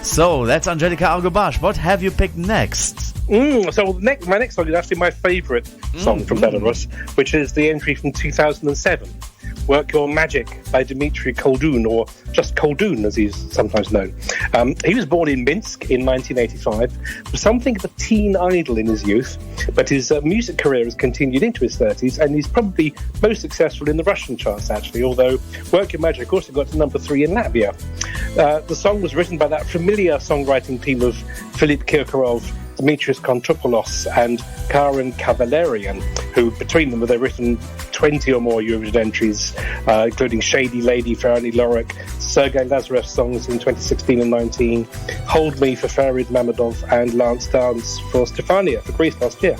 So that's Angelica Agabash. What have you picked next? So my next song is actually my favourite song from Belarus, which is the entry from 2007. Work Your Magic by Dmitry Koldun, or just Koldun as he's sometimes known. He was born in Minsk in 1985, was something of a teen idol in his youth, but his music career has continued into his 30s, and he's probably most successful in the Russian charts, actually, although Work Your Magic also got to number 3 in Latvia. The song was written by that familiar songwriting team of Philip Kirkorov, Dimitris Kontopoulos and Karen Kavalerian, who between them have written 20 or more Eurovision entries, including Shady Lady for Annie Lorek, Sergei Lazarev songs in 2016 and 19, Hold Me for Farid Mammadov, and Lance Dance for Stefania for Greece last year.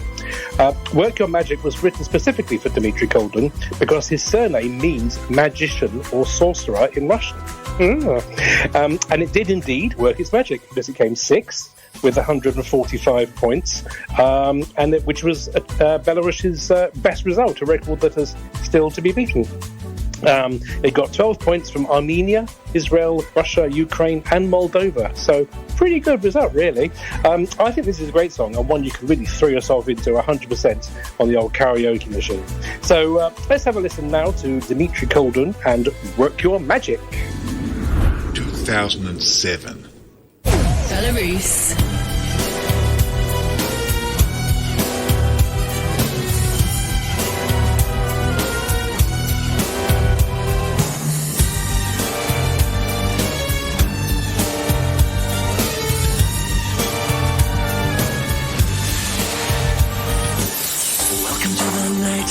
Work Your Magic was written specifically for Dmitry Koldun because his surname means magician or sorcerer in Russian. And it did indeed work its magic because it came sixth with 145 points, which was Belarus's best result, a record that is still to be beaten. It got 12 points from Armenia, Israel, Russia, Ukraine, and Moldova. So, pretty good result, really. I think this is a great song and one you can really throw yourself into 100% on the old karaoke machine. So, let's have a listen now to Dmitry Koldun and Work Your Magic. 2007. Belarus.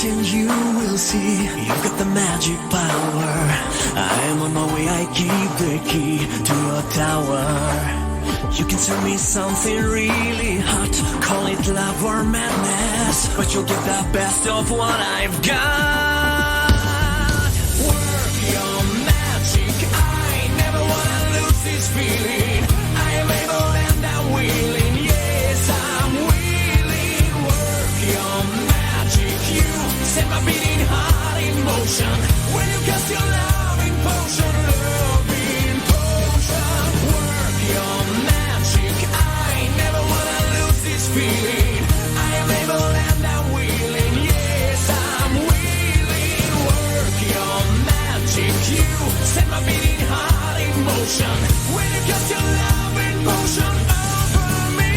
And you will see you've got the magic power. I am on my way, I keep the key to your tower. You can tell me something really hot, call it love or madness, but you'll get the best of what I've got. Work your magic, I never wanna lose this feeling. I am able and I'm willing, yes I'm willing. Work your magic, you set my beating heart in motion. When you cast your loving potion, loving potion. Work your magic, I never wanna lose this feeling. I am able and I'm willing, yes I'm willing. Work your magic, you set my beating heart in motion. When you cast your loving potion over me.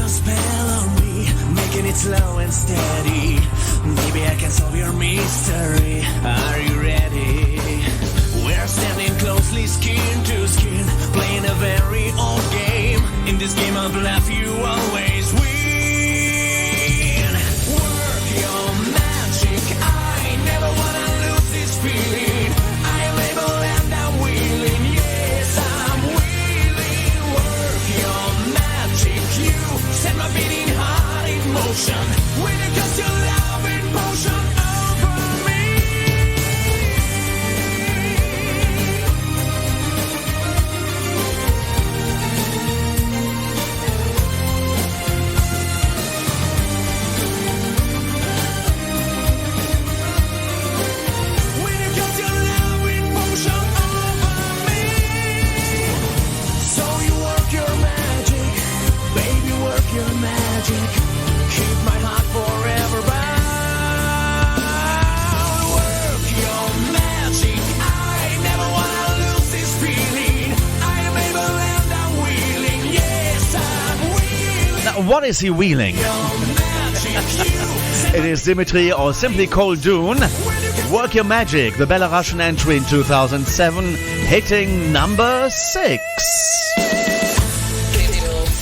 Spell on me, making it slow and steady. Maybe I can solve your mystery. Are you ready? We're standing closely, skin to skin, playing a very old game. In this game of life, you always win. Work your magic, I never wanna lose this feeling. I am able and I'm willing, yes I'm willing. Work your magic, you set my beating heart in motion. When you cast your loving potion over me. When you cast your loving potion over me. So you work your magic, baby, work your magic. Keep my heart forever bound. Work your magic, I never wanna lose this feeling. I am able and I'm willing, yes I'm willing. Now, what is he wheeling? It is Dimitri, or simply Koldun. Work Your Magic, the Belarusian entry in 2007, hitting number 6.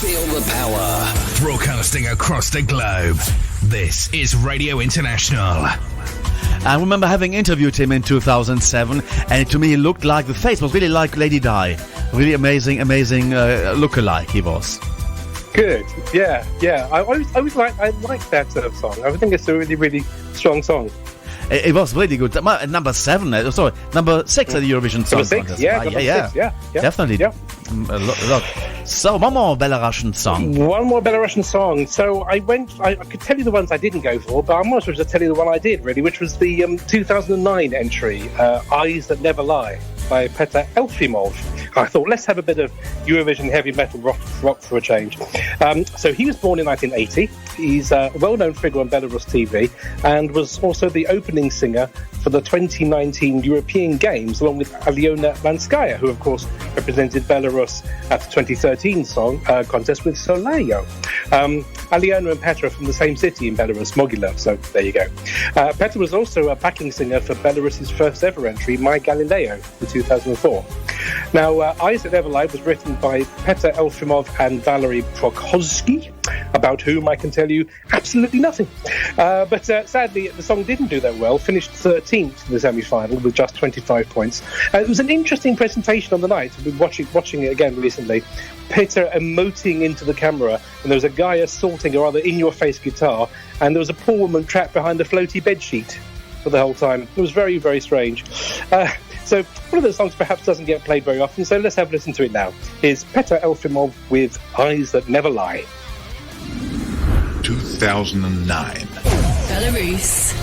Feel the power. Broadcasting across the globe. This is Radio International. I remember having interviewed him in 2007, and to me he looked like, the face was really like Lady Di. Really amazing look-alike he was. Good, yeah. I always like that sort of song. I think it's a really, really strong song. It was really good. Number 7, number 6 at the Eurovision Song Contest. Yeah, definitely. Yeah. A lot. So, one more Belarusian song. So, I could tell you the ones I didn't go for, but I might as well just tell you the one I did, really, which was the 2009 entry, Eyes That Never Lie. by Petr Elfimov. I thought, let's have a bit of Eurovision heavy metal rock for a change. So he was born in 1980. He's a well-known figure on Belarus TV and was also the opening singer for the 2019 European Games, along with Aliona Lanskaya, who, of course, represented Belarus at the 2013 contest with Soleil. Aliona and Petr are from the same city in Belarus, Mogila, so there you go. Petr was also a backing singer for Belarus's first ever entry, My Galileo, in 2004. Now, Eyes That Never Lie was written by Petr Elfimov and Valery Prokhodsky, about whom I can tell you absolutely nothing. But sadly, the song didn't do that well, finished 13th in the semi-final with just 25 points. It was an interesting presentation on the night. I've been watching it again recently. Petr emoting into the camera, and there was a guy assaulting a rather in-your-face guitar, and there was a poor woman trapped behind a floaty bedsheet for the whole time. It was very, very strange. So one of those songs perhaps doesn't get played very often, so let's have a listen to it now. Here's Petr Elfimov with Eyes That Never Lie. 2009. Belarus.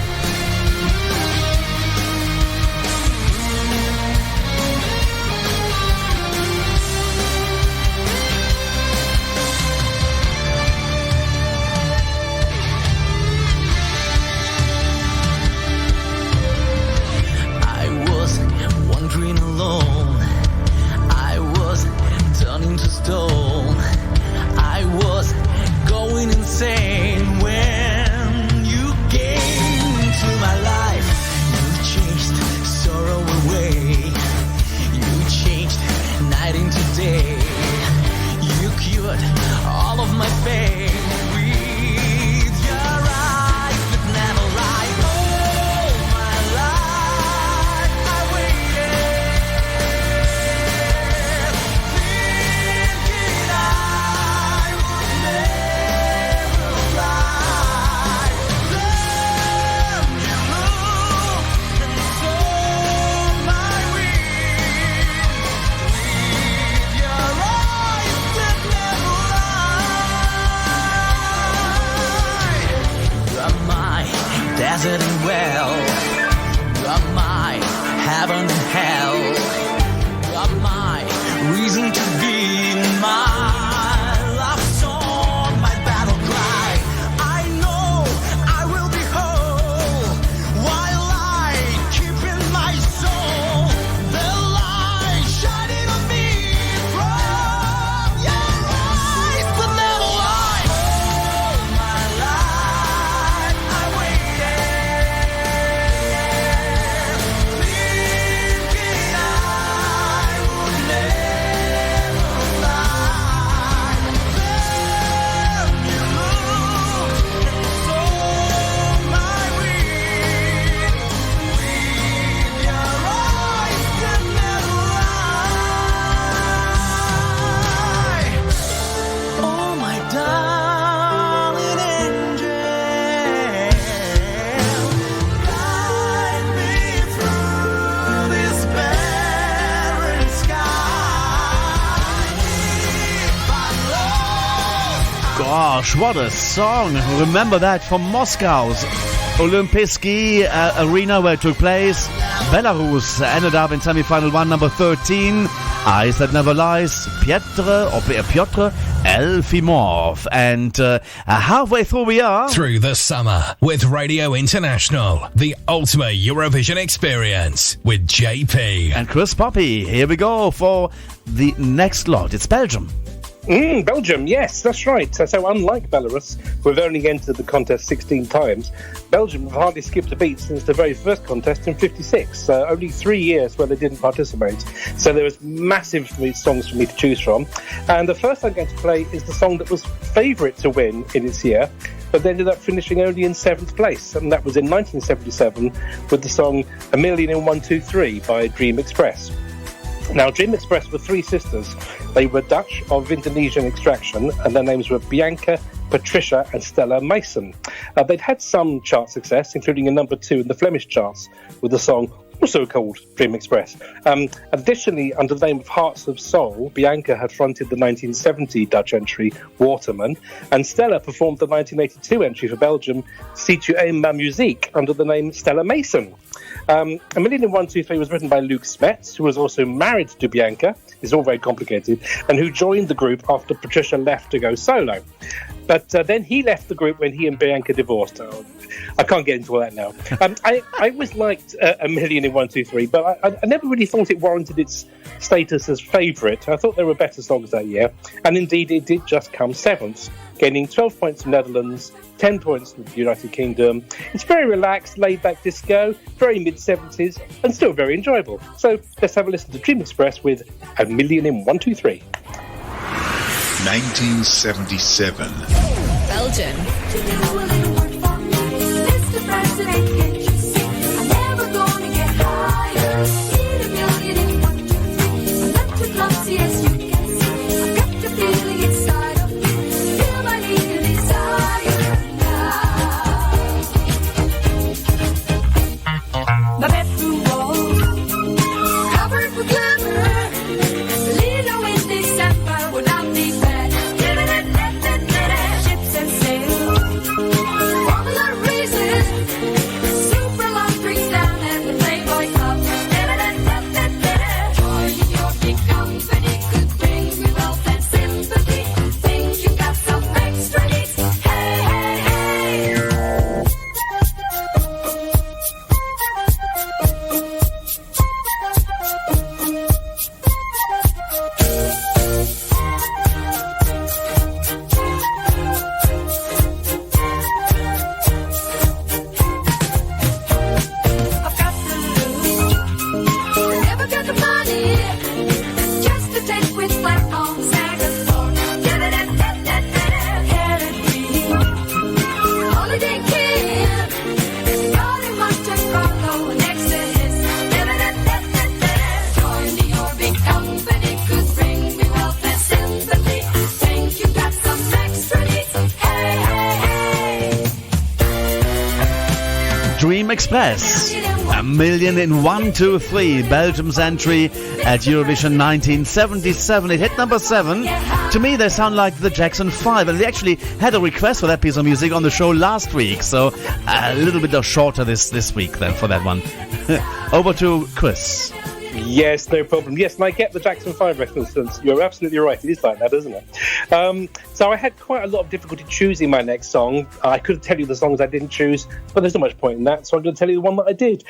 Alone, I was turning to stone. I was going insane when you came into my life. You changed sorrow away. You changed night into day. You cured all of my pain with your eyes that never lie. All my life I waited, thinking I would never fly. Then you looked and saw my wings with your eyes that never lie. You're my desert and well. You're my heaven and hell. You're my reason to be, my love song, my battle cry. I know I will be whole while I keep in my soul the light shining on me from your eyes that never lie. All my life I waited, thinking I would never fly. Then you looked and saw my wings with your eyes that never lie. Oh, my darling angel, guide me through this barren sky. If I'm lost, Gosh, what a song. Remember that from Moscow's Olympijski arena where it took place. Belarus ended up in semi-final 1, number 13. Eyes That Never Lies, Petr Elfimov. And halfway through we are. Through the summer with Radio International, the ultimate Eurovision experience with JP. And Chris Poppe. Here we go for the next lot. It's Belgium. Belgium, yes, that's right. So unlike Belarus, who have only entered the contest 16 times, Belgium have hardly skipped a beat since the very first contest in 56. Only 3 years where they didn't participate. So there was massive songs for me to choose from. And the first I'm going to play is the song that was favourite to win in its year, but they ended up finishing only in 7th place. And that was in 1977 with the song A Million in 123 by Dream Express. Now, Dream Express were three sisters. They were Dutch of Indonesian extraction, and their names were Bianca, Patricia and Stella Mason. They'd had some chart success, including a number 2 in the Flemish charts with the song also called Dream Express. Additionally, under the name of Hearts of Soul, Bianca had fronted the 1970 Dutch entry Waterman, and Stella performed the 1982 entry for Belgium, Si tu aimes ma musique, under the name Stella Mason. A Million in 1, 2, 3 was written by Luke Smets, who was also married to Bianca. It's all very complicated, and who joined the group after Patricia left to go solo. But then he left the group when he and Bianca divorced. I can't get into all that now. I always liked A Million in 1, 2, 3, but I never really thought it warranted its status as favourite. I thought there were better songs that year, and indeed it did just come 7th, gaining 12 points in the Netherlands, 10 points in the United Kingdom. It's very relaxed, laid-back disco, very mid-70s, and still very enjoyable. So let's have a listen to Dream Express with A Million in 1, 2, 3. 1977. Belgium. Dream Express, A Million in 1, 2, 3, Belgium's entry at Eurovision 1977. It hit number 7. To me, they sound like the Jackson 5, and they actually had a request for that piece of music on the show last week, so a little bit shorter this week then for that one. Over to Chris. Yes, no problem. Yes, and I get the Jackson 5 reference. You're absolutely right. It is like that, isn't it? So I had quite a lot of difficulty choosing my next song. I could tell you the songs I didn't choose, but there's not much point in that, so I'm going to tell you the one that I did,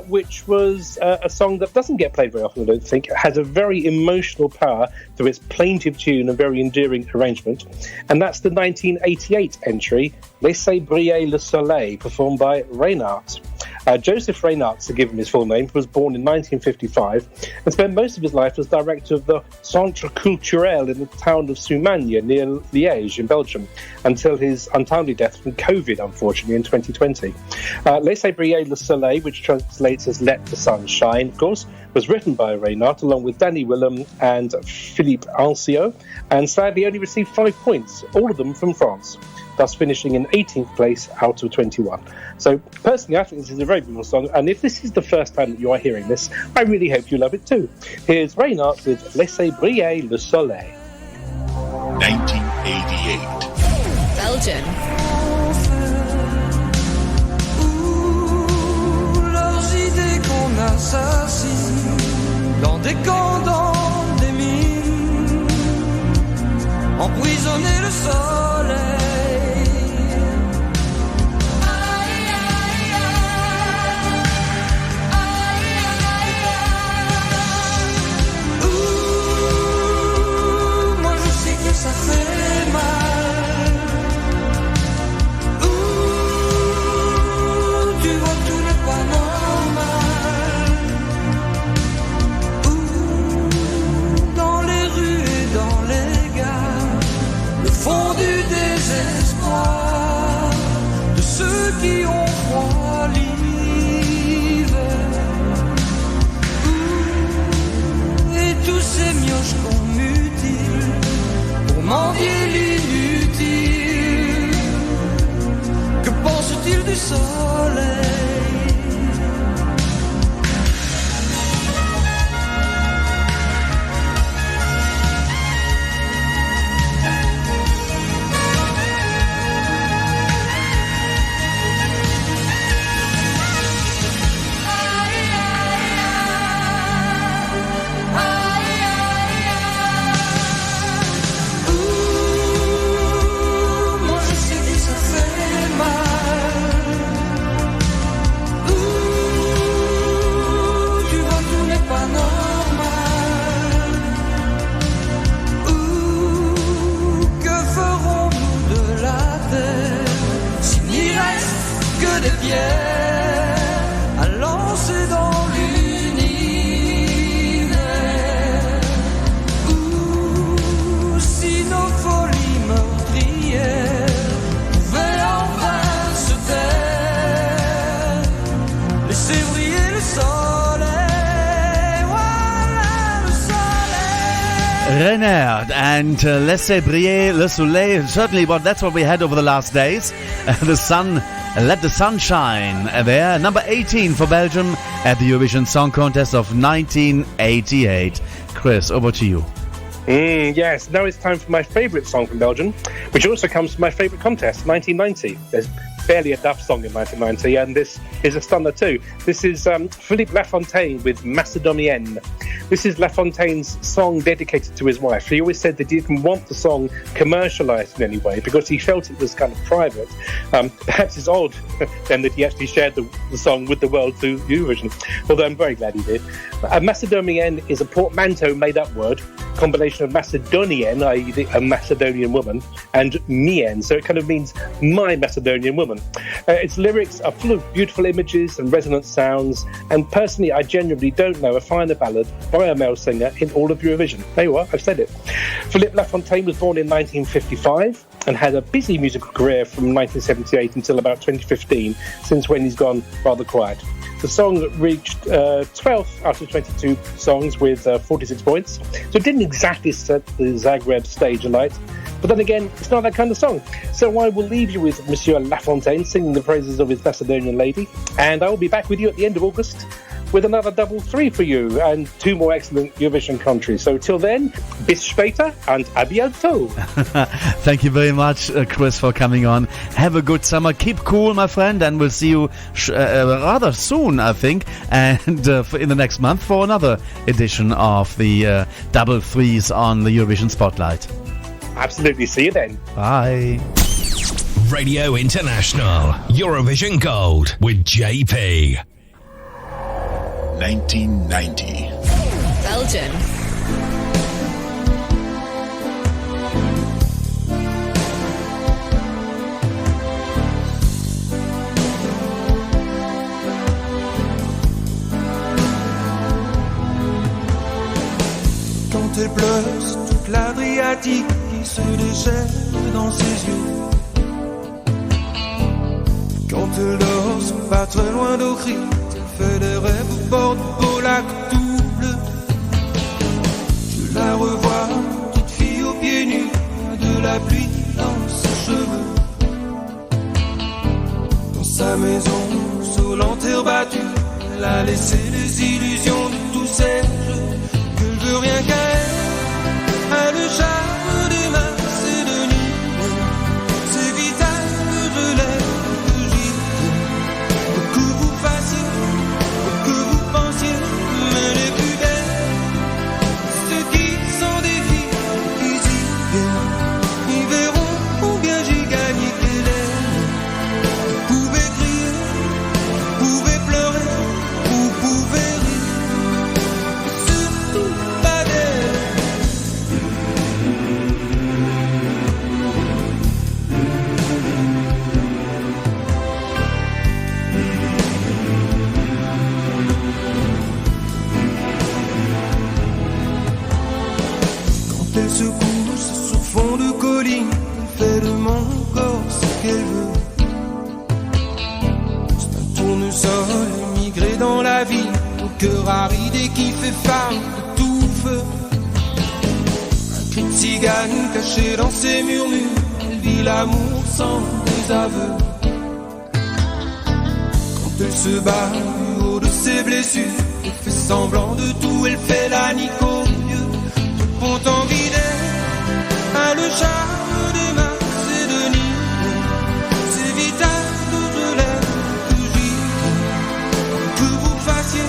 which was a song that doesn't get played very often, I don't think. It has a very emotional power through its plaintive tune and very endearing arrangement, and that's the 1988 entry, Laissez briller le soleil, performed by Reinhardt. Joseph Reinhardt, to give him his full name, was born in 1955 and spent most of his life as director of the Centre Culturel in the town of Soumagne near Liège in Belgium, until his untimely death from COVID, unfortunately, in 2020. Laissez briller le soleil, which translates as Let the Sun Shine, of course, was written by Reinhardt along with Danny Willem and Philippe Ancio, and sadly only received 5 points, all of them from France, thus finishing in 18th place out of 21. So personally, I think this is a very beautiful song, and if this is the first time that you are hearing this, I really hope you love it too. Here's Reinhardt with Laissez briller le soleil. 1988. Belgium. Leurs idées qu'on assassine dans des camps, dans des mines, emprisonner le soleil. Ça fait mal. Tu vois, tout n'est pas normal. Dans les rues et dans les gares, le fond du laissez briller le soleil. Voilà le soleil. Renard and Laissez briller le soleil. Certainly, that's what we had over the last days. The sun, let the sun shine. There, number 18 for Belgium at the Eurovision Song Contest of 1988. Chris, over to you. Yes, now it's time for my favourite song from Belgium, which also comes from my favourite contest, 1990. There's barely a Duff song in 1990, and this is a stunner too. This is Philippe Lafontaine with Macédonienne. This is Lafontaine's song dedicated to his wife. He always said that he didn't want the song commercialised in any way because he felt it was kind of private. Perhaps it's odd then that he actually shared the song with the world through Eurovision, although I'm very glad he did. Macédonienne is a portmanteau made-up word, combination of Macedonian, i.e. a Macedonian woman, and Mien, so it kind of means my Macedonian woman. Its lyrics are full of beautiful images and resonant sounds, and personally I genuinely don't know a finer ballad by a male singer in all of Eurovision. There you are, I've said it. Philippe Lafontaine was born in 1955 and had a busy musical career from 1978 until about 2015, since when he's gone rather quiet. The song reached 12th out of 22 songs with 46 points, so it didn't exactly set the Zagreb stage alight. But then again, it's not that kind of song. So I will leave you with Monsieur Lafontaine singing the praises of his Macedonian lady, and I will be back with you at the end of August with another double three for you and two more excellent Eurovision countries. So till then, bis später and à bientôt. Thank you very much, Chris, for coming on. Have a good summer. Keep cool, my friend, and we'll see you rather soon, I think, and in the next month for another edition of the double threes on the Eurovision Spotlight. Absolutely. See you then. Bye. Radio International Eurovision Gold with JP. 1990. Belgium. Quand elle pleure, toute l'Adriatique qui se déchaîne dans ses yeux. Quand elle dort, pas très loin d'Ochrid, elle fait des rêves au bord du beau lac tout bleu. Je la revois, petite fille aux pieds nus, de la pluie dans ses cheveux. Dans sa maison, sous l'enterre battue, elle a laissé des illusions de tous ces jeux. Que je veux rien qu'à elle, a le charme des Macédonies. C'est vital que je l'aime, que j'y tienne. Que vous fassiez, que vous pensiez, mais les plus belles, ceux qui sont des filles, qui y viennent, ils verront combien j'ai gagné qu'elle aime. Vous pouvez crier, vous pouvez pleurer, vous pouvez rire, surtout pas d'elle. Quand elle se couche sur fond de colline, elle fait de mon corps ce qu'elle veut. C'est un tournesol émigré dans la vie, au cœur aride et qui fait femme de tout feu. Un cri de cigane caché dans ses murmures, elle vit l'amour sans désaveu. Quand elle se bat du haut de ses blessures, elle fait semblant de tout, elle fait la nique au mieux. Tout pont en vide, a le charme des Macédonies. C'est vital que je l'aime, que j'y tienne. Que vous fassiez,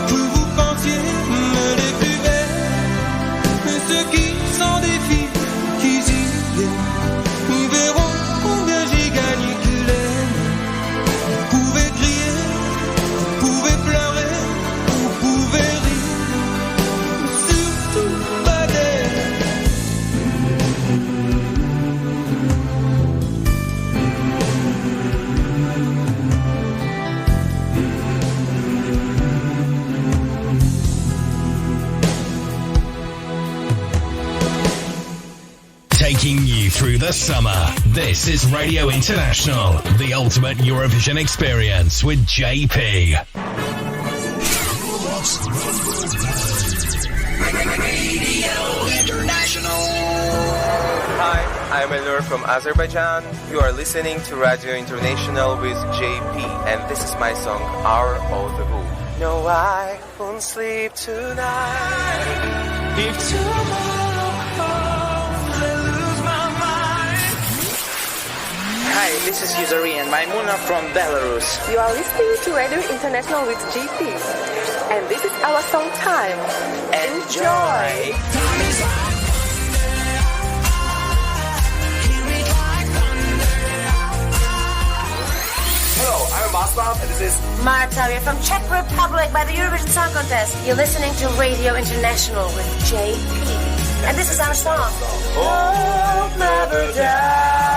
que vous pensiez, mais les plus belles, mais ceux qui sont des filles, qui y viennent, ils verront combien j'ai gagné qu'elle aime. Vous pouvez crier, vous pouvez pleurer, vous pouvez rire, surtout pas d'elle. through the summer. This is Radio International, the ultimate Eurovision experience with JP. Radio International. Hi, I'm Elnur from Azerbaijan. You are listening to Radio International with JP, and this is my song, Hour of the Bull. No, I won't sleep tonight. If tomorrow comes, I lose my mind. Hi, this is Yuzari and Maimuna from Belarus. You are listening to Radio International with JP, and this is our song time. Enjoy! Hello, I'm Vaslav, and this is Marta. We're from Czech Republic by the Eurovision Song Contest. You're listening to Radio International with JP. And this is our song. Hope never dies.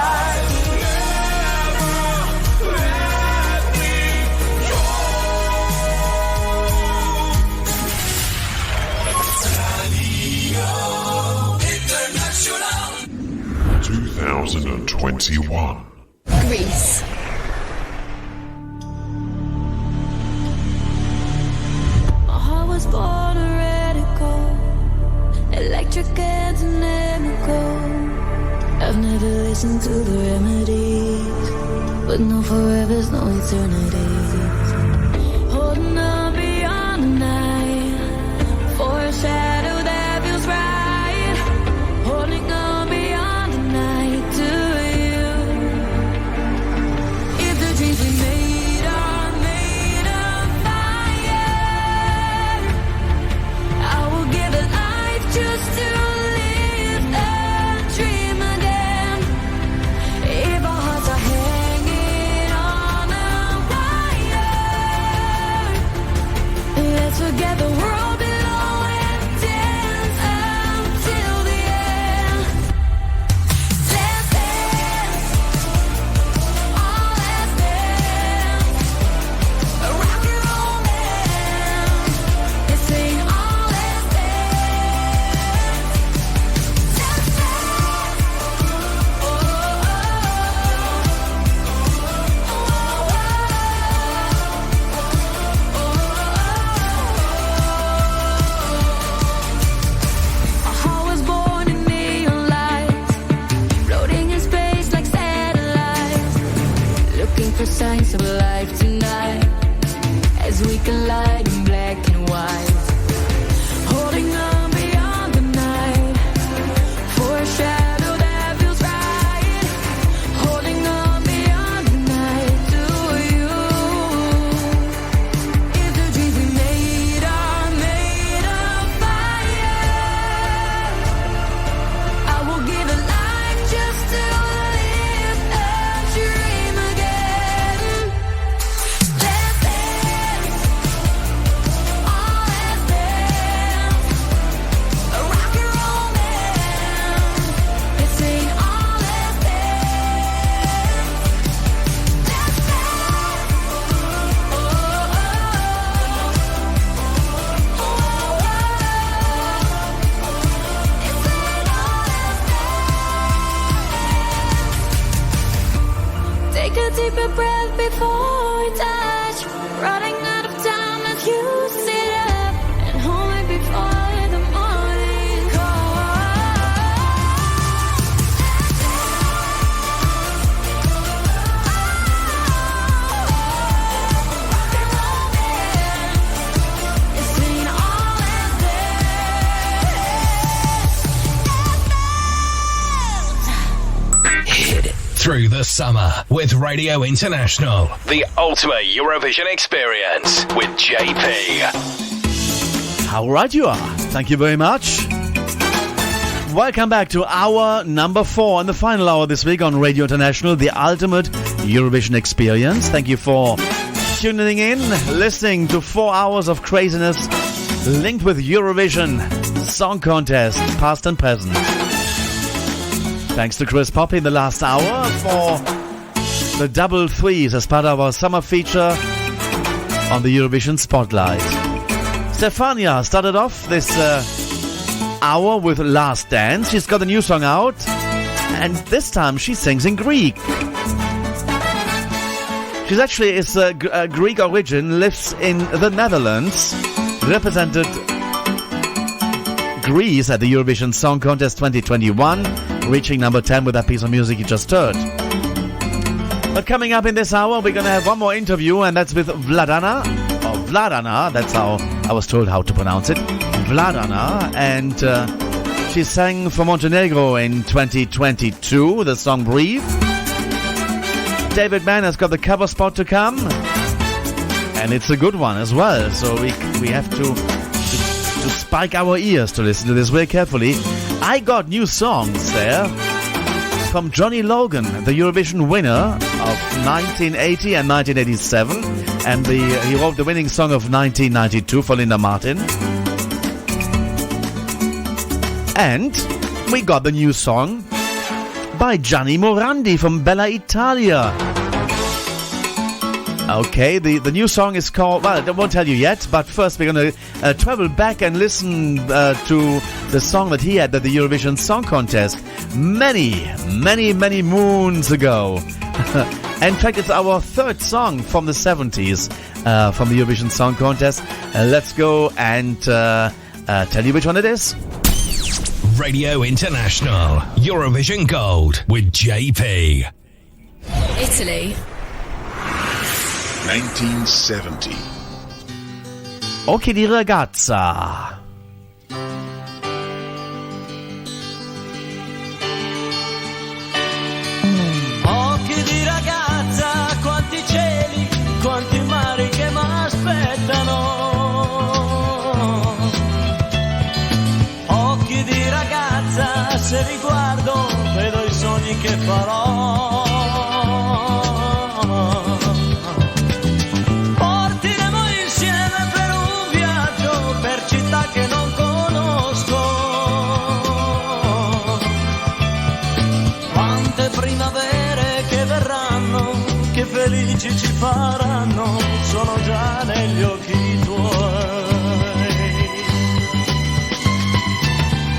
2021. Greece. My heart was born a radical, electric and dynamical. I've never listened to the remedies, but no forever's, no eternities. Holding on beyond the night, for a shadow that feels right. Holding on beyond the night to you. If the dreams we made are made of fire, I will give it life just to live and dream again. If our hearts are hanging on a wire, let's forget the world below and dance until the end. Let's dance, all let's dance. A rock and roll band, let's sing all let's dance. Let's dance, Our heart was born in neon lights, floating in space like satellites, looking for signs of life tonight, as we collide in black and white. Holding on beyond the night, for a shadow that feels right. Holding on beyond the night to you. If the dreams we made are made of fire, I will give it life just to live and dream again. Let's dance, all let's dance. A rock and roll band, let's sing all let's dance. Let's take a deeper breath before we touch. Running out of time if you sit up and hold me before the morning Through the summer with Radio International, the ultimate Eurovision experience with JP. How right you are. Thank you very much. Welcome back to hour number 4 and the final hour this week on Radio International, the ultimate Eurovision experience. Thank you for tuning in, listening to 4 hours of craziness linked with Eurovision Song Contest, past and present. Thanks to Chris Poppe in the last hour for the double threes as part of our summer feature on the Eurovision Spotlight. Stefania started off this hour with Last Dance. She's got a new song out. And this time she sings in Greek. She's actually is a Greek origin, lives in the Netherlands, represented Greece at the Eurovision Song Contest 2021, reaching number 10 with that piece of music you just heard. But coming up in this hour, we're going to have one more interview, and that's with Vladana, or Vladana, that's how I was told how to pronounce it, Vladana, and she sang for Montenegro in 2022, the song Breathe. David Mann has got the cover spot to come, and it's a good one as well, so we have to spike our ears to listen to this very carefully. I got new songs there from Johnny Logan, the Eurovision winner of 1980 and 1987, and he wrote the winning song of 1992 for Linda Martin. And we got the new song by Gianni Morandi from Bella Italia. Okay, the new song is called, well, I won't tell you yet, but first we're going to travel back and listen to the song that he had at the Eurovision Song Contest many moons ago. In fact, it's our third song from the 70s from the Eurovision Song Contest. Let's go and tell you which one it is. Radio International Eurovision Gold with JP. Italy. 1970. Occhi di ragazza. Occhi di ragazza, quanti cieli, quanti mari che m'aspettano. Occhi di ragazza, se li guardo, vedo i sogni che farò. Partiremo insieme per un viaggio, per città che non conosco. Quante primavere che verranno, che felici ci faranno, sono già negli occhi tuoi.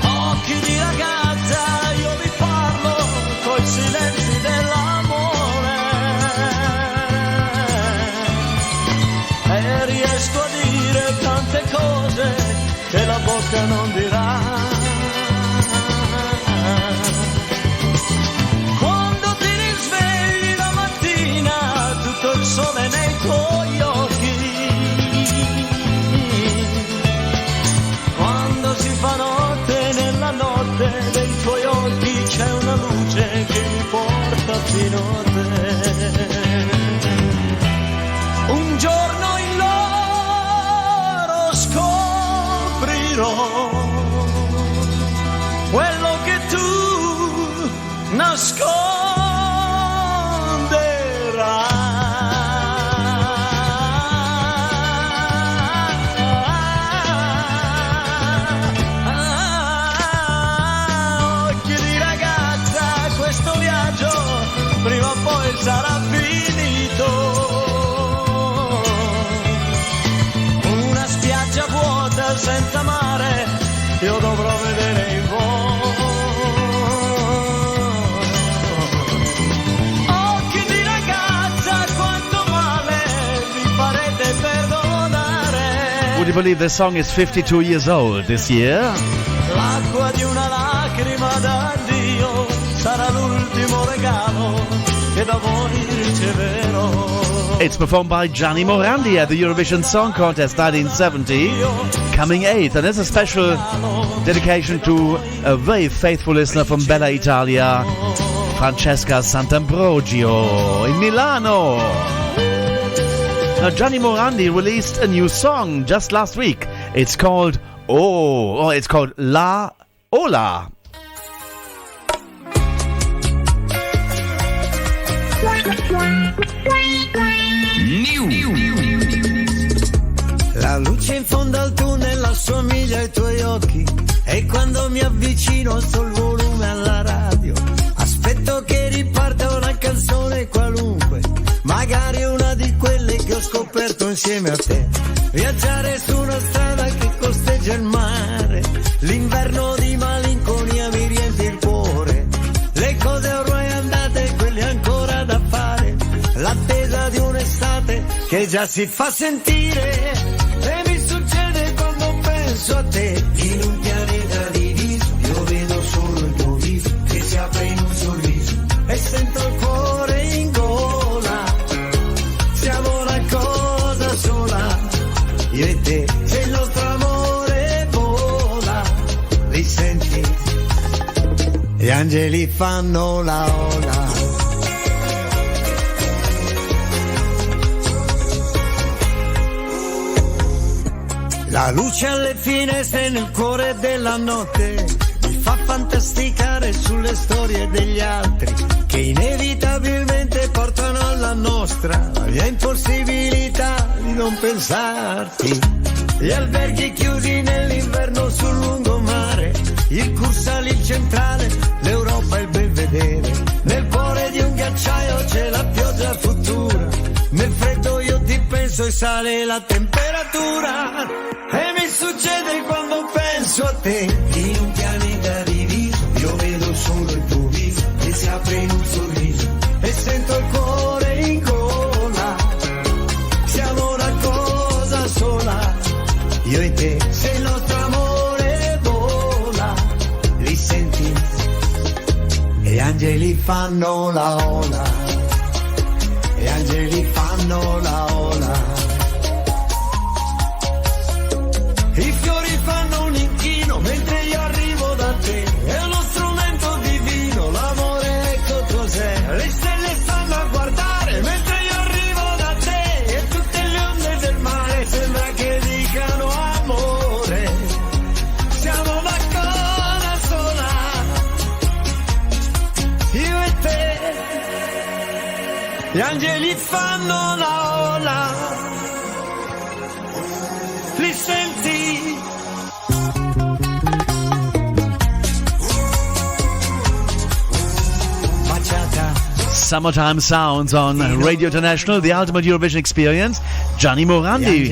Occhi di ragazza, io vi parlo coi silenzi dell'amore, e riesco a dire tante cose che la bocca non dirà. Quando ti risvegli la mattina, tutto il sole nei tuoi occhi. Quando si fa notte, nella notte dei tuoi occhi c'è una luce che mi porta fino a te. Un giorno in loro scoprirò quello che tu nasconderai. Occhi di ragazza, questo viaggio prima o poi sarà finito. Una spiaggia vuota senza mare, io dovrò vedere in voi. Occhi di ragazza, quanto male vi farete perdonare. Would you believe this song is 52 years old this year? L'acqua di una lacrima d'addio sarà l'ultimo regalo che da voi riceverò. It's performed by Gianni Morandi at the Eurovision Song Contest 1970, coming 8th, and it's a special dedication to a very faithful listener from Bella Italia, Francesca Sant'Ambrogio in Milano. Now, Gianni Morandi released a new song just last week. It's called it's called La Ola. La luce in fondo al tunnel assomiglia ai tuoi occhi, e quando mi avvicino alzo il volume alla radio. Aspetto che riparta una canzone qualunque, magari una di quelle che ho scoperto insieme a te. Viaggiare su una strada che costeggia il mare, l'inverno di malinconia mi riempie il cuore. Le che già si fa sentire e mi succede quando penso a te. In un pianeta diviso io vedo solo il tuo viso che si apre in un sorriso e sento il cuore in gola. Siamo una cosa sola, io e te, se il nostro amore vola. Li senti? Gli angeli fanno la ola. La luce alle finestre nel cuore della notte mi fa fantasticare sulle storie degli altri che inevitabilmente portano alla nostra la mia impossibilità di non pensarti. Gli alberghi chiusi nell'inverno sul lungomare, il Cursale, il Centrale, l'Europa e il Belvedere. Nel cuore di un ghiacciaio c'è la pioggia futura, nel freddo io ti penso e sale la temperatura. E mi succede quando penso a te. In un pianeta diviso io vedo solo il tuo viso che si apre in un sorriso e sento il cuore in gola. Siamo una cosa sola, io e te, se il nostro amore vola. Li senti? E gli angeli fanno la ola. Gli angeli fanno la ola. I fiori fanno un inchino mentre io arrivo da te. È uno strumento divino, l'amore ecco cos'è. Le stelle stanno a guardare mentre io arrivo da te. E tutte le onde del mare sembra che dicano amore. Siamo una cosa sola, io e te. Gli angeli fanno la ola. Li senti? Summertime Sounds on Radio International, the ultimate Eurovision experience. Gianni Morandi.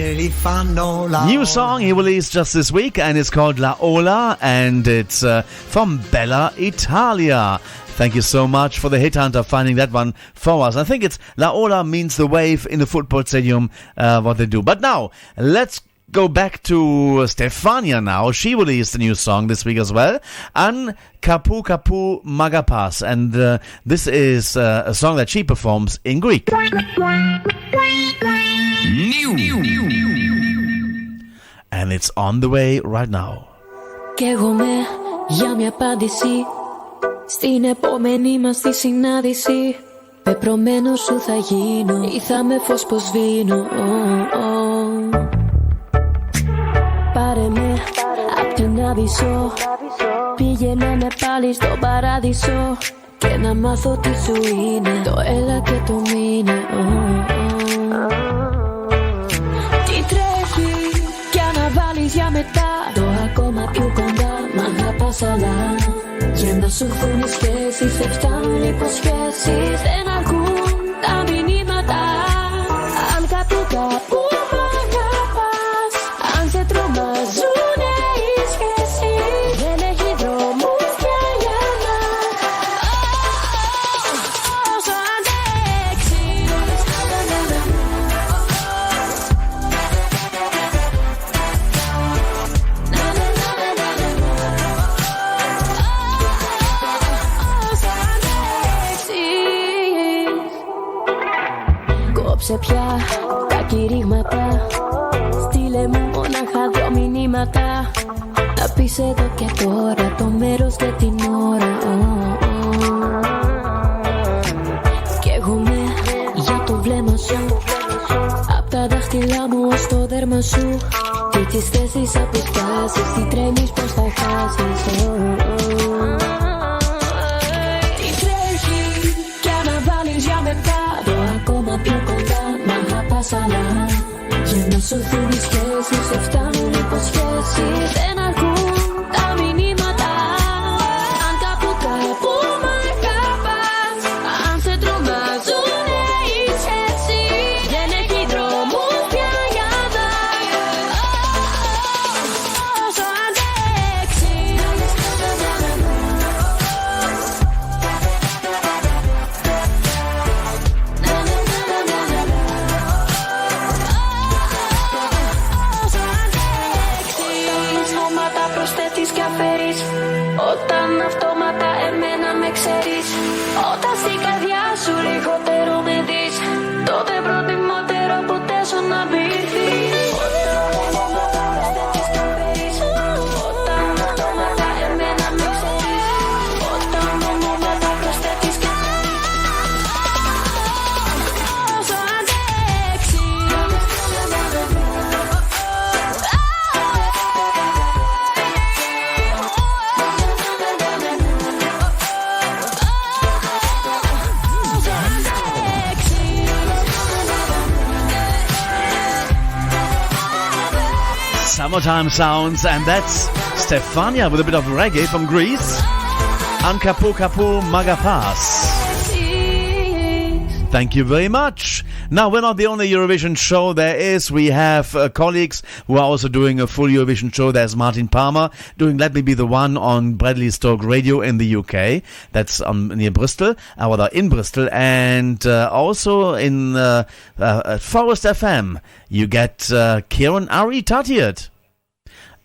New song he released just this week, and it's called La Ola, and it's from Bella Italia. Thank you so much for the Hit Hunter finding that one for us. I think it's La Ola means the wave in the football stadium, what they do. But now, let's go back to Stefania now. She released a new song this week as well. An Kapu Kapu Magapas. And this is a song that she performs in Greek. And it's on the way right now. Καίγομαι για μια απάντηση στην επόμενη μας τη συνάντηση. Πεπρωμένος σου θα γίνω ή θα με φως πως σβήνω. Πάρε με απ' την Άδυσσο, πήγαινε με πάλι στον παράδεισο και να μάθω τι σου είναι το έλα και το μείνε. Τι τρέχει κι αναβάλεις για μετά, το ακόμα πιο κοντά μ' αγαπάς αλλά για να σου έρθουν οι σχέσεις δεν φτάνουν υποσχέσεις, δεν αρκούν τα μηνύματα. Αν κάπου κάπου μ' αγαπάς, αν σε τρομάζουνε οι σχέσεις, δεν έχει δρόμους πια για να όσο αντέξεις. Κόψε πια τα κηρύγματα, στείλε μου μονάχα δυο μηνύματα, να πεις εδώ και τώρα το μέρος και την ώρα. Καίγομαι για το βλέμμα σου, απ' τα δάχτυλά μου ως το δέρμα σου, και τις θέσεις αποστάσεις, τι τρέμεις πως θα χάσεις. Τι τρέχει κι αναβάλεις για μετά, το ακόμα πιο κοντά μ' αγαπάς αλλά για να σου έρθουν οι σχέσεις δεν φτάνουν υποσχέσεις, δεν αρκούν τα μηνύματα. Αν κάπου κάπου μ' αγαπάς, αν σε τρομάζουνε οι σχέσεις, δεν έχει δρόμους πια για να όσο αντέξεις. βρεις. Όταν αυτόματα εμένα με ξέρεις. Όταν στην καρδιά σου λιγότερο με δεις. Τότε προτιμότερο ποτέ σου να μπηθείς. Όταν αυτόματα προσθέτεις και βρεις. Όταν αυτόματα εμένα με ξέρεις. Όταν αυτόματα προσθέτεις και όσο αντέξεις. Summertime sounds, and that's Stefania with a bit of reggae from Greece. Ankapu Kapu Magapas. Thank you very much. Now, we're not the only Eurovision show there is. We have colleagues who are also doing a full Eurovision show. There's Martin Palmer doing Let Me Be the One on Bradley Stoke Radio in the UK. That's near Bristol, or in Bristol. And also in Forest FM, you get Kieran Ari Tatiat.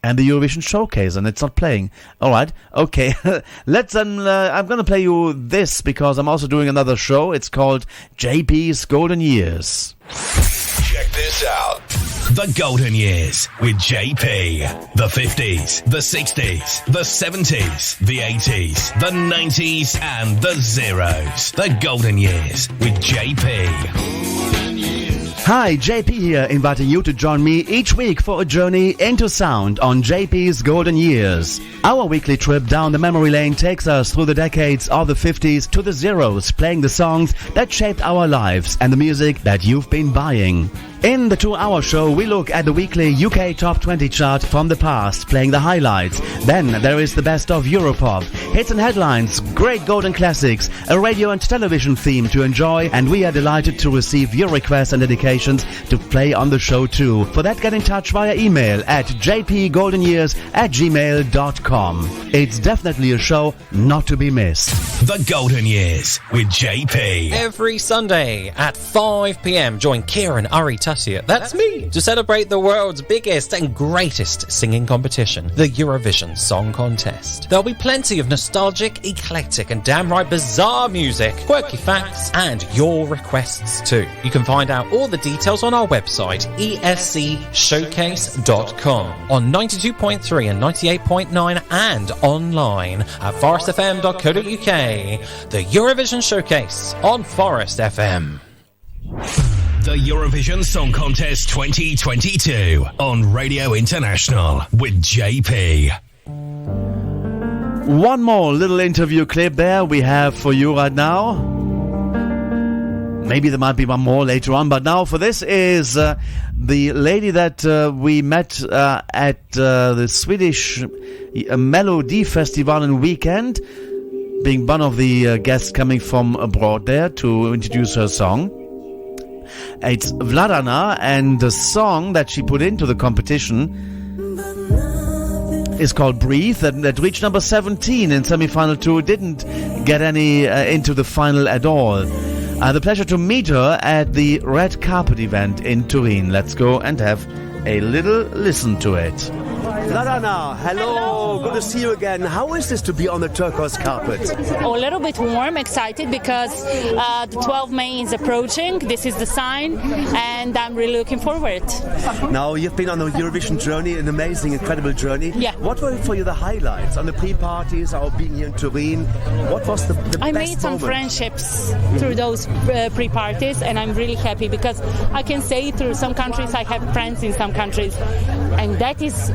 And the Eurovision Showcase, and it's not playing. All right, okay. Let's. I'm going to play you this because I'm also doing another show. It's called JP's Golden Years. Check this out. The Golden Years with JP. The 50s, the 60s, the 70s, the 80s, the 90s, and the zeros. The Golden Years with JP. Hi, JP here, inviting you to join me each week for a journey into sound on JP's Golden Years. Our weekly trip down the memory lane takes us through the decades of the 50s to the zeros, playing the songs that shaped our lives and the music that you've been buying. In the 2-hour show, we look at the weekly UK Top 20 chart from the past, playing the highlights. Then there is the best of Europop, hits and headlines, great golden classics, a radio and television theme to enjoy, and we are delighted to receive your requests and dedications to play on the show too. For that, get in touch via email at jpgoldenyears@gmail.com. It's definitely a show not to be missed. The Golden Years with JP. Every Sunday at 5 p.m, join Kieran Ari Tatiat, that's me, to celebrate the world's biggest and greatest singing competition, the Eurovision Song Contest. There'll be plenty of nostalgic, eclectic and downright bizarre music, quirky facts and your requests too. You can find out all the details on our website, escshowcase.com, on 92.3 and 98.9 and online at forestfm.co.uk. The Eurovision Showcase on Forest FM. The Eurovision Song Contest 2022 on Radio International with JP. One more little interview clip there we have for you right now. Maybe there might be one more later on, but now for this is the lady that we met at the Swedish Melody Festival in Weekend, being one of the guests coming from abroad there to introduce her song. It's Vladana, and the song that she put into the competition is called Breathe, that reached number 17 in semi-final 2, didn't get any into the final at all. I had the pleasure to meet her at the Red Carpet event in Turin. Let's go and have a little listen to it. Vladana, hello. Good to see you again. How is this to be on the turquoise carpet? A little bit warm, excited because the 12 May is approaching. This is the sign, and I'm really looking forward. Now, you've been on a Eurovision journey, an amazing, incredible journey. Yeah. What were for you the highlights on the pre-parties or being here in Turin? What was the I best made some moment? friendships through those pre-parties, and I'm really happy because I can say through some countries I have friends in some countries, and that is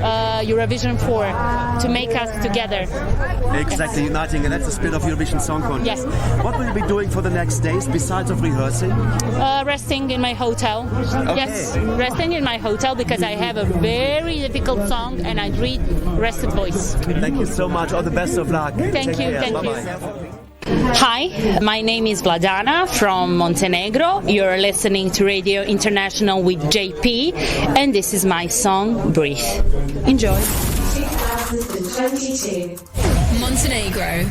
Eurovision for, to make us together. Exactly, uniting, and that's the spirit of Eurovision Song Contest. Yes. What will you be doing for the next days besides of rehearsing? Resting in my hotel. Okay. Yes, resting in my hotel because I have a very difficult song and I need rested voice. Thank you so much. All the best of luck. Thank Take you. care. Thank Bye-bye. you. Hi, my name is Vladana from Montenegro. You're listening to Radio International with JP, and this is my song, Breathe. Enjoy. 2022. Montenegro.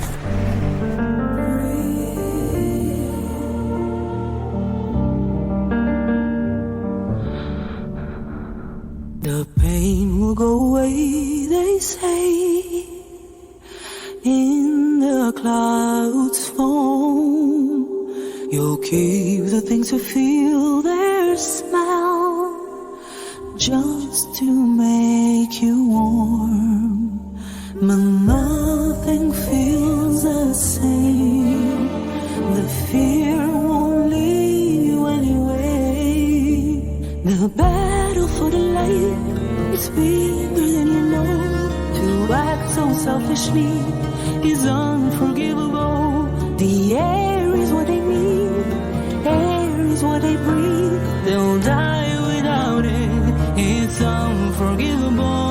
The pain will go away, they say. in the clouds foam. You'll keep the things you feel their smell, just to make you warm. But nothing feels the same. The fear won't leave anyway. The battle for the light is bigger than you know. To act so selfishly is unforgivable. The air is what they need, air is what they breathe. They'll die without it, it's unforgivable.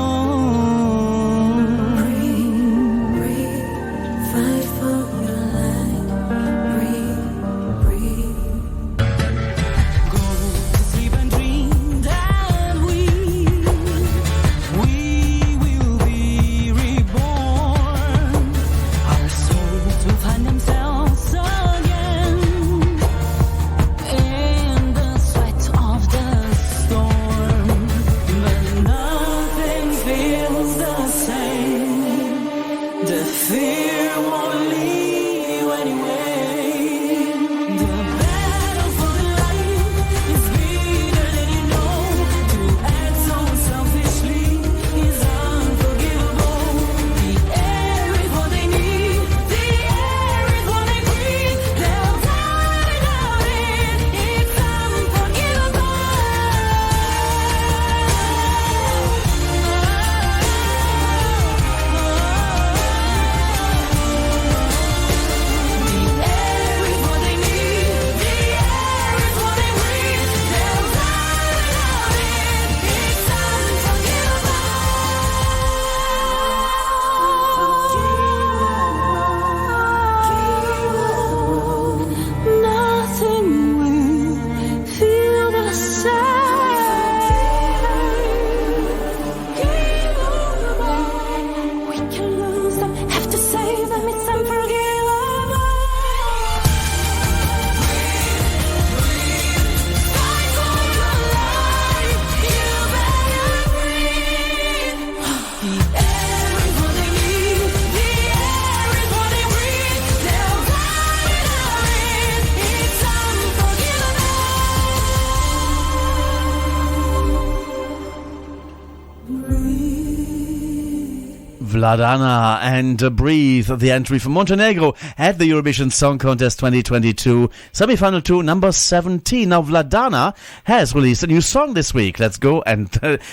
Vladana and Breathe, the entry from Montenegro at the Eurovision Song Contest 2022, semi-final 2, number 17. Now, Vladana has released a new song this week. Let's go and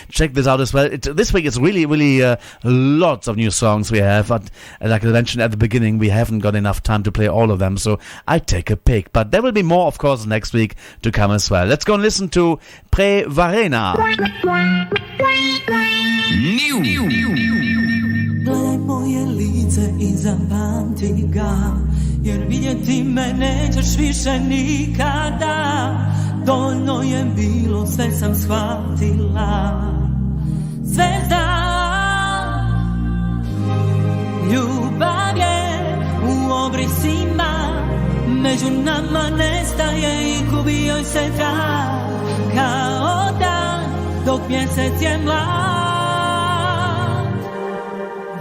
check this out as well. This week it's really lots of new songs we have, but like I mentioned at the beginning, we haven't got enough time to play all of them, so I take a pick. But there will be more, of course, next week to come as well. Let's go and listen to Pre Varena. Gledaj moje lice I zapamti ga, jer vidjeti me nećeš više nikada. Dovoljno je bilo, sve sam shvatila. Sve znam, ljubav je u obrisima, među nama nestaje I gubi joj se trag. Kao dan, dok mjesec je mlad.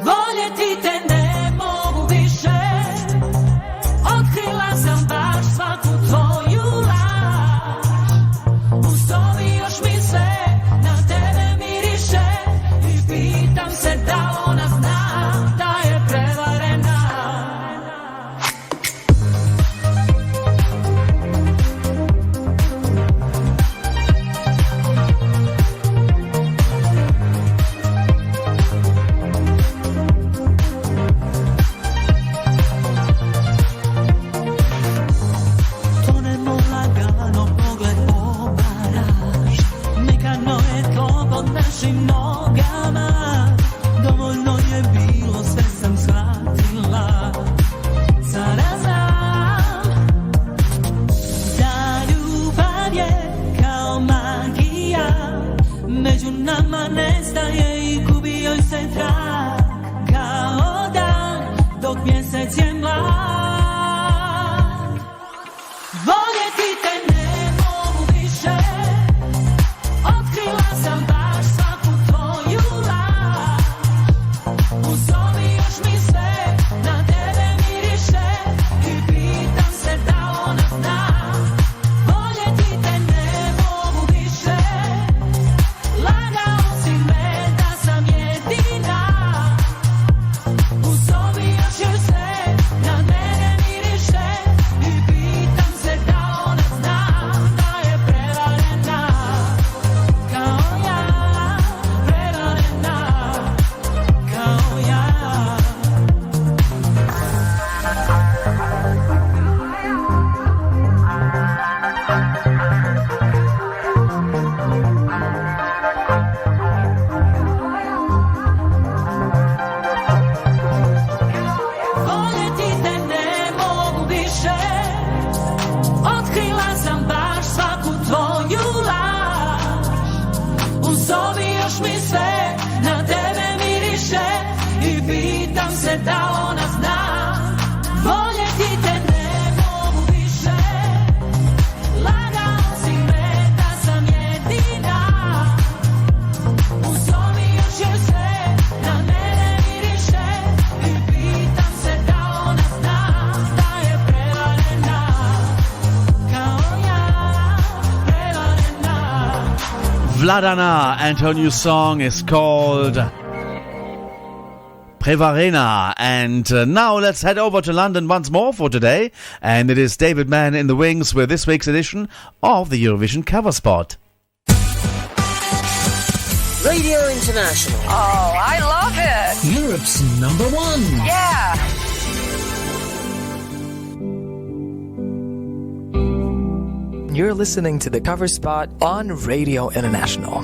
Voljeti te ne mogu više, otkrila sam baš svaku tvoju laž. U sobi još mi sve na tebe miriše I pitam se da ona zna da je prevarena. Našim nogama, dovoljno je bilo, sve sam shvatila. Sada znam da ljubav je kao magija, među nama nestaje I gubi joj se trag. Kao dan, dok mjesec je mlad. Voljeti te ne mogu više, otkrila sam baš svaku tvoju laž. U sobi još mi sve na Vladana, and her new song is called Prevarena. And now let's head over to London once more for today. And it is David Mann in the wings with this week's edition of the Eurovision Cover Spot. Radio International. Oh, I love it. Europe's number one. Yeah. You're listening to the Cover Spot on Radio International.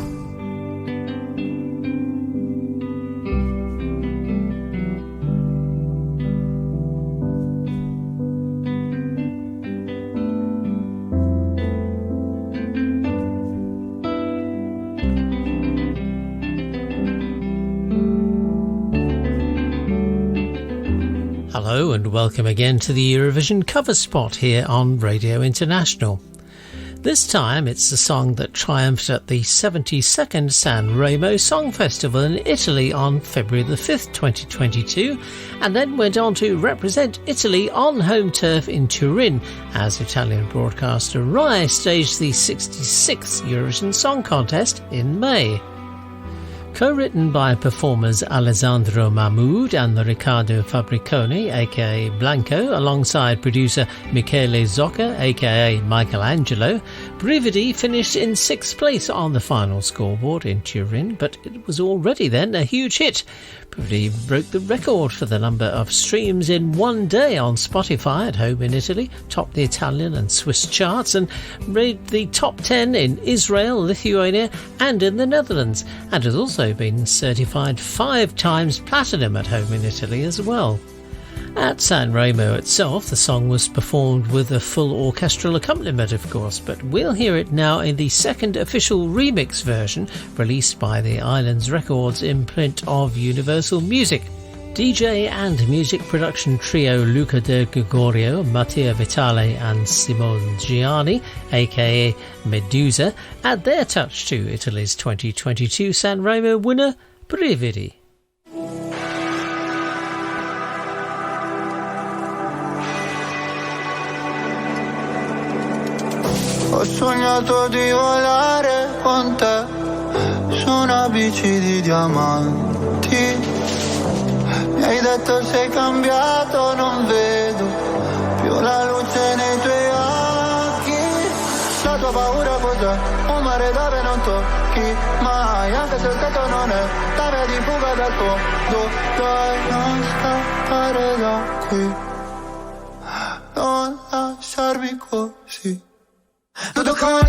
Hello and welcome again to the Eurovision Cover Spot here on Radio International. This time it's the song that triumphed at the 72nd San Remo Song Festival in Italy on February the 5th, 2022, and then went on to represent Italy on home turf in Turin as Italian broadcaster Rai staged the 66th Eurovision Song Contest in May. Co-written by performers Alessandro Mahmoud and Riccardo Fabriconi, aka Blanco, alongside producer Michele Zocca, aka Michelangelo, Brividi finished in 6th place on the final scoreboard in Turin, but it was already then a huge hit. Brividi broke the record for the number of streams in one day on Spotify at home in Italy, topped the Italian and Swiss charts, and made the top 10 in Israel, Lithuania and in the Netherlands, and has also been certified 5 times platinum at home in Italy as well. At San Remo itself, the song was performed with a full orchestral accompaniment, of course, but we'll hear it now in the second official remix version released by the Islands Records imprint of Universal Music. DJ and music production trio Luca De Gregorio, Mattia Vitale and Simone Gianni, aka Medusa, add their touch to Italy's 2022 San Remo winner, Brividi. Ho sognato di volare con te su una bici di diamanti. Mi hai detto sei cambiato, non vedo più la luce nei tuoi occhi. La tua paura cos'è? Un mare dove non tocchi mai, anche se il tetto non è l'area di fuga dal fondo. Dai, non scappare da qui, non lasciarmi così. Tutto con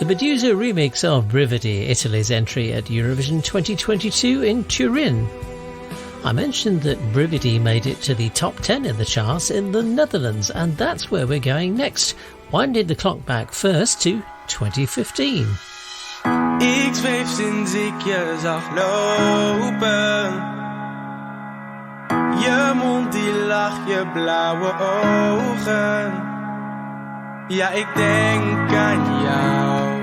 Medusa remix of Brividi, Italy's entry at Eurovision 2022 in Turin. I mentioned that Brividi made it to the top 10 in the charts in the Netherlands, and that's where we're going next. Winding the clock back first to 2015. Ik zweef sinds ik je zag lopen. Je mond die lacht, je blauwe ogen. Ja, ik denk aan jou.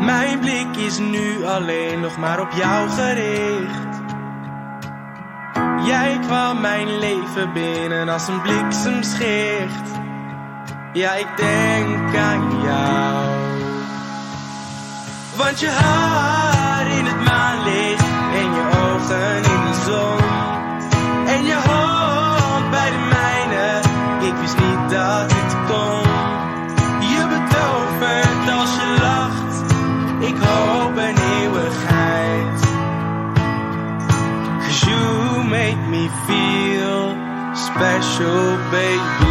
Mijn blik is nu alleen nog maar op jou gericht. Jij kwam mijn leven binnen als een bliksemschicht. Ja, ik denk aan jou. Want je haar in het maanlicht en je ogen in de zon. En je hand bij de mijne, ik wist niet dat het kon. Je betovert als je lacht, ik hoop een eeuwigheid. 'Cause you make me feel special, baby.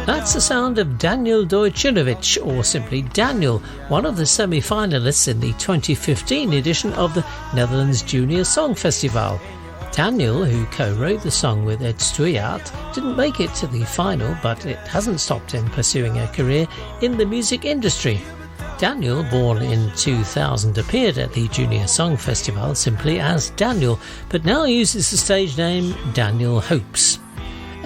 That's the sound of Daniel Dojcinovic, or simply Daniel, one of the semi-finalists in the 2015 edition of the Netherlands Junior Song Festival. Daniel, who co-wrote the song with Ed Stuyart, didn't make it to the final, but it hasn't stopped him pursuing a career in the music industry. Daniel, born in 2000, appeared at the Junior Song Festival simply as Daniel, but now uses the stage name Daniel Hopes.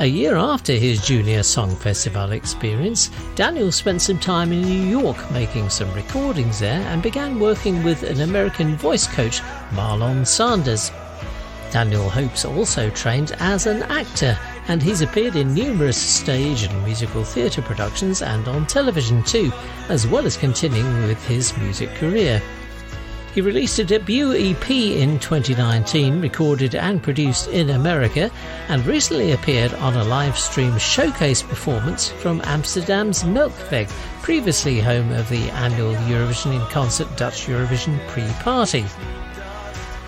A year after his Junior Song Festival experience, Daniel spent some time in New York making some recordings there and began working with an American voice coach, Marlon Sanders. Daniel Hopes also trained as an actor, and he's appeared in numerous stage and musical theatre productions and on television too, as well as continuing with his music career. He released a debut EP in 2019, recorded and produced in America, and recently appeared on a live stream showcase performance from Amsterdam's Melkweg, previously home of the annual Eurovision in Concert Dutch Eurovision pre-party.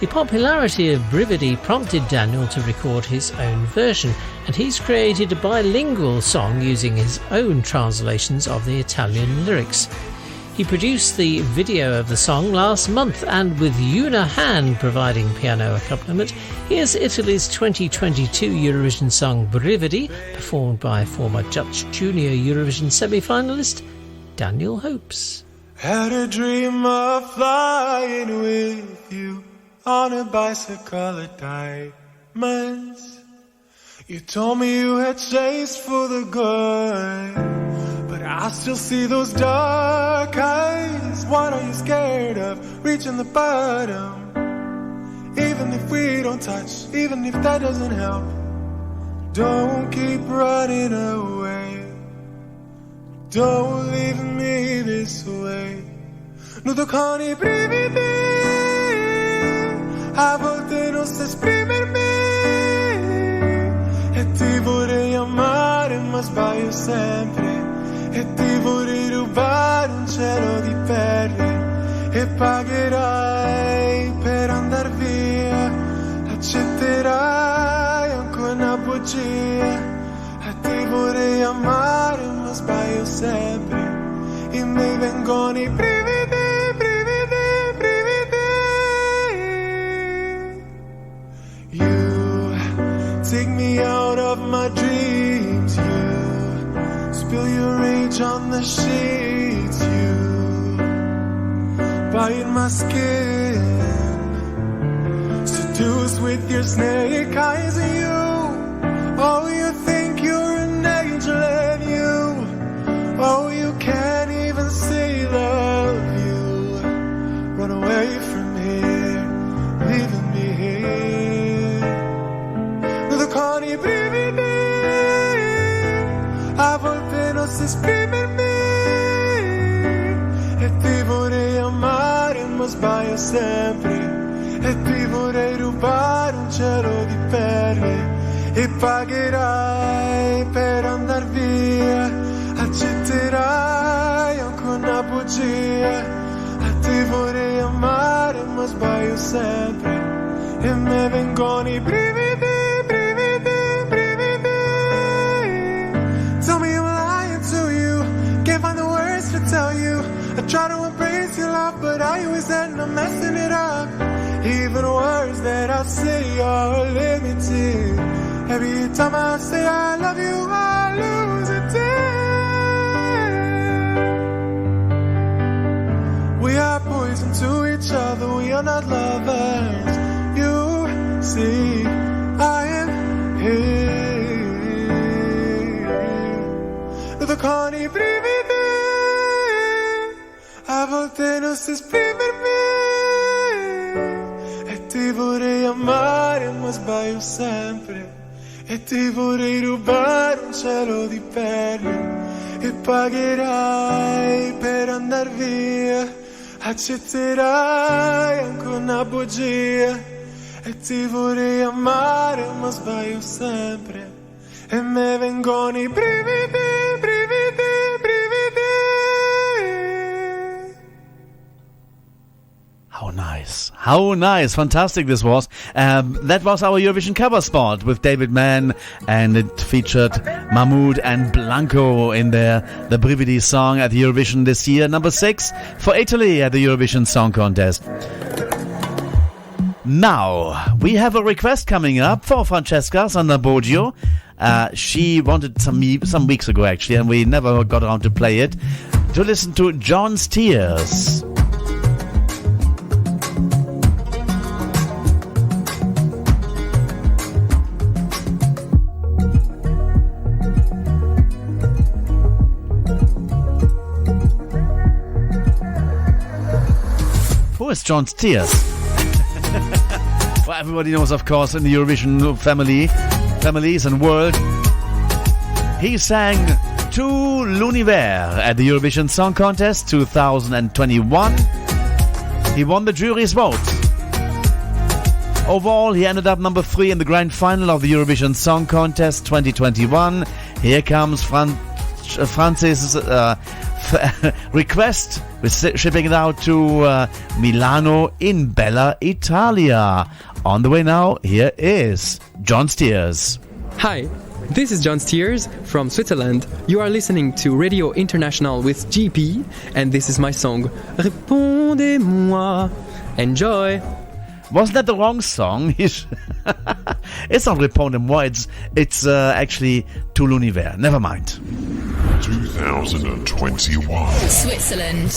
The popularity of Brividi prompted Daniel to record his own version, and he's created a bilingual song using his own translations of the Italian lyrics. He produced the video of the song last month, and with Una Han providing piano accompaniment, here's Italy's 2022 Eurovision song Brividi, performed by former Dutch Junior Eurovision semi-finalist Daniel Hopes. Had a dream of flying with you on a bicycle at diamonds. You told me you had chased for the good, but I still see those dark eyes. What are you scared of? Reaching the bottom. Even if we don't touch, even if that doesn't help, don't keep running away. Don't leave me this way. Non toccano i brividi, a volte non so esprimermi, e ti vorrei amare ma sbaglio sempre. E ti vorrei rubare un cielo di perle, e pagherai per andar via, accetterai ancora una bugia. E ti vorrei amare ma sbaglio sempre, e mi vengono i brividi, brividi, brividi. You take me out of my dreams, you spill your rage on the sheets, you bite my skin, seduce with your snake eyes, and you think you're an angel, and you can't even say love you. Run away from here, leaving me here. The corny brividi, a volte non so esprimermi, e ti vorrei amare ma sbaglio sempre, e ti vorrei rubare un cielo di perle, e pagherai per andar via, accetterai ancora una ma sbaglio sempre e me vengono i brividi, brividi, brividi. Tell me I'm lying to you, can't find the words to tell you. I try to embrace your love, but I always end up messing it up. Even words that I say are limited. Every time I say I love you, I lose a tear. We are poison to each other, we are not lovers. You see, I am here. The coni brividi, a volte non si esprimermi. E ti vorrei amare, ma sbaglio sempre. E ti vorrei rubare un cielo di perle. E pagherai per andar via. Accetterai anche una bugia. E ti vorrei amare, ma sbaglio sempre. E me vengono i brividi, brividi, brividi. How nice, fantastic this was. That was our Eurovision cover spot with David Mann, and it featured Mahmoud and Blanco in the Brividi song at the Eurovision this year, number 6 for Italy at the Eurovision Song Contest. Now, we have a request coming up for Francesca Sandaboggio. She wanted some weeks ago, actually, and we never got around to play it, to listen to John's Tears. Who is John's Tears? Well, everybody knows, of course, in the Eurovision families and world, he sang To l'Univers at the Eurovision Song Contest 2021. He won the jury's vote. Overall, he ended up number 3 in the grand final of the Eurovision Song Contest 2021. Here comes Francis' request. We're shipping it out to Milano in Bella Italia. On the way now, here is John Steers. Hi, this is John Steers from Switzerland. You are listening to Radio International with GP, and this is my song, Répondez-moi. Enjoy! Wasn't that the wrong song? It's not Répondez-moi, it's actually To l'Univers. Never mind. 2021. Switzerland.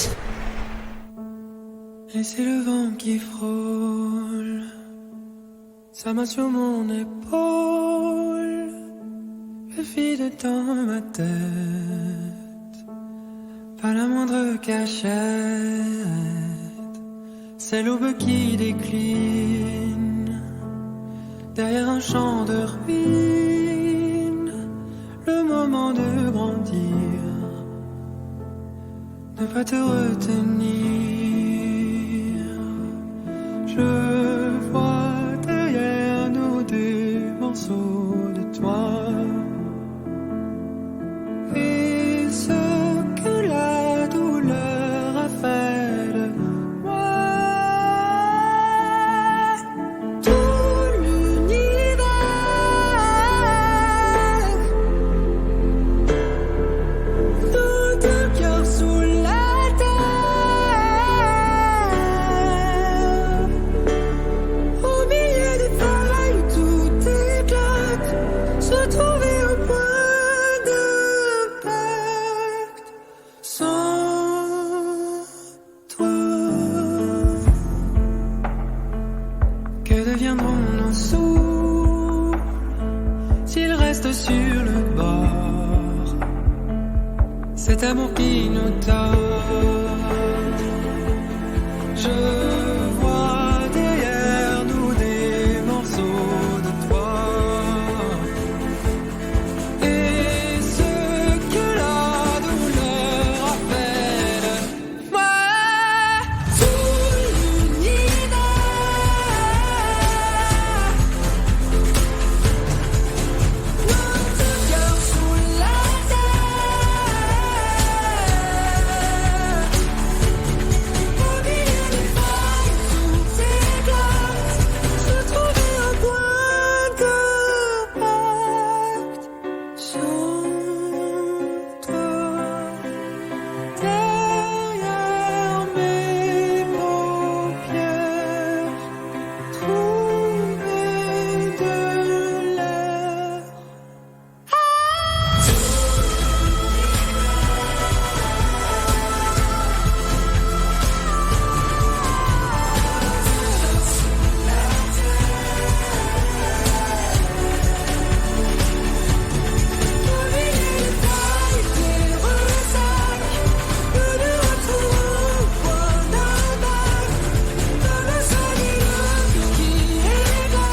Et c'est le vent qui frôle sa main sur mon épaule, elle vide dans ma tête, pas la moindre cachette. C'est l'aube qui décline derrière un champ de ruines, le moment de grandir, ne pas te retenir. Je vois derrière nous des morceaux de toi, et ce que la douleur a fait de moi. Tout l'univers, nos deux cœurs sous la terre, au milieu des failles où tout éclate, se trouver au point d'impact. Sans toi, que deviendront nos sous s'ils restent sur le bord? Cet amour qui nous tord. Je vois derrière nous des morceaux de toi, et ce que la douleur a fait de moi. Tout l'univers, notre cœur sous la terre,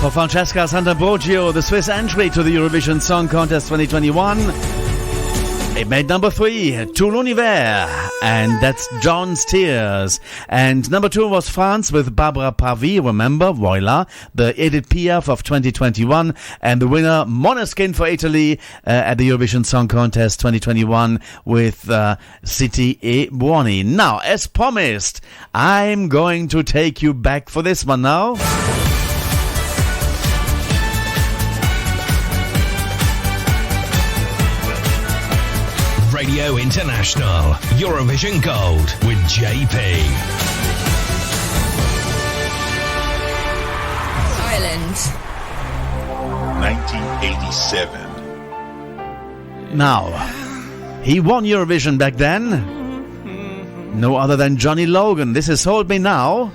For Francesca Sant'Ambrogio, the Swiss entry to the Eurovision Song Contest 2021. It made number 3, Tout l'univers, and that's John's Tears. And number 2 was France with Barbara Pravi, remember, Voila, the Edith Piaf of 2021, and the winner, Måneskin for Italy at the Eurovision Song Contest 2021 with City e Buoni. Now, as promised, I'm going to take you back for this one now. Radio International, Eurovision Gold with JP. Ireland. 1987. Now, he won Eurovision back then. No other than Johnny Logan. This is Hold Me Now.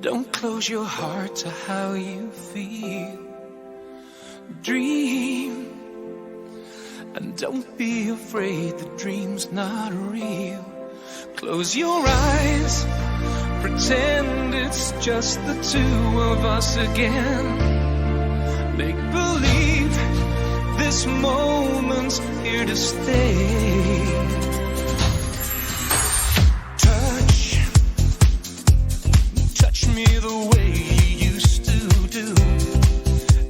Don't close your heart to how you feel. Dream. And don't be afraid the dream's not real. Close your eyes, pretend it's just the two of us again. Make believe this moment's here to stay. Touch me the way you used to do.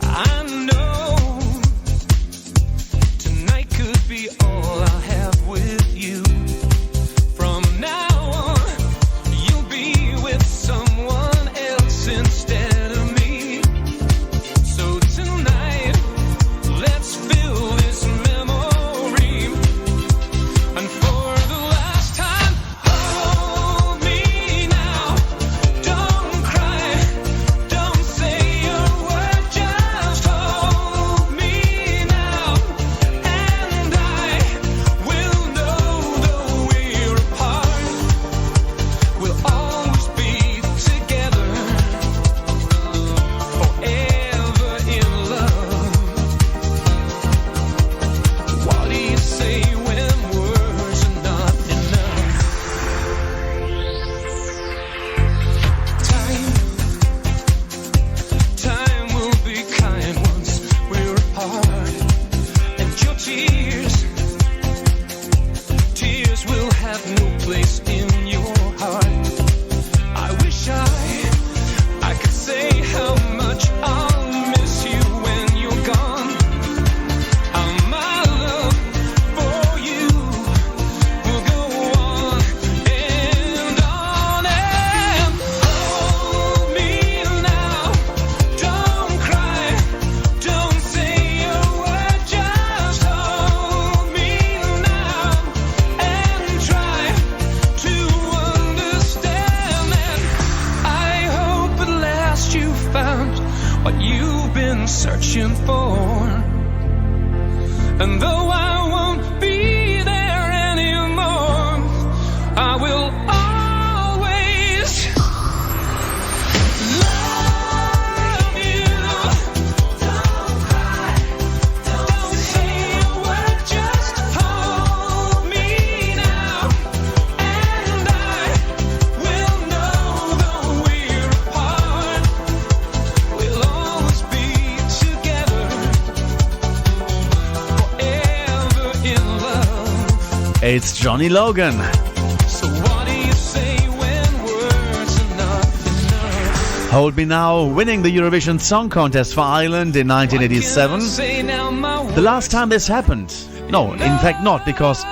I know be all I'll have with you. From now on, you'll be with someone else instead of me. So tonight, let's fill this memory. And for the last time, hold me now. Don't cry, don't say a word, just hold me now. Searching for, and though I won't be there anymore, I will always love you. Don't cry, don't say a word, just hold me now, and I will know though we're apart, we'll always be It's Johnny Logan. So what do you say when words are not enough? Hold Me Now, winning the Eurovision Song Contest for Ireland in 1987. The last time this happened. No, in fact not, because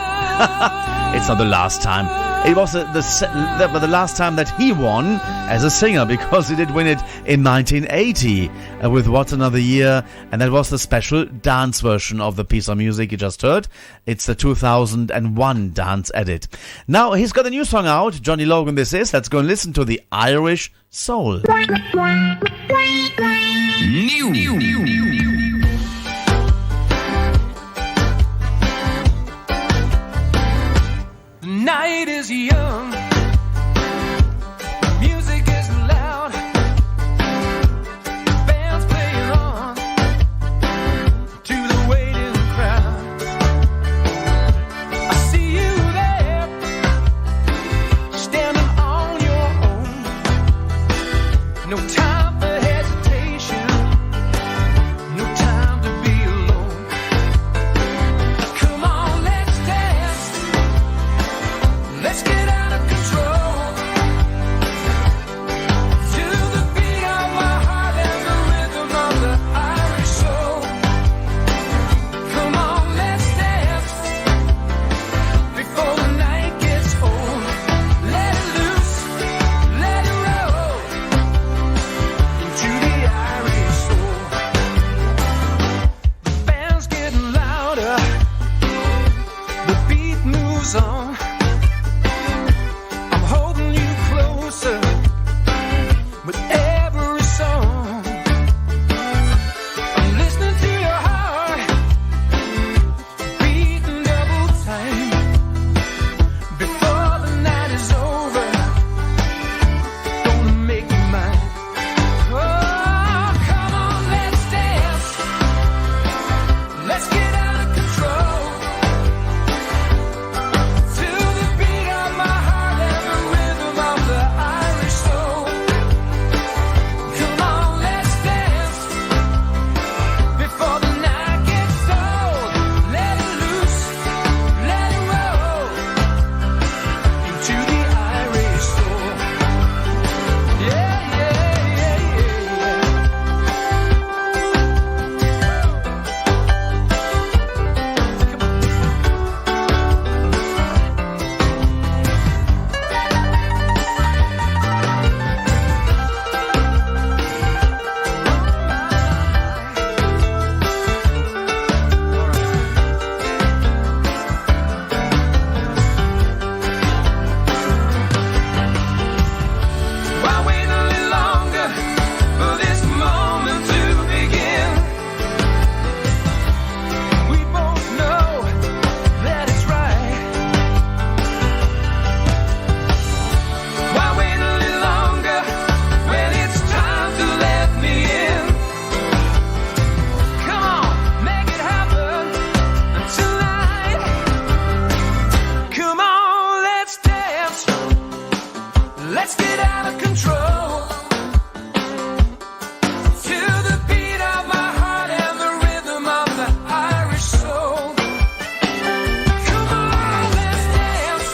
it's not the last time. It was the last time that he won as a singer, because he did win it in 1980 with What's Another Year, and that was the special dance version of the piece of music you just heard. It's the 2001 dance edit. Now he's got a new song out, Johnny Logan this is. Let's go and listen to the Irish Soul. The night is young, the music is loud, bands playing on to the waiting crowd. I see you there, standing on your own. No Let's get out of control. To the beat of my heart and the rhythm of the Irish soul. Come on, let's dance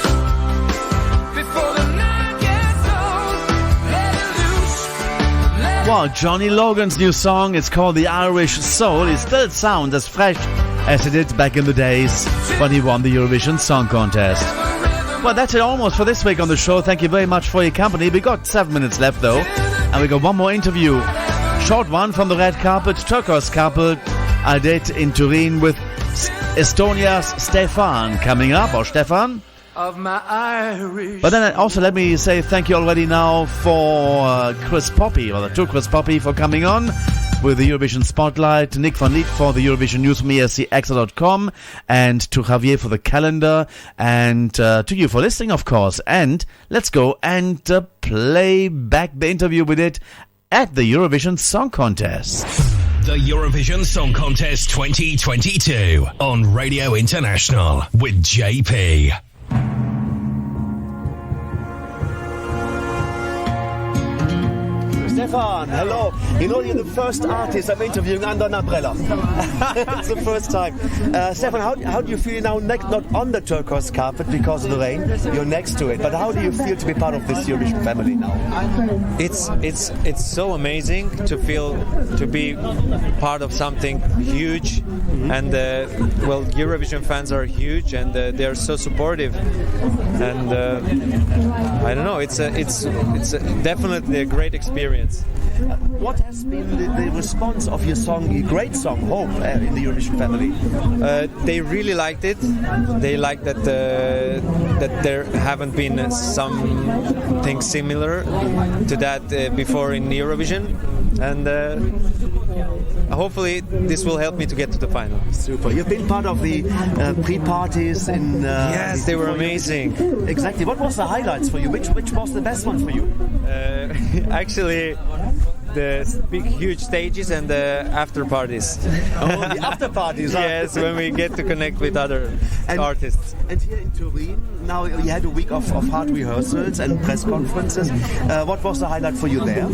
before the night gets old. Let it loose. Wow, Johnny Logan's new song is called The Irish Soul. It still sounds as fresh as it did back in the days when he won the Eurovision Song Contest. Well, that's it almost for this week on the show. Thank you very much for your company. We got 7 minutes left though, and we got one more interview. Short one from the red carpet, turquoise carpet I did in Turin with Estonia's Stefan coming up, or Stefan. Of my Irish. But then also let me say thank you already now for Chris Poppe, or to Chris Poppe for coming on with the Eurovision Spotlight, Nick van Lith for the Eurovision News from ESCXtra.com, and to Javier for the calendar, and to you for listening, of course. And let's go and play back the interview we did at the Eurovision Song Contest. The Eurovision Song Contest 2022 on Radio International with JP. Stefan, hello. You know, you're the first artist I'm interviewing under an umbrella. It's the first time. Stefan, how do you feel now, not on the turquoise carpet because of the rain? You're next to it. But how do you feel to be part of this Eurovision family now? It's so amazing to be part of something huge. And well, Eurovision fans are huge, and they're so supportive. And I don't know, it's definitely a great experience. What has been the response of your song, your great song, Hope, in the Eurovision family? They really liked it. They liked that there haven't been something similar to that before in Eurovision. And hopefully this will help me to get to the final. Super. You've been part of the pre-parties in... yes, they were amazing. Exactly. What was the highlights for you? Which was the best one for you? Actually, the big, huge stages and the after parties. Oh, the after parties. Yes, when we get to connect with other artists. And here in Turin, now you had a week of hard rehearsals and press conferences. What was the highlight for you there?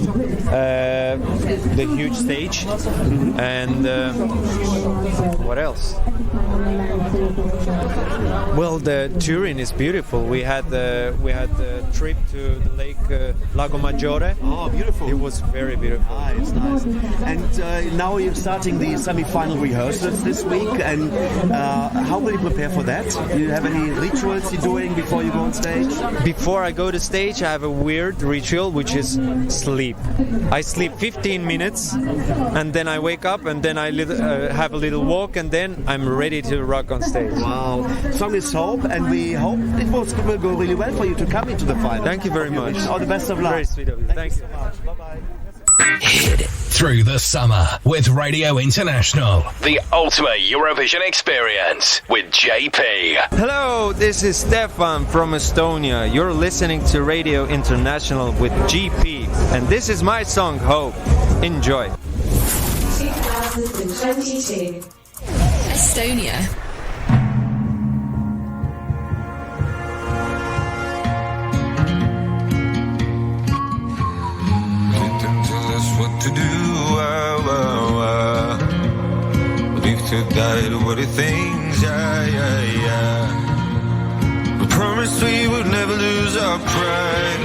The huge stage. And what else? Well, the Turin is beautiful. We had a trip to the lake Lago Maggiore. Oh, beautiful! It was very beautiful. Nice. And now you're starting the semi-final rehearsals this week. And how will you prepare for that? Do you have any rituals you're doing before you go on stage? Before I go to stage, I have a weird ritual, which is sleep. I sleep 15 minutes, and then I wake up, and then I have a little walk, and then I'm ready to rock on stage. Wow. Song is Hope, and we hope it will go really well for you to come into the final. Thank you very much. All the best of luck. Very sweet of you. Thank you so much. Bye-bye. Hit it through the summer with Radio International. The ultimate Eurovision experience with JP. Hello, this is Stefan from Estonia. You're listening to Radio International with GP. And this is my song, Hope. Enjoy. 2022. Estonia. What to do, live to die to what it thinks, We promised we would never lose our pride.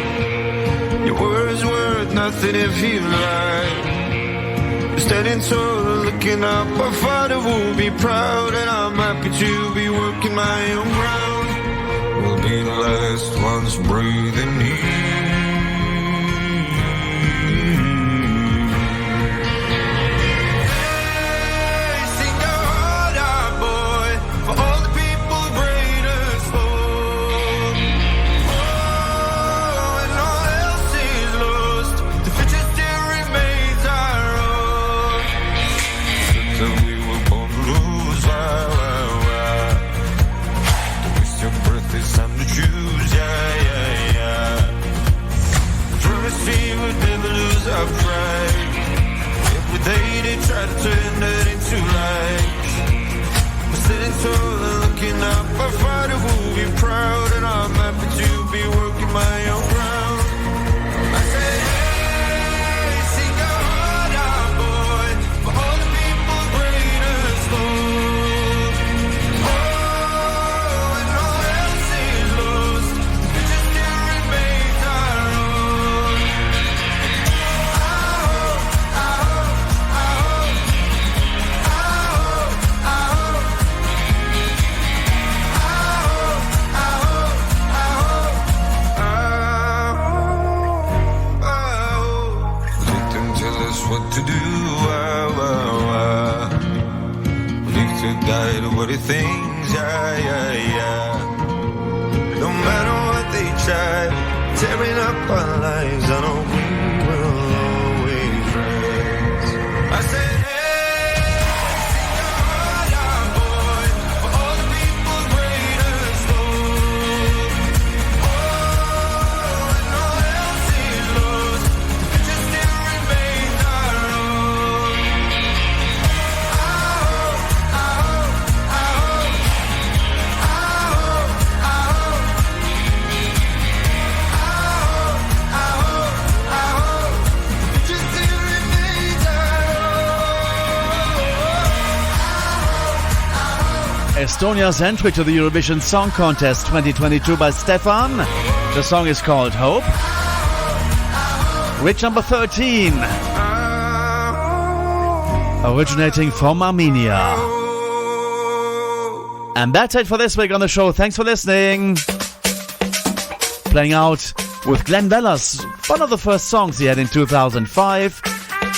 Your words worth nothing if you lie. Standing tall, looking up, our father will be proud, and I'm happy to be working my own ground. We'll be the last ones breathing here. to do. Live to die to what he thinks, yeah. No matter what they try, tearing up our lives, I know we will always rise. I said, Estonia's entry to the Eurovision Song Contest 2022 by Stefan. The song is called Hope. Reach number 13. Originating from Armenia. And that's it for this week on the show. Thanks for listening. Playing out with Glenn Veller's one of the first songs he had in 2005.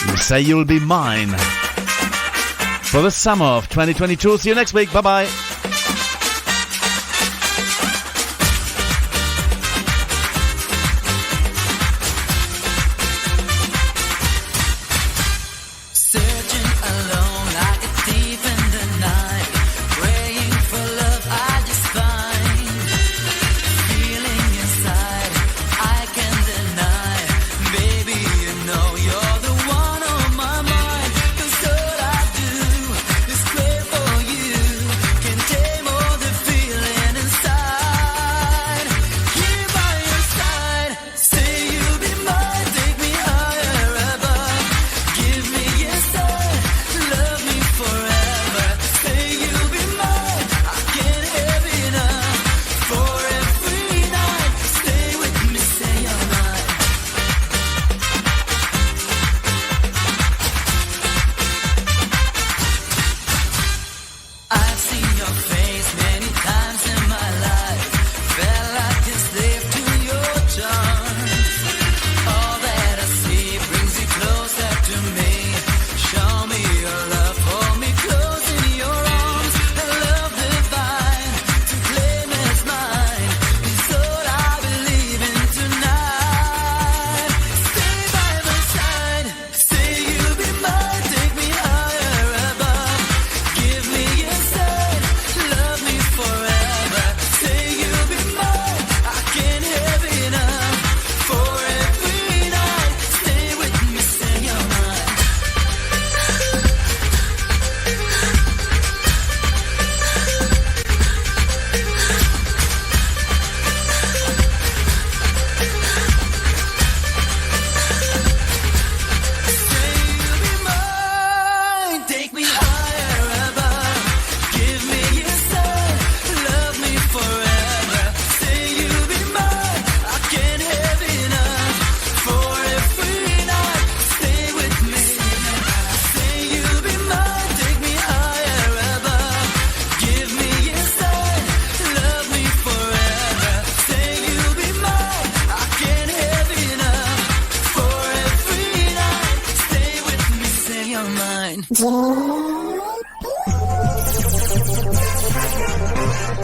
You Say You'll Be Mine. For the summer of 2022. See you next week. Bye-bye.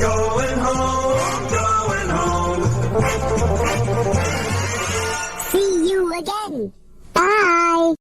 Going home.